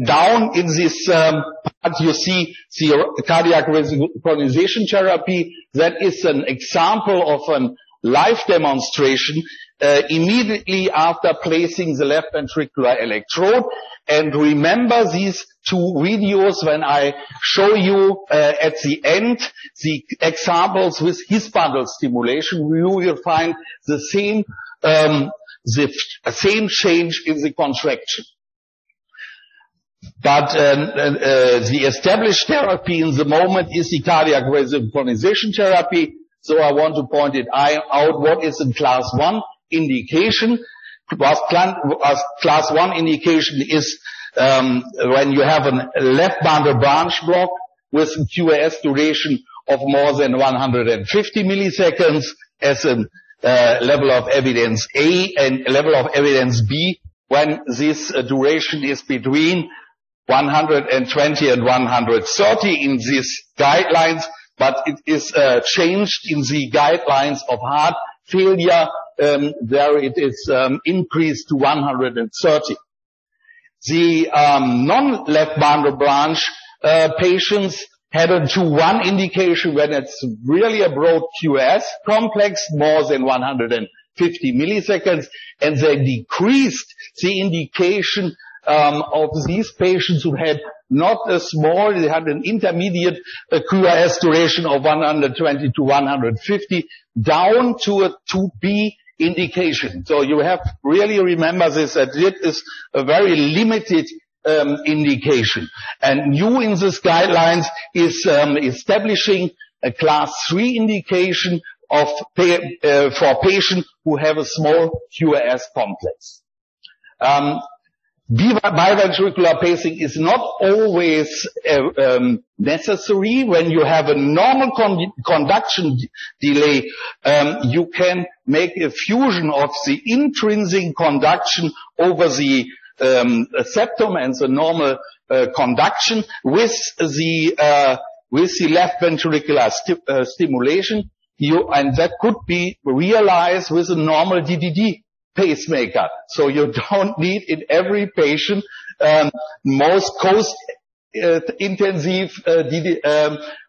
Down in this part you see the cardiac resynchronization therapy. That is an example of a live demonstration immediately after placing the left ventricular electrode. And remember these two videos when I show you at the end the examples with his bundle stimulation. You will find the same change in the contraction. But the established therapy in the moment is the cardiac resynchronization therapy. So I want to point it out. What is in class 1 indication? Class 1 indication is when you have a left bundle branch block with a QRS duration of more than 150 milliseconds as a level of evidence A, and level of evidence B when this duration is between 120 and 130 in these guidelines, but it is changed in the guidelines of heart failure, where it is increased to 130. The non-left bundle branch patients had a 2-1 indication when it's really a broad QRS complex, more than 150 milliseconds, and they decreased the indication of these patients who had not a small, they had an intermediate QRS duration of 120 to 150, down to a 2B indication. So you have really remember this, that it is a very limited indication. And new in this guidelines is establishing a class 3 indication of for patients who have a small QRS complex. Biventricular pacing is not always necessary. When you have a normal conduction delay, you can make a fusion of the intrinsic conduction over the septum and the normal conduction with the left ventricular stimulation. And that could be realized with a normal DDD pacemaker. So you don't need in every patient most cost intensive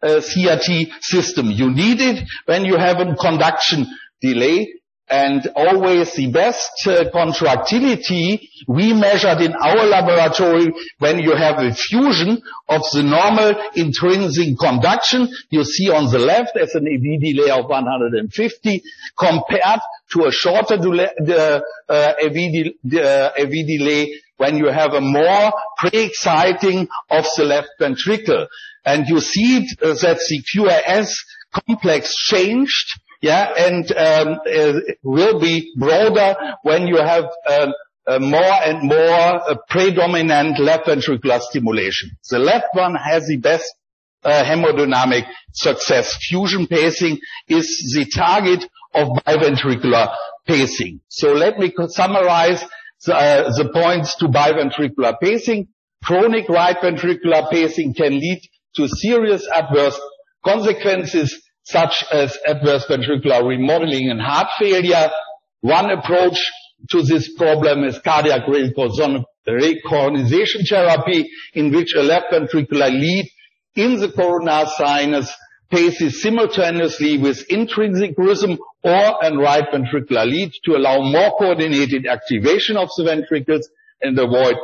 CRT system. You need it when you have a conduction delay, and always the best contractility we measured in our laboratory when you have a fusion of the normal intrinsic conduction. You see on the left as an AV delay of 150 compared to a shorter AV delay when you have a more pre-exciting of the left ventricle. And you see that the QRS complex changed, and will be broader when you have more and more predominant left ventricular stimulation. The left one has the best hemodynamic success. Fusion pacing is the target of biventricular pacing. So let me summarize the points to biventricular pacing. Chronic right ventricular pacing can lead to serious adverse consequences, such as adverse ventricular remodeling and heart failure. One approach to this problem is cardiac resynchronization therapy, in which a left ventricular lead in the coronary sinus paces simultaneously with intrinsic rhythm or a right ventricular lead to allow more coordinated activation of the ventricles and avoid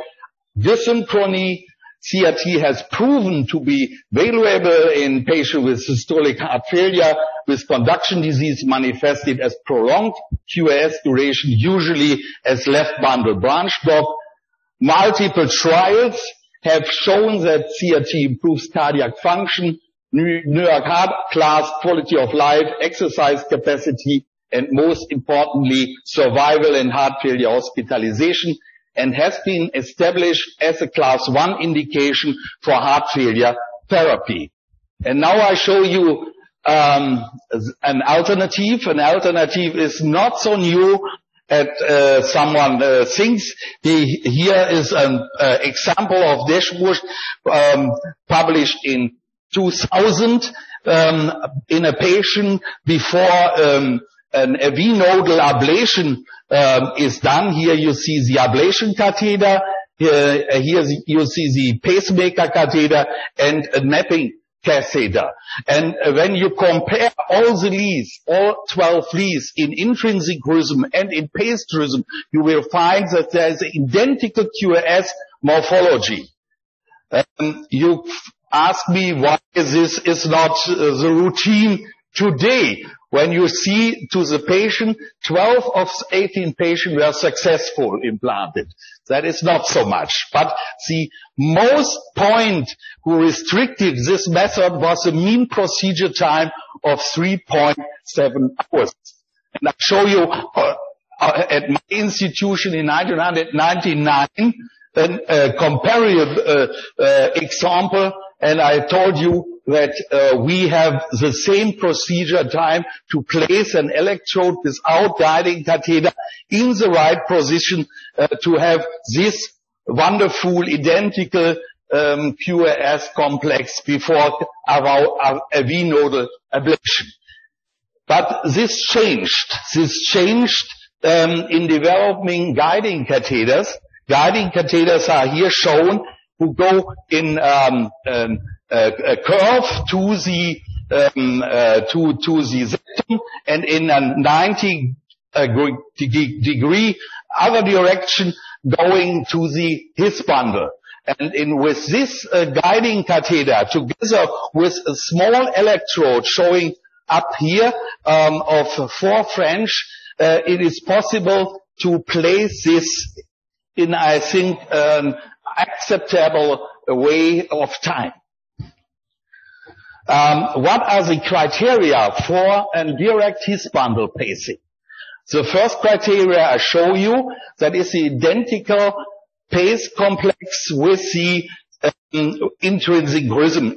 dysynchrony. CRT has proven to be valuable in patients with systolic heart failure with conduction disease manifested as prolonged QRS duration, usually as left bundle branch block. Multiple trials have shown that CRT improves cardiac function, New York heart class, quality of life, exercise capacity, and most importantly, survival and heart failure hospitalization. and has been established as a class 1 indication for heart failure therapy. And now I show you an alternative. An alternative is not so new as someone thinks. Here is an example of dashboard published in 2000 in a patient before an AV nodal ablation is done. Here you see the ablation catheter. Here you see the pacemaker catheter and a mapping catheter. And when you compare all the leads, all 12 leads in intrinsic rhythm and in paced rhythm, you will find that there is identical QRS morphology. You ask me why this is not the routine today. When you see to the patient, 12 of 18 patients were successful implanted. That is not so much. But the most point who restricted this method was a mean procedure time of 3.7 hours. And I show you at my institution in 1999 a comparative example, and I told you that we have the same procedure time to place an electrode without guiding catheter in the right position to have this wonderful identical QRS complex before our AV nodal ablation. But this changed. This changed in developing guiding catheters. Guiding catheters are here shown who go in a curve to the septum and in a 90 degree other direction going to the his bundle. And with this guiding catheter together with a small electrode showing up here of 4 French, it is possible to place this in, I think, acceptable way of time. What are the criteria for a direct his bundle pacing? The first criteria I show you, that is the identical pace complex with the intrinsic rhythm,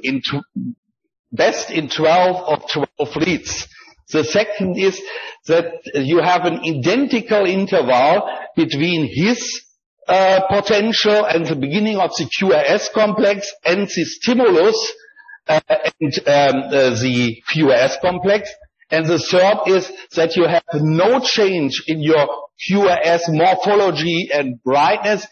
best in 12 of 12 leads. The second is that you have an identical interval between his potential and the beginning of the QRS complex and the stimulus and the QRS complex. And the third is that you have no change in your QRS morphology and brightness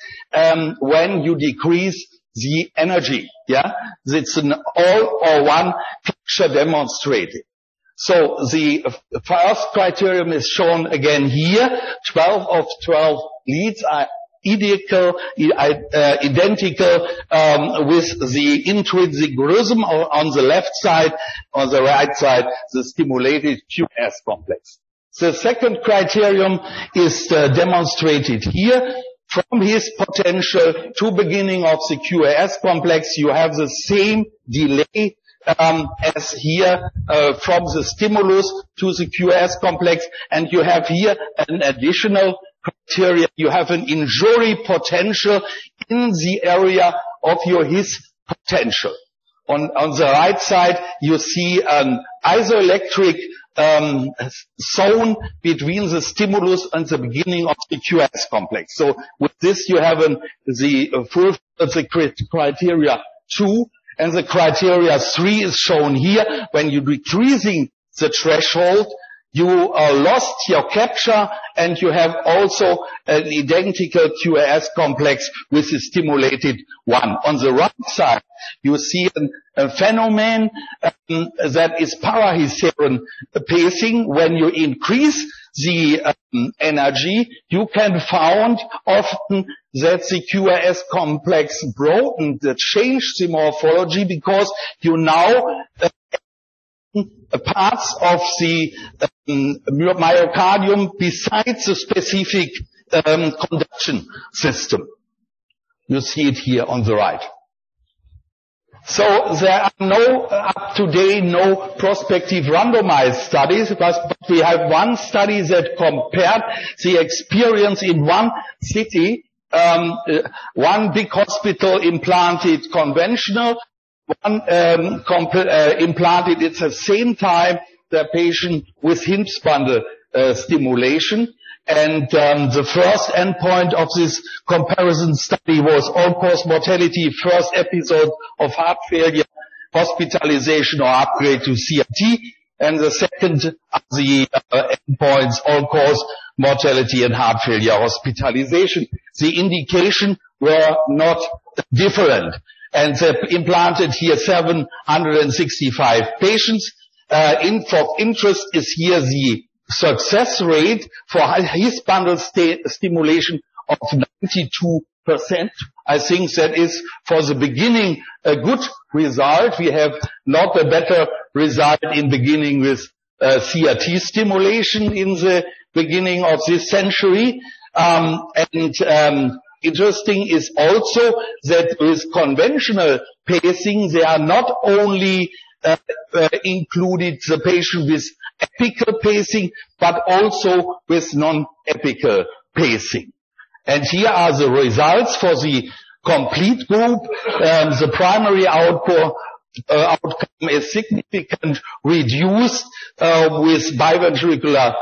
when you decrease the energy. Yeah, it's an all or one picture demonstrated. So the first criterion is shown again here. 12 of 12 leads are identical with the intrinsic rhythm on the left side, on the right side, the stimulated QRS complex. The second criterion is demonstrated here. From his potential to beginning of the QRS complex, you have the same delay as here from the stimulus to the QRS complex, and you have here an additional criteria. You have an injury potential in the area of your his potential. On the right side, you see an isoelectric zone between the stimulus and the beginning of the QRS complex. So with this, you have the criteria 2, and the criteria 3 is shown here. When you're decreasing the threshold, you lost your capture, and you have also an identical QRS complex with the stimulated one. On the right side, you see a phenomenon that is parahysteron pacing. When you increase the energy, you can find often that the QRS complex broadened, that changed the morphology, because you now parts of the myocardium besides the specific conduction system. You see it here on the right. So there are up to date, no prospective randomized studies, but we have one study that compared the experience in one city One big hospital implanted conventional, one implanted at the same time the patient with hinge bundle stimulation. And the first endpoint of this comparison study was all-cause mortality, first episode of heart failure, hospitalization or upgrade to CRT. And the second are the endpoints, all-cause mortality and heart failure hospitalization. The indication were not different. And they implanted here 765 patients. Of interest is here the success rate for his bundle stimulation of 92%. I think that is for the beginning a good result. We have not a better result in beginning with CRT stimulation in the beginning of this century. Interesting is also that with conventional pacing, they are not only included the patient with apical pacing, but also with non-apical pacing. And here are the results for the complete group. The primary outcome is significantly reduced with biventricular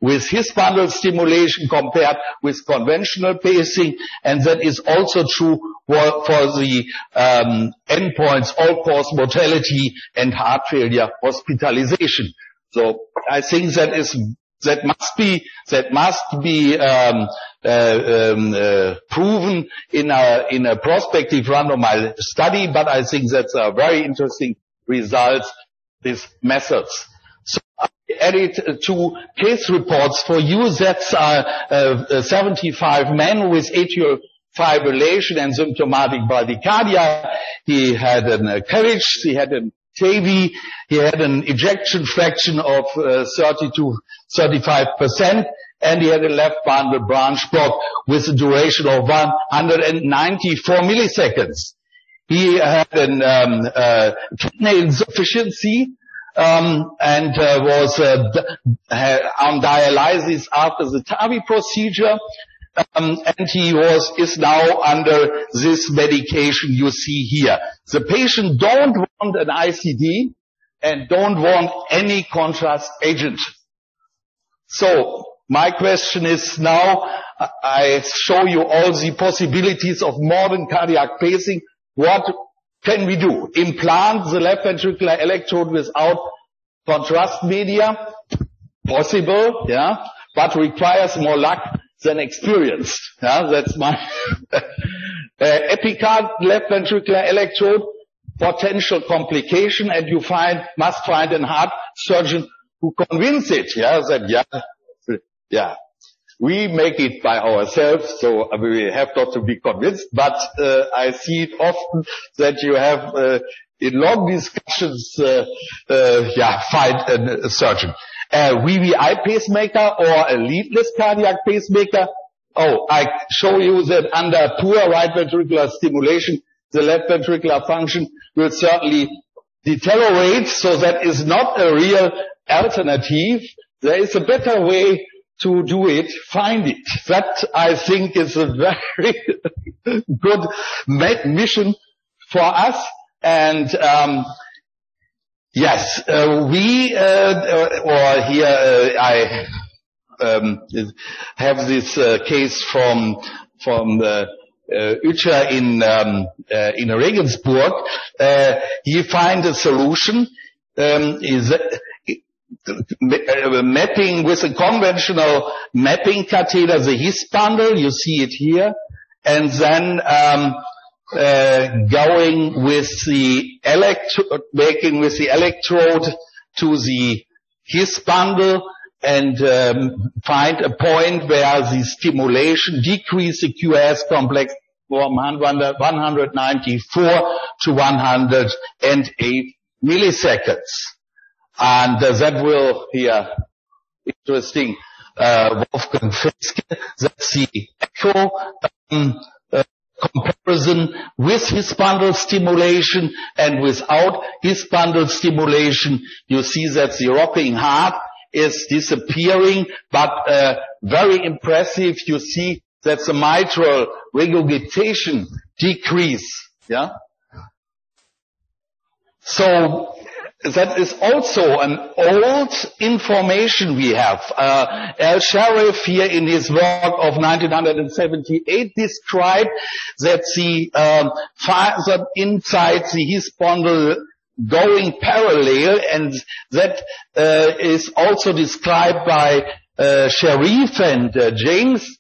with his bundle stimulation compared with conventional pacing, and that is also true for the endpoints, all-cause mortality and heart failure hospitalization. So I think that must be proven in a prospective randomized study, but I think that's a very interesting result, these methods. So I added 2 case reports for you. That's 75 men with atrial fibrillation and symptomatic bradycardia. He had a carriage, he had a TAVI, he had an ejection fraction of 30-35%, and he had a left bundle branch block with a duration of 194 milliseconds. He had kidney insufficiency, and was on dialysis after the TAVI procedure, and he is now under this medication you see here. The patient don't want an ICD and don't want any contrast agent. So my question is now, I show you all the possibilities of modern cardiac pacing. What can we do? Implant the left ventricular electrode without contrast media? Possible, yeah, but requires more luck than experience. Yeah, that's my epicard left ventricular electrode, potential complication, and you must find a heart surgeon who convince it. We make it by ourselves, so we have not to be convinced, but I see it often that you have in long discussions find a surgeon. VVI pacemaker or a leadless cardiac pacemaker. Oh, I show you that under poor right ventricular stimulation, the left ventricular function will certainly deteriorate, so that is not a real alternative. There is a better way to do it. Find it. That, I think, is a very good mission for us. And yes, I have this case from Ucha in Regensburg. He find a solution, mapping with a conventional mapping catheter, the his bundle, you see it here, and then going with the making with the electrode to the his bundle, and find a point where the stimulation decrease the QRS complex from 194 to 108 milliseconds. And that will here, interesting, Wolfgang Feske, that's the echo comparison with his bundle stimulation and without his bundle stimulation. You see that the rocking heart is disappearing, but very impressive. You see that the mitral regurgitation decrease. Yeah. So that is also an old information we have. Al-Sharif here in his work of 1978 described that the inside his bundle going parallel, and that is also described by Sharif and James.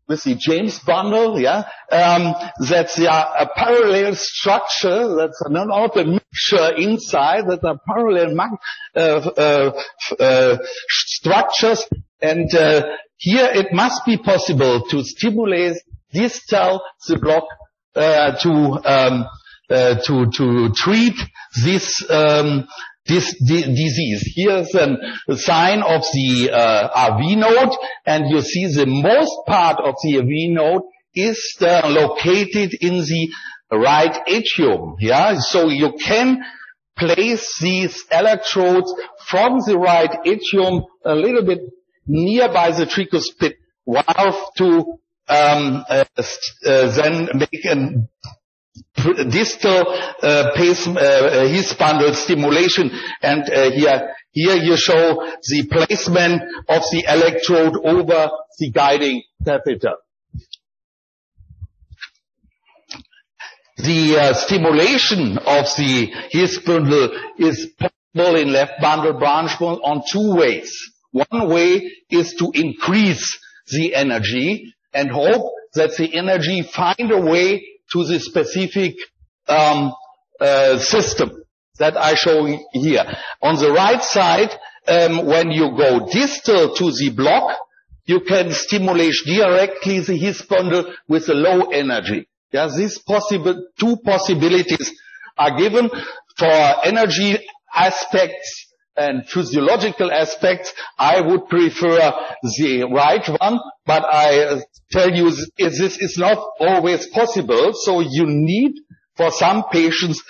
With the James bundle, yeah, that's a parallel structure, that's not a mixture inside, that's a parallel structures, and here it must be possible to stimulate distal the block to treat this disease. Here's a sign of the RV node, and you see the most part of the RV node is located in the right atrium. Yeah, so you can place these electrodes from the right atrium a little bit nearby the tricuspid valve to then make a distal his bundle stimulation, and here you show the placement of the electrode over the guiding catheter. The stimulation of the his bundle is possible in left bundle branch on two ways. One way is to increase the energy and hope that the energy find a way to the specific system that I show here. On the right side, when you go distal to the block, you can stimulate directly the his bundle with a low energy. Yeah, these two possibilities are given. For energy aspects and physiological aspects, I would prefer the right one, but I tell you this is not always possible, so you need for some patients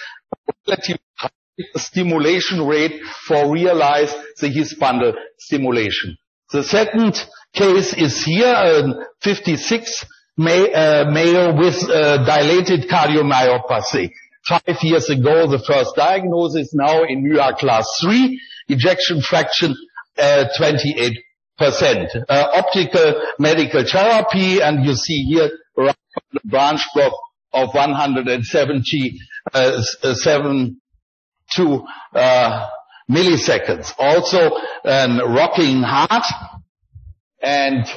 relative high stimulation rate for realize the his bundle stimulation. The second case is here, a 56 male with dilated cardiomyopathy. 5 years ago, the first diagnosis, now in NHIP class 3, ejection fraction 28%. Optical medical therapy, and you see here around the branch block of 172 milliseconds. Also rocking heart, and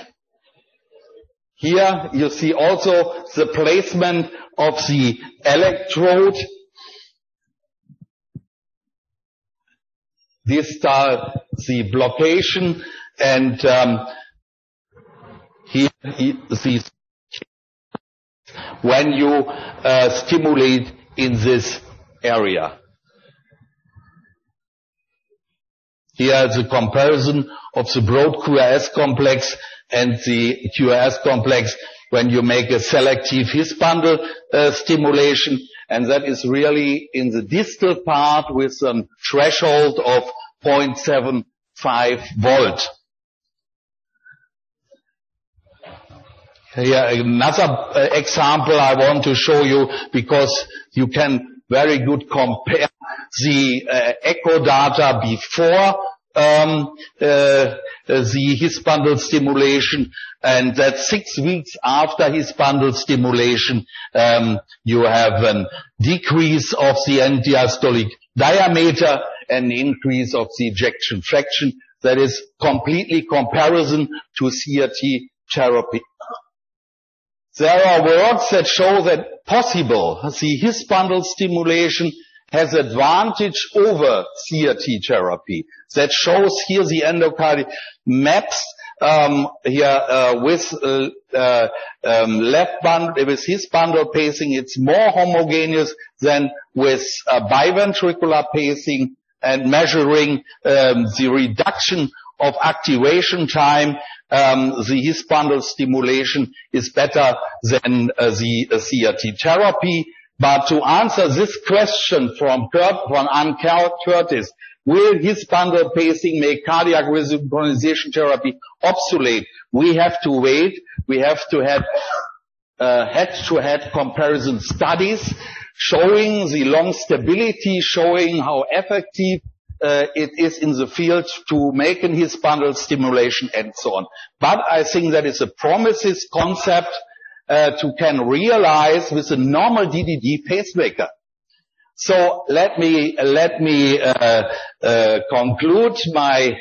here you see also the placement of the electrode distal the blockation, and here the when you stimulate in this area. Here is a comparison of the broad QRS complex and the QRS complex when you make a selective his bundle stimulation, and that is really in the distal part with a threshold of 0.75 volt. Here another example I want to show you, because you can very good compare the echo data before the his bundle stimulation, and that 6 weeks after his bundle stimulation you have a decrease of the end diastolic diameter and increase of the ejection fraction. That is completely comparison to CRT therapy. There are works that show that possible the his bundle stimulation has advantage over CRT therapy. That shows here the endocardial maps here with left bundle, with his bundle pacing. It's more homogeneous than with biventricular pacing, and measuring the reduction of activation time. The his bundle stimulation is better than the CRT therapy. But to answer this question from Ann Curtis, will his bundle pacing make cardiac resynchronization therapy obsolete? We have to wait. We have to have head-to-head comparison studies showing the long stability, showing how effective it is in the field to make in his bundle stimulation and so on. But I think that is a promising concept to can realize with a normal DDD pacemaker. So let me conclude my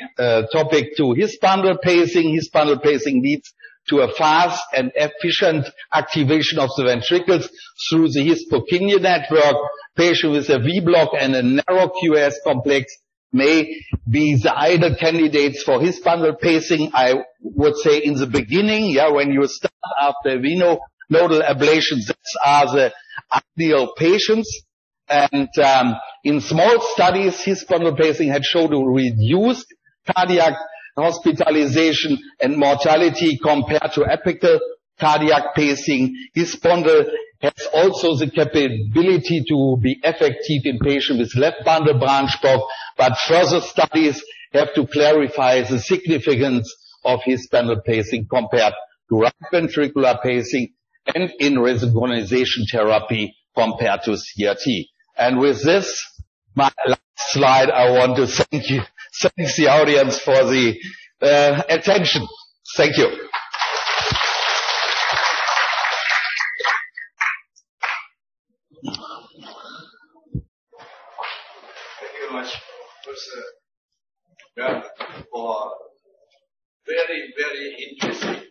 topic to his bundle pacing. His bundle pacing leads to a fast and efficient activation of the ventricles through the his-Purkinje network. Patient with a V-block and a narrow QRS complex may be the ideal candidates for his bundle pacing. I would say in the beginning, when you start after nodal ablation, these are the ideal patients. And in small studies, his bundle pacing had shown to reduce cardiac hospitalization and mortality compared to apical cardiac pacing. His bundle has also the capability to be effective in patients with left bundle branch block, but further studies have to clarify the significance of his bundle pacing compared to right ventricular pacing and in resynchronization therapy compared to CRT. And with this, my last slide, I want to thank the audience for the attention. Thank you. Thank you very much, for very, very interesting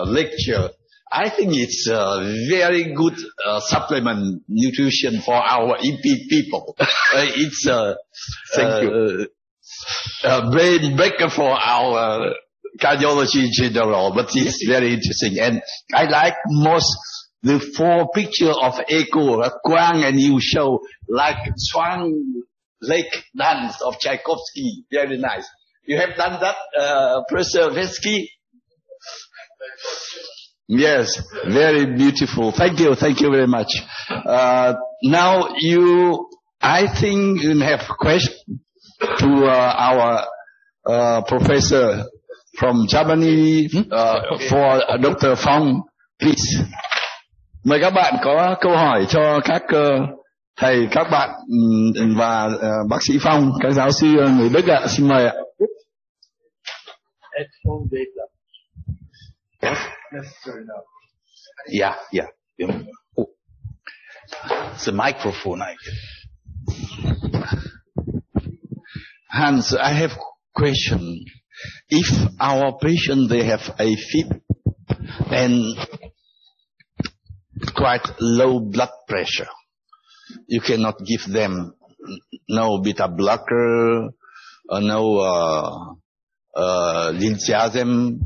lecture. I think it's a very good supplement nutrition for our EP people. It's a brain breaker for our cardiology in general, but it's very interesting. And I like most the 4 pictures of echo, Quang, and you show like Swan Lake dance of Tchaikovsky. Very nice. You have done that, Professor Vesky? Yes, very beautiful. Thank you very much. Now I think you have a question to our professor from Germany for Dr. Phong, please. Mời các bạn có câu hỏi cho các thầy, các bạn và bác sĩ Phong, các giáo sư người Đức ạ. Xin mời ạ. Necessary now. Yeah. Oh. The microphone, I guess. Hans, I have a question. If our patient, they have AFib and quite low blood pressure, you cannot give them no beta blocker, no lintiazem,